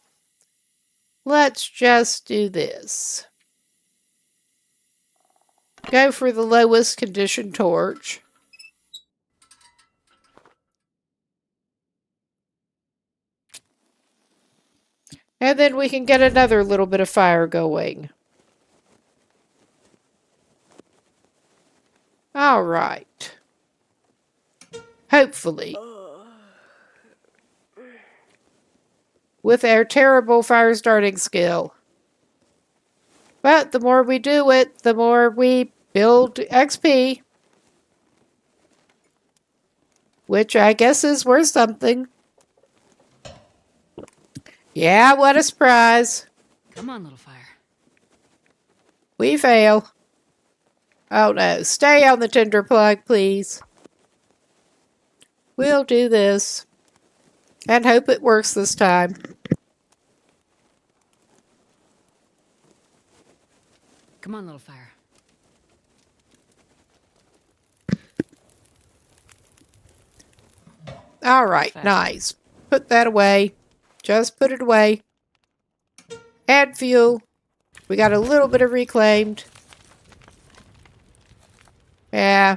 let's just do this. Go for the lowest condition torch. And then we can get another little bit of fire going. All right. Hopefully. With our terrible fire starting skill. But the more we do it, the more we build XP. Which I guess is worth something. Yeah, what a surprise. Come on, little fire. We fail. Oh no, stay on the tinder plug, please. We'll do this. And hope it works this time. Come on, little fire. All right, Fast. nice. Put that away. Just put it away. Add fuel. We got a little bit of reclaimed. Yeah.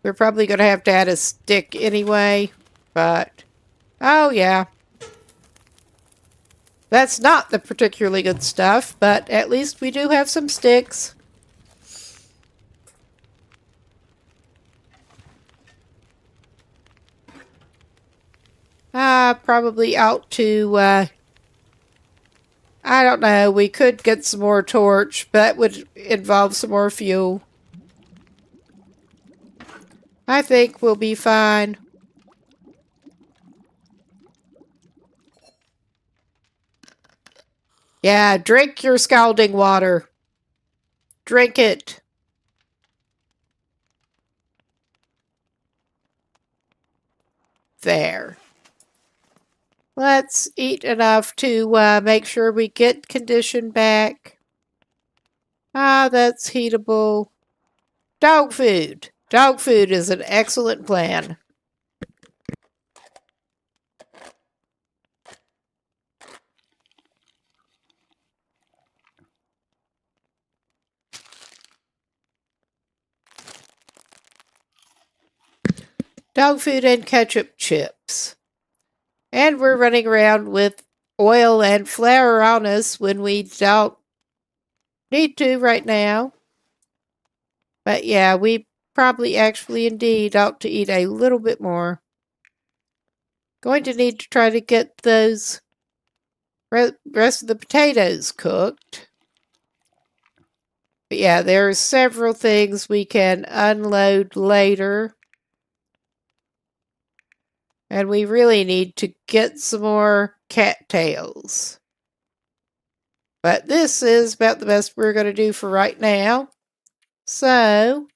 We're probably going to have to add a stick anyway, but... Oh, yeah. That's not the particularly good stuff, but at least we do have some sticks. Probably out to, I don't know, we could get some more torch, but that would involve some more fuel. I think we'll be fine. Yeah, drink your scalding water. Drink it. There. Let's eat enough to make sure we get condition back. That's heatable. Dog food. Dog food is an excellent plan. Dog food and ketchup chips. And we're running around with oil and flour on us when we don't need to right now. But yeah, we probably actually indeed ought to eat a little bit more. Going to need to try to get those rest of the potatoes cooked. But yeah, there are several things we can unload later. And we really need to get some more cattails. But this is about the best we're going to do for right now. So,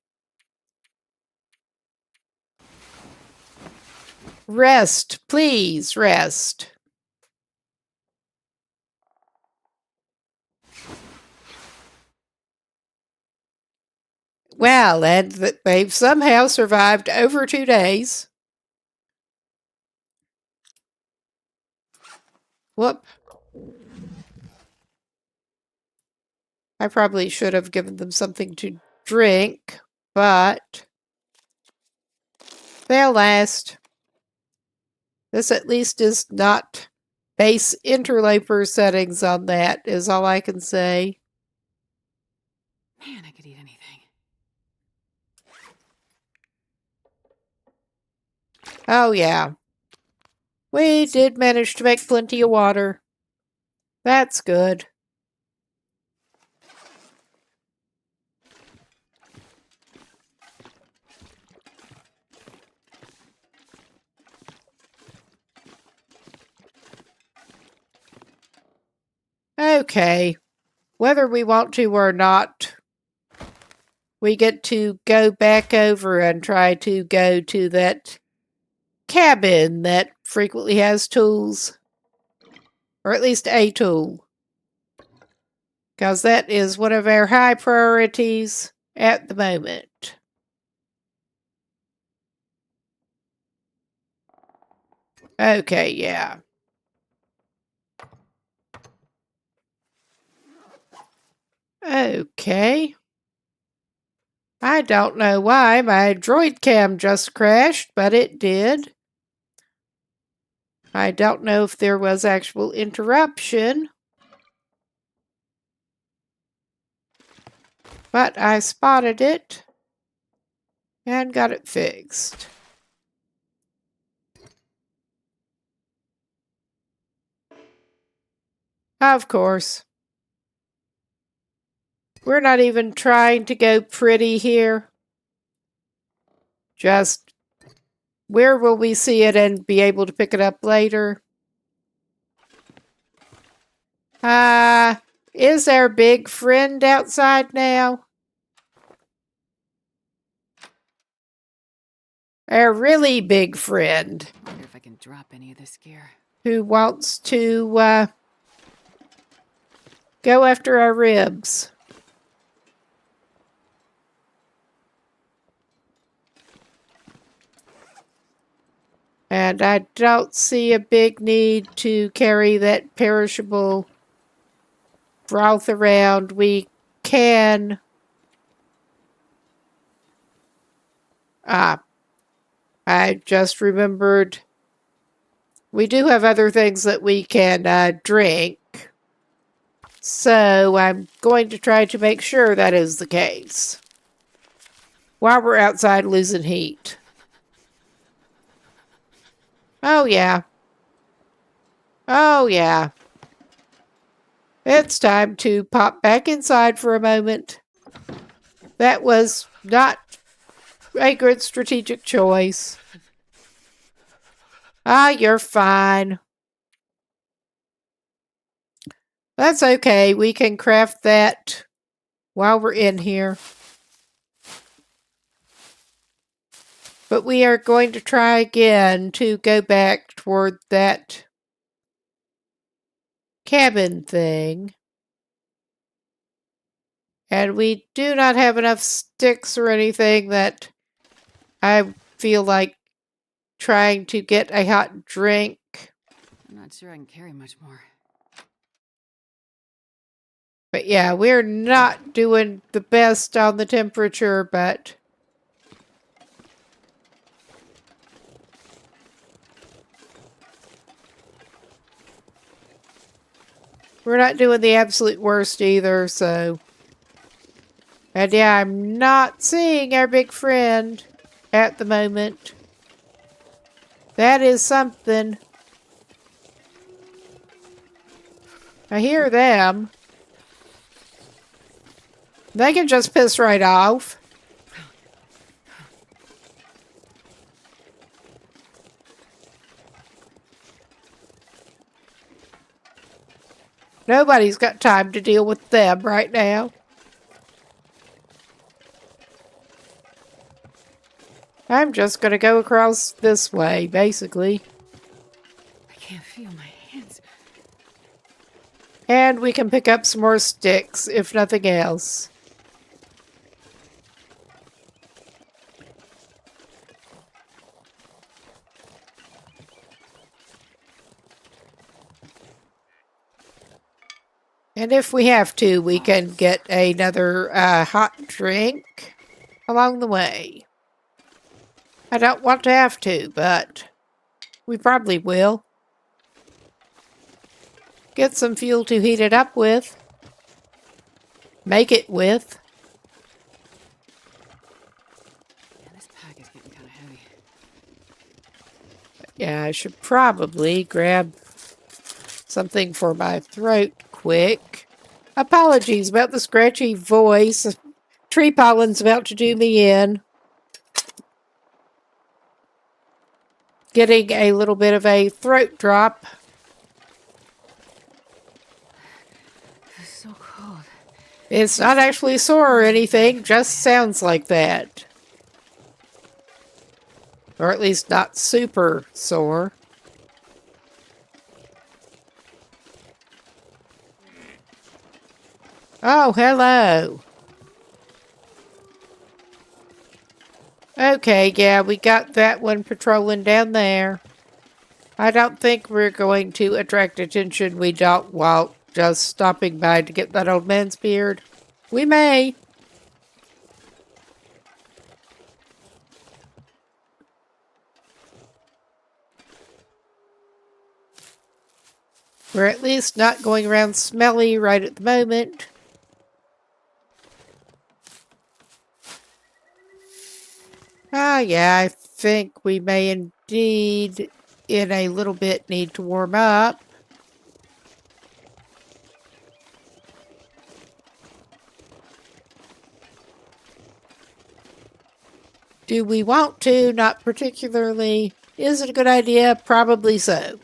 rest, please, rest. Well, and they've somehow survived over 2 days. Whoop. I probably should have given them something to drink, but they'll last. This at least is not base interloper settings on that, is all I can say. Man, I could eat anything. Oh, yeah. We did manage to make plenty of water. That's good. Okay. Whether we want to or not, we get to go back over and try to go to that cabin that frequently has tools. Or at least a tool. Because that is one of our high priorities at the moment. Okay, yeah. Okay. I don't know why my droid cam just crashed, but it did. I don't know if there was actual interruption. But I spotted it and got it fixed. Of course. We're not even trying to go pretty here. Just, where will we see it and be able to pick it up later? Is our big friend outside now? Our really big friend. I wonder if I can drop any of this gear. Who wants to, go after our ribs. And I don't see a big need to carry that perishable broth around. We can... I just remembered we do have other things that we can drink. So I'm going to try to make sure that is the case. While we're outside losing heat. Oh, yeah. Oh, yeah. It's time to pop back inside for a moment. That was not a good strategic choice. You're fine. That's okay. We can craft that while we're in here. But we are going to try again to go back toward that cabin thing. And we do not have enough sticks or anything that I feel like trying to get a hot drink. I'm not sure I can carry much more. But yeah, we're not doing the best on the temperature, but... we're not doing the absolute worst either, so... and yeah, I'm not seeing our big friend at the moment. That is something. I hear them. They can just piss right off. Nobody's got time to deal with them right now. I'm just going to go across this way, basically. I can't feel my hands. And we can pick up some more sticks, if nothing else. And if we have to, we can get another hot drink along the way. I don't want to have to, but we probably will. Get some fuel to heat it up with. Make it with. Man, this pack is getting kind of heavy. Yeah, I should probably grab something for my throat quick. Apologies about the scratchy voice. Tree pollen's about to do me in. Getting a little bit of a throat drop. It's so cold. It's not actually sore or anything, just sounds like that. Or at least not super sore. Oh, hello. Okay, yeah, we got that one patrolling down there. I don't think we're going to attract attention. We don't while just stopping by to get that old man's beard. We may. We're at least not going around smelly right at the moment. Ah, yeah, I think we may indeed, in a little bit, need to warm up. Do we want to? Not particularly. Is it a good idea? Probably so.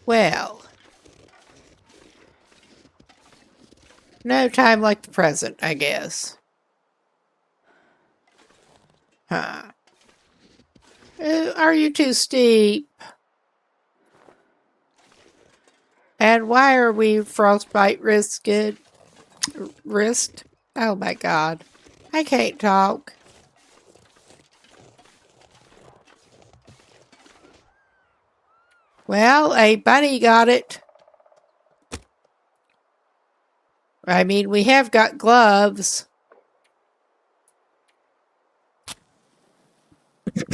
Well, no time like the present, I guess. Huh. Are you too steep? And why are we frostbite risked? Oh my god. I can't talk. Well, a bunny got it. I mean, we have got gloves. Come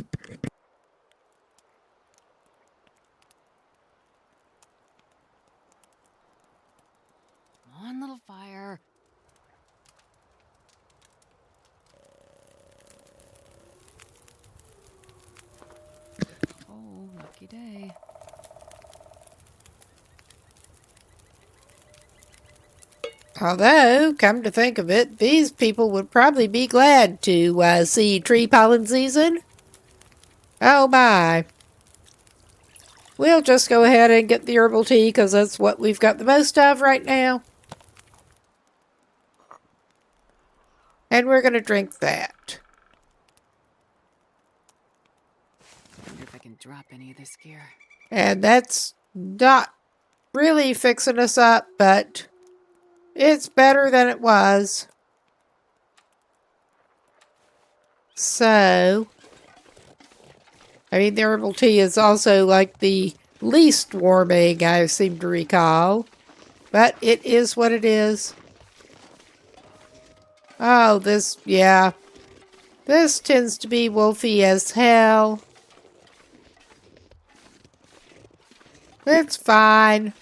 on, little fire. Oh, lucky day. Although, come to think of it, these people would probably be glad to see tree pollen season. Oh my. We'll just go ahead and get the herbal tea because that's what we've got the most of right now. And we're going to drink that. I wonder if I can drop any of this gear. And that's not really fixing us up, but it's better than it was. So, I mean, the herbal tea is also like the least warming, I seem to recall. But it is what it is. Oh, yeah. This tends to be wolfy as hell. It's fine.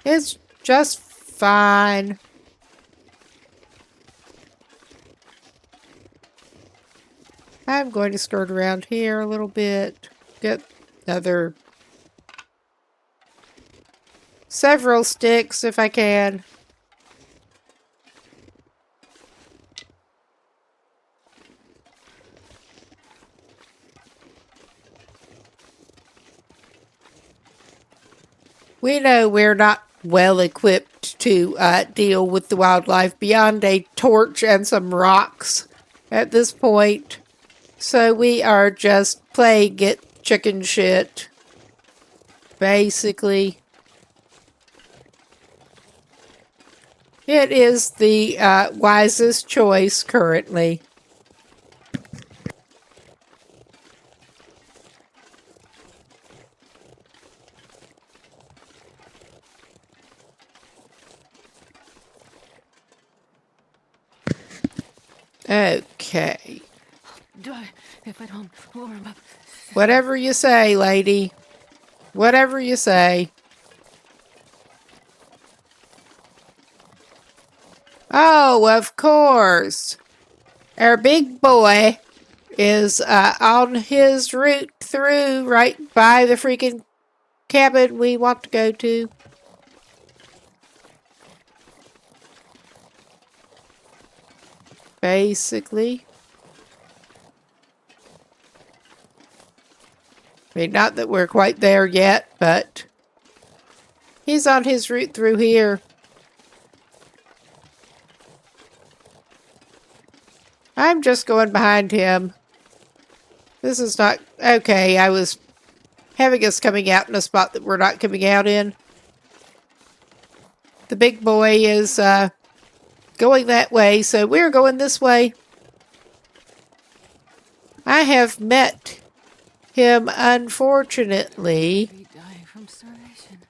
It's just fine. I'm going to skirt around here a little bit. Get several sticks if I can. We know we're not well equipped to deal with the wildlife beyond a torch and some rocks at this point. So we are just playing it chicken shit, basically. It is the wisest choice currently. Okay. If I don't warm up. Whatever you say, lady. Whatever you say. Oh, of course. Our big boy is on his route through right by the freaking cabin we want to go to. Basically. I mean, not that we're quite there yet, but he's on his route through here. I'm just going behind him. This is not... Okay, I was having us coming out in a spot that we're not coming out in. The big boy is going that way, so we're going this way. I have met him, unfortunately. Be dying from starvation.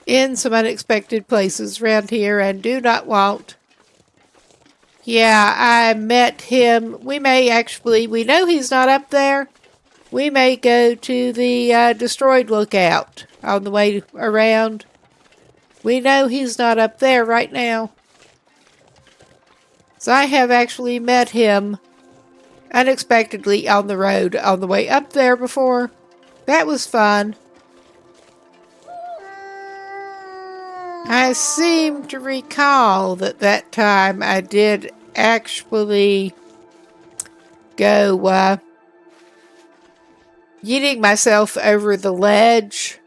In some unexpected places around here and do not want... Yeah, I met him. We may actually... We know he's not up there. We may go to the destroyed lookout on the way around. We know he's not up there right now. So I have actually met him unexpectedly on the road on the way up there before. That was fun. I seem to recall that that time I did actually go yeeting myself over the ledge.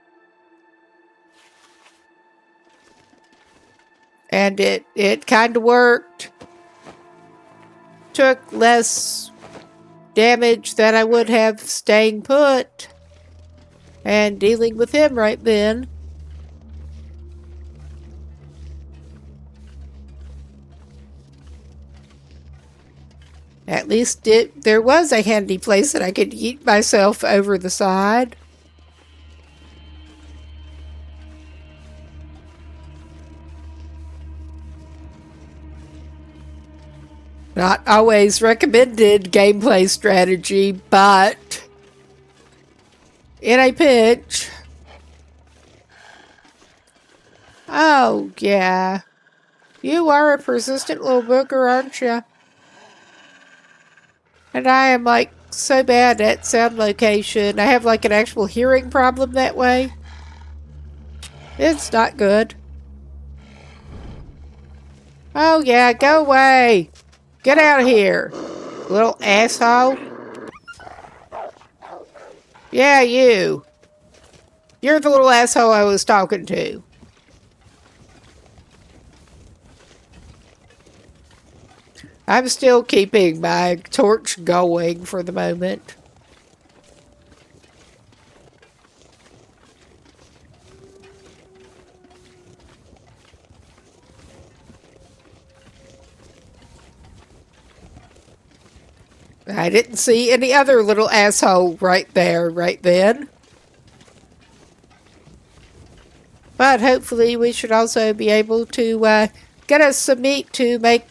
And it kind of worked. Took less damage than I would have staying put and dealing with him right then. At least there was a handy place that I could yeet myself over the side. Not always recommended gameplay strategy, but in a pinch. Oh, yeah. You are a persistent little booger, aren't you? And I am like so bad at sound location. I have like an actual hearing problem that way. It's not good. Oh, yeah, go away. Get out of here, little asshole. Yeah, you. You're the little asshole I was talking to. I'm still keeping my torch going for the moment. I didn't see any other little asshole right there, right then. But hopefully we should also be able to get us some meat to make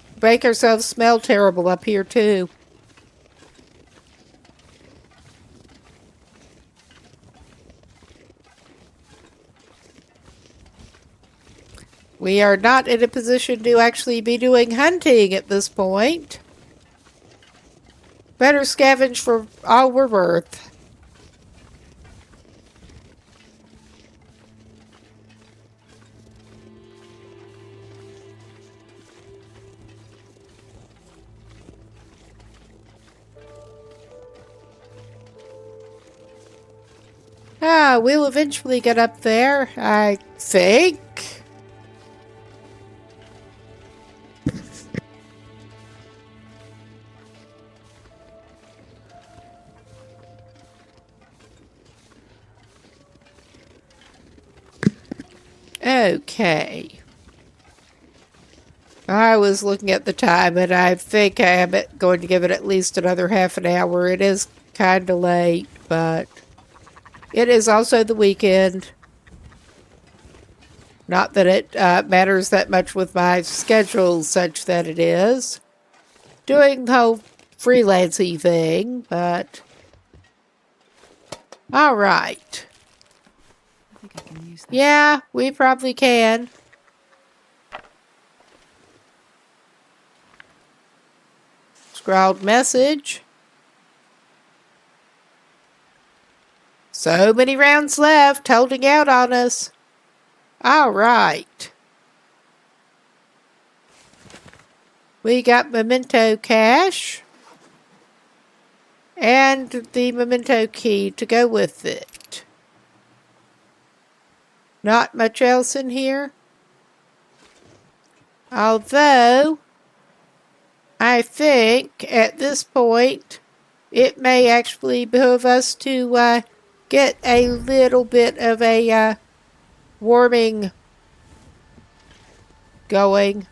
ourselves smell terrible up here too. We are not in a position to actually be doing hunting at this point. Better scavenge for all we're worth. We'll eventually get up there, I think. Okay. I was looking at the time, and I think I am going to give it at least another half an hour. It is kind of late, but it is also the weekend. Not that it matters that much with my schedule such that it is. Doing the whole freelancing thing, but... Alright. I think I can use use that. Yeah, we probably can. Scrawled message. So many rounds left, holding out on us. All right. We got memento cash. And the memento key to go with it. Not much else in here. Although, I think at this point, it may actually behoove us to get a little bit of a warming going.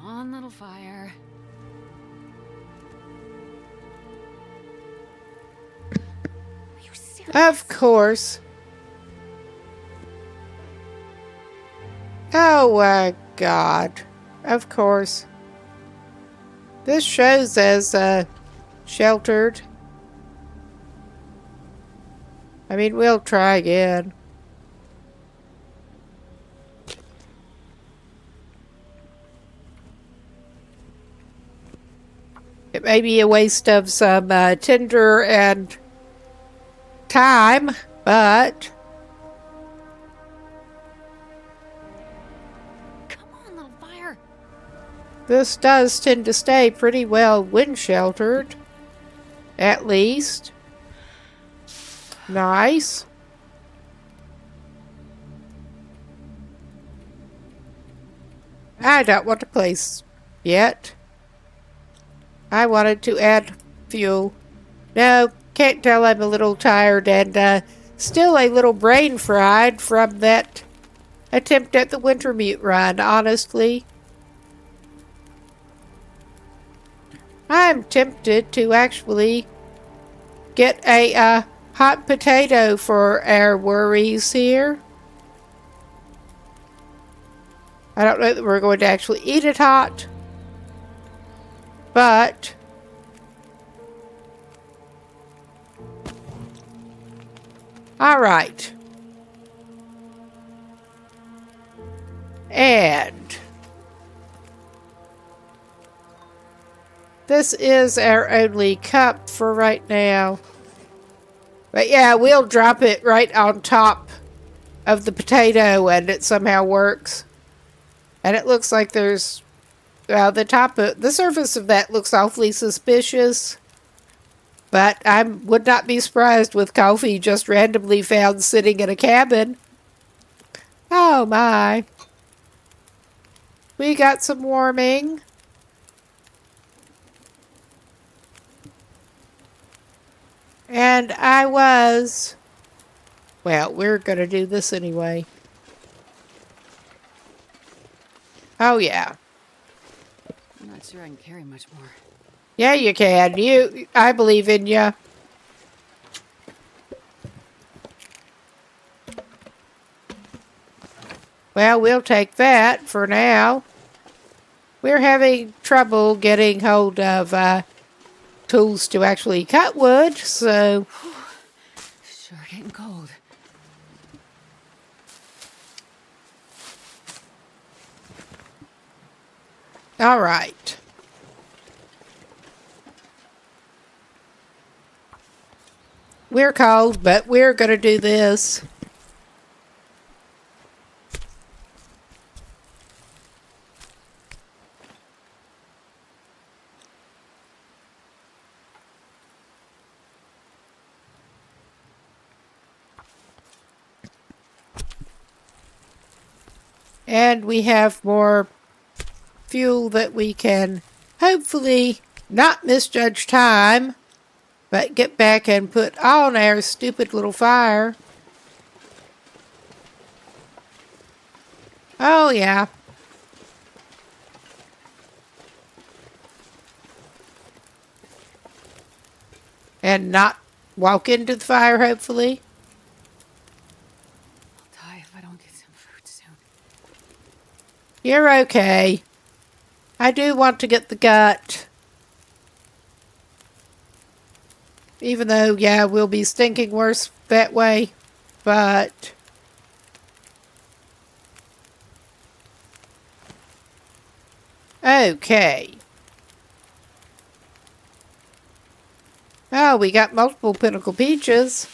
Come on, little fire. Are you serious? Of course. Oh, God. Of course. This shows as sheltered. I mean, we'll try again. It may be a waste of some tinder and time, but Come on, little fire. this does tend to stay pretty well wind sheltered. At least. Nice. I don't want to place yet. I wanted to add fuel. No, can't tell I'm a little tired and still a little brain fried from that attempt at the Wintermute run, honestly. I'm tempted to actually get a hot potato for our worries here. I don't know that we're going to actually eat it hot, but all right. And this is our only cup for right now. But yeah, we'll drop it right on top of the potato and it somehow works. And it looks like there's, well, the surface of that looks awfully suspicious. But I would not be surprised with coffee just randomly found sitting in a cabin. Oh my. We got some warming. And I was, well, we're going to do this anyway. Oh, yeah. I'm not sure I can carry much more. Yeah, you can. I believe in you. Well, we'll take that for now. We're having trouble getting hold of tools to actually cut wood, so Sure getting cold. all right. We're cold, but we're going to do this. And we have more fuel that we can hopefully not misjudge time, but get back and put on our stupid little fire. Oh, yeah. And not walk into the fire, hopefully. You're okay. I do want to get the gut. Even though, yeah, we'll be stinking worse that way. But... okay. Oh, we got multiple pinnacle peaches.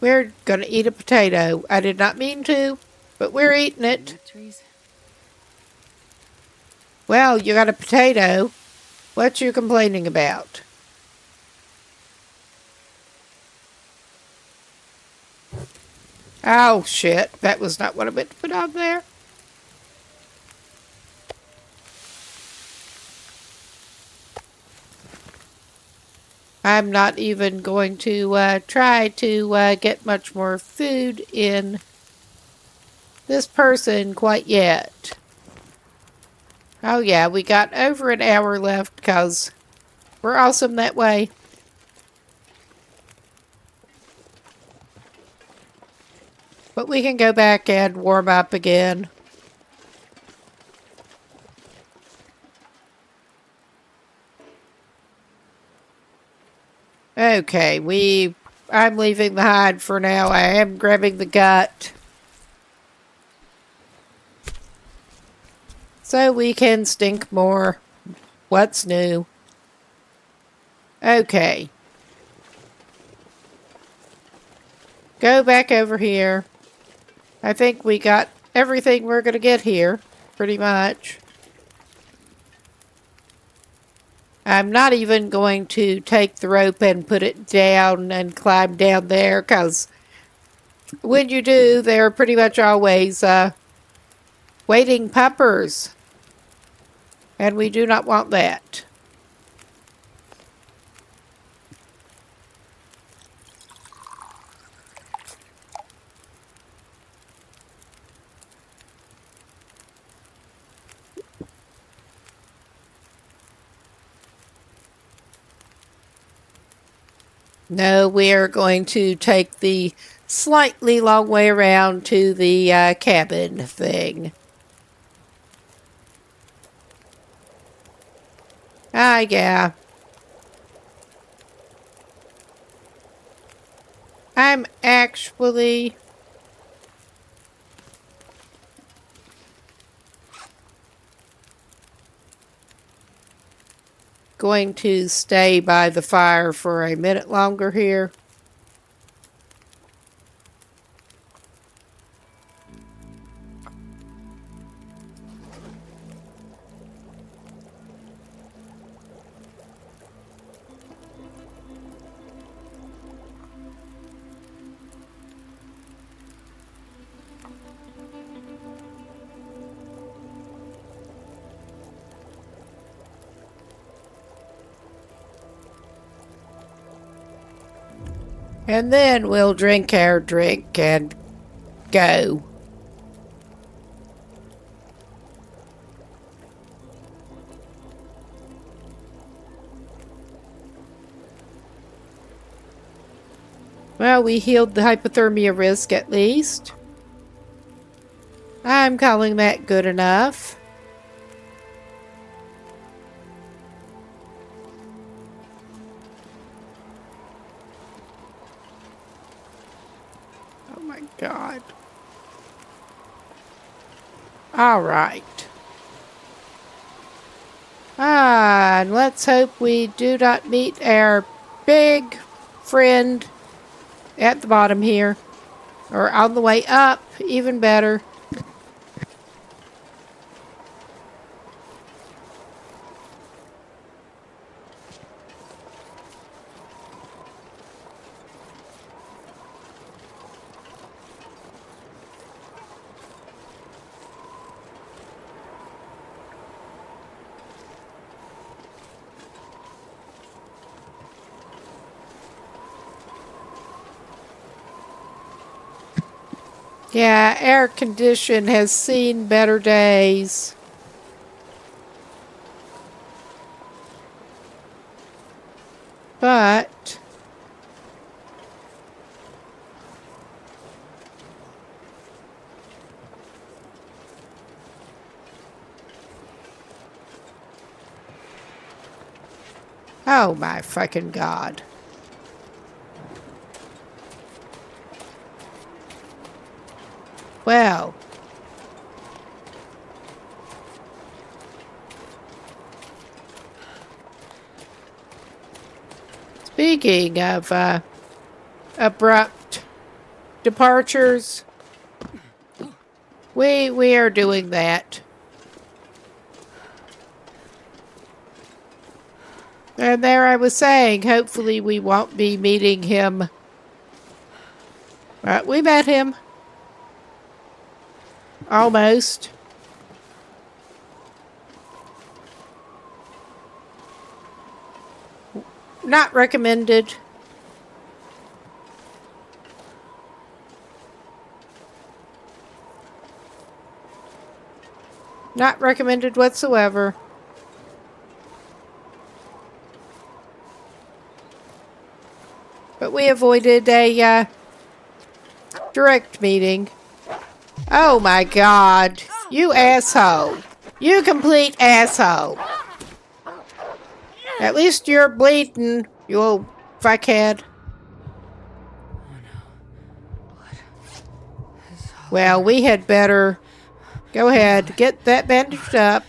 We're gonna eat a potato. I did not mean to, but we're eating it. Nut trees. Well, you got a potato. What you complaining about? Oh, shit. That was not what I meant to put on there. I'm not even going to try to get much more food in this person quite yet. Oh yeah, we got over an hour left because we're awesome that way. But we can go back and warm up again. Okay, I'm leaving the hide for now. I am grabbing the gut. So we can stink more. What's new? Okay. Go back over here. I think we got everything we're going to get here, pretty much. I'm not even going to take the rope and put it down and climb down there, because when you do, they're pretty much always waiting puppers. And we do not want that. No, we are going to take the slightly long way around to the cabin thing. Ah, yeah. I'm actually going to stay by the fire for a minute longer here. And then we'll drink our drink and go. Well, we healed the hypothermia risk at least. I'm calling that good enough. Oh my God. All right. And let's hope we do not meet our big friend at the bottom here. Or on the way up, even better. Yeah, air condition has seen better days. But Oh my fucking God. Well. Speaking of abrupt departures, we are doing that. And there I was saying, hopefully we won't be meeting him. We met him. Almost. Not recommended. Not recommended whatsoever. But we avoided a direct meeting. Oh my God. You asshole. You complete asshole. At least you're bleeding, you old fuckhead. Well, we had better go ahead, get that bandaged up.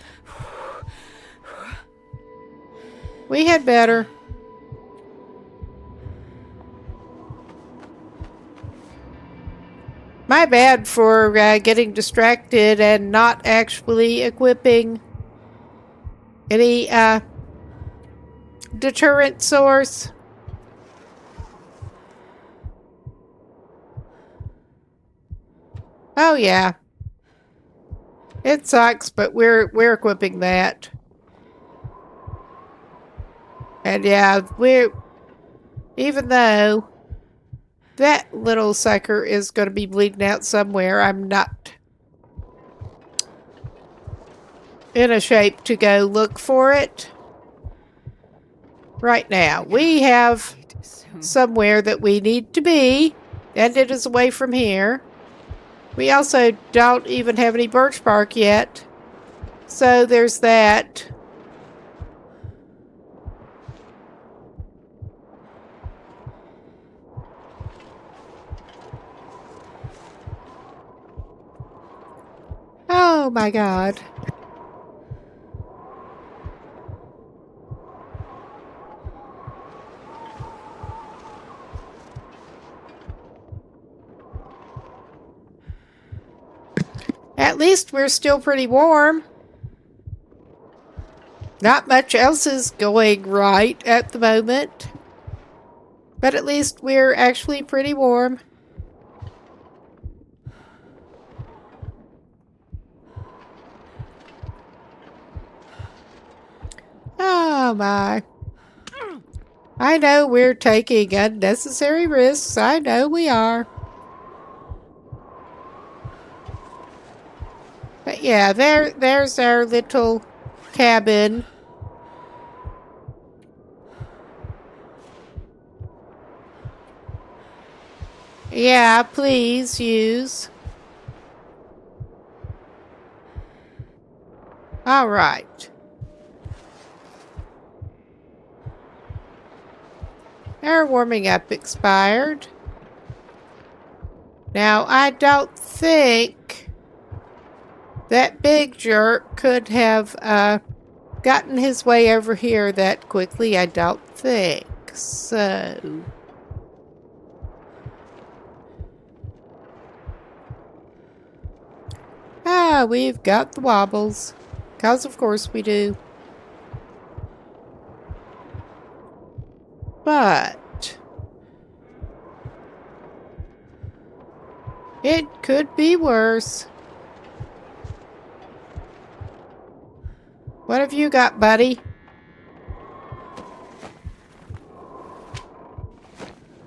We had better. My bad for getting distracted and not actually equipping any deterrent source. Oh yeah. It sucks, but we're equipping that. And yeah, even though that little sucker is going to be bleeding out somewhere, I'm not in a shape to go look for it right now. We have somewhere that we need to be, and it is away from here. We also don't even have any birch bark yet, so there's that. Oh my God. At least we're still pretty warm. Not much else is going right at the moment. But at least we're actually pretty warm. Oh my. I know we're taking unnecessary risks. I know we are. But yeah, there's our little cabin. Yeah, please use. All right. Our warming up expired. Now, I don't think that big jerk could have gotten his way over here that quickly. I don't think so. Ah, we've got the wobbles. 'Cause of course we do. But it could be worse. What have you got, buddy?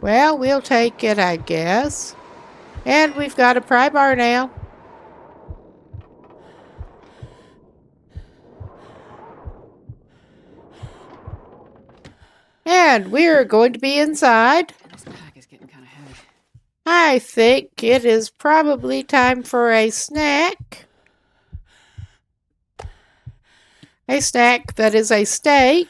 Well, we'll take it, I guess. And we've got a pry bar now. And we're going to be inside. This pack is getting kind of heavy. I think it is probably time for a snack. A snack that is a steak.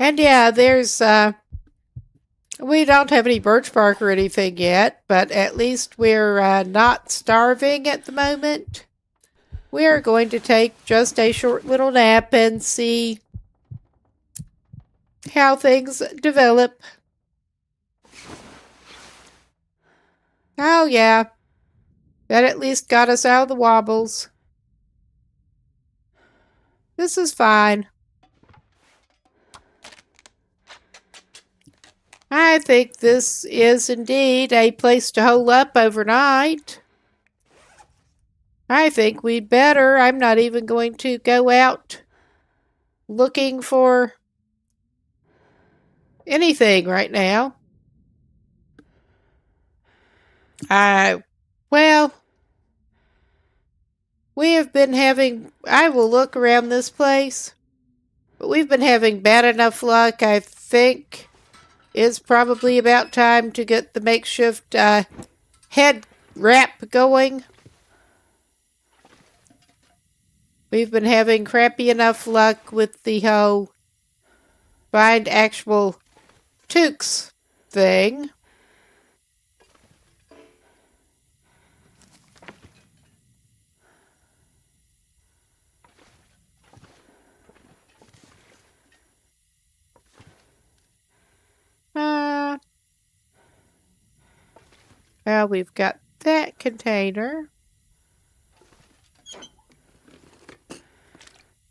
And yeah, there's, we don't have any birch bark or anything yet, but at least we're not starving at the moment. We are going to take just a short little nap and see how things develop. Oh, yeah. That at least got us out of the wobbles. This is fine. I think this is indeed a place to hole up overnight. I think we'd better. I'm not even going to go out looking for anything right now. Well, we have been having, I will look around this place, but we've been having bad enough luck. I think it's probably about time to get the makeshift head wrap going. We've been having crappy enough luck with the whole find actual toques thing. Well, we've got that container.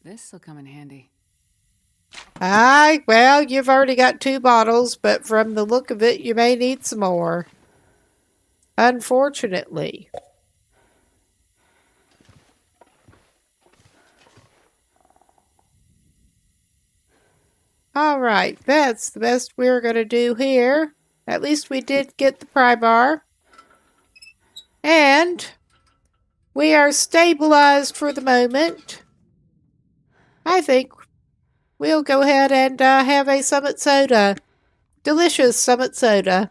This'll come in handy. Well, you've already got 2 bottles, but from the look of it, you may need some more. Unfortunately. Alright, that's the best we're going to do here. At least we did get the pry bar. And we are stabilized for the moment. I think we'll go ahead and have a Summit Soda. Delicious Summit Soda.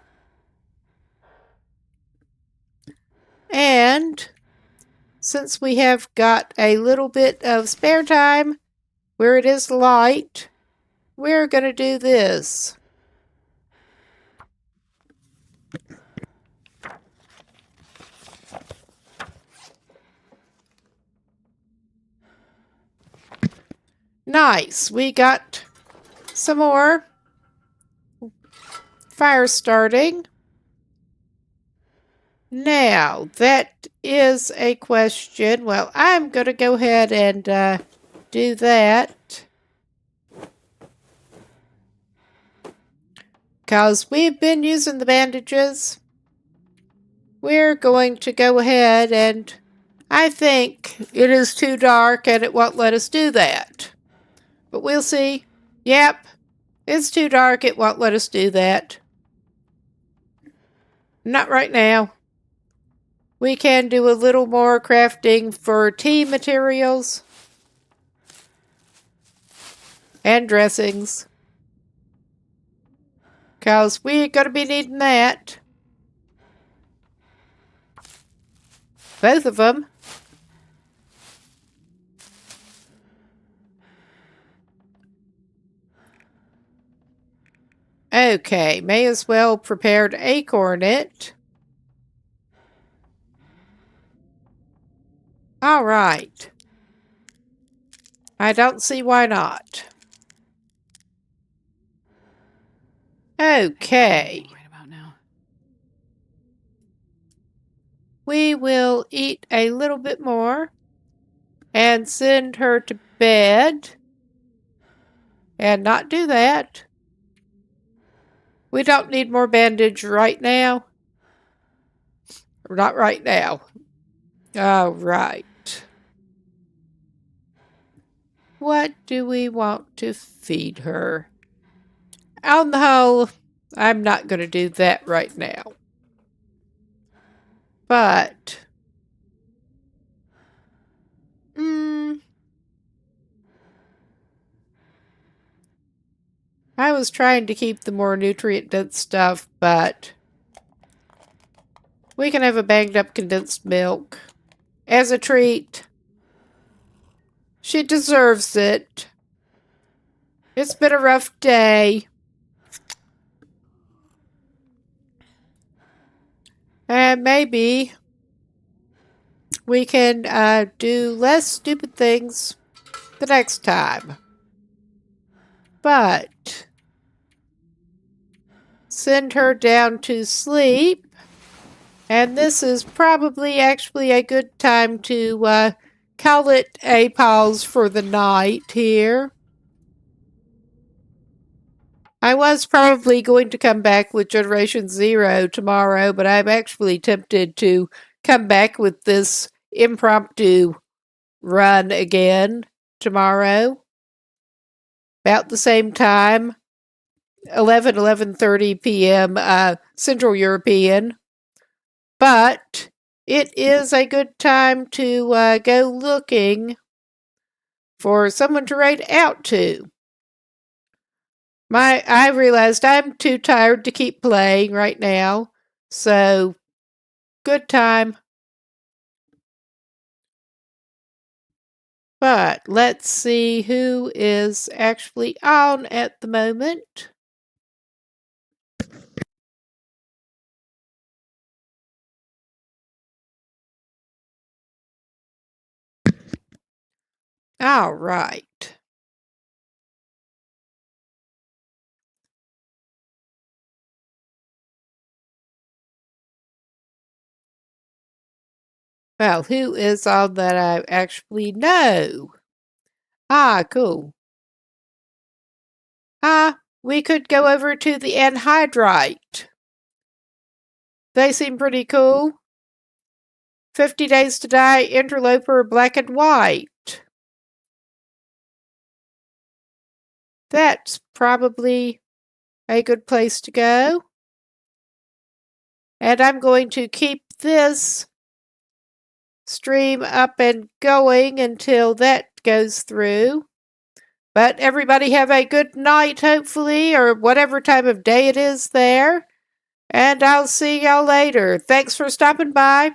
And since we have got a little bit of spare time where it is light, we're going to do this. Nice. We got some more fire starting. Now, that is a question. Well, I'm going to go ahead and do that. Because we've been using the bandages. We're going to go ahead and I think it is too dark and it won't let us do that. But we'll see. Yep, it's too dark. It won't let us do that. Not right now. We can do a little more crafting for tea materials and dressings. Because we're going to be needing that. Both of them. Okay, may as well prepare to acorn it. All right. I don't see why not. Okay. Right about now. We will eat a little bit more and send her to bed and not do that. We don't need more bandage right now. Not right now. All right. What do we want to feed her? On the whole, I'm not going to do that right now. But, I was trying to keep the more nutrient-dense stuff, but we can have a banged up condensed milk as a treat. She deserves it. It's been a rough day. And maybe we can do less stupid things the next time. But send her down to sleep. And this is probably actually a good time to call it a pause for the night here. I was probably going to come back with Generation Zero tomorrow, but I'm actually tempted to come back with this impromptu run again tomorrow. About the same time, 11:30 p.m. Central European. But it is a good time to go looking for someone to raid out to. I realized I'm too tired to keep playing right now, so good time. But let's see who is actually on at the moment. All right. Well, who is on that I actually know? Ah, cool. We could go over to the anhydrite. They seem pretty cool. 50 Days to Die, Interloper, Black and White. That's probably a good place to go. And I'm going to keep this stream up and going until that goes through. But everybody have a good night, hopefully, or whatever time of day it is there. And I'll see y'all later. Thanks for stopping by.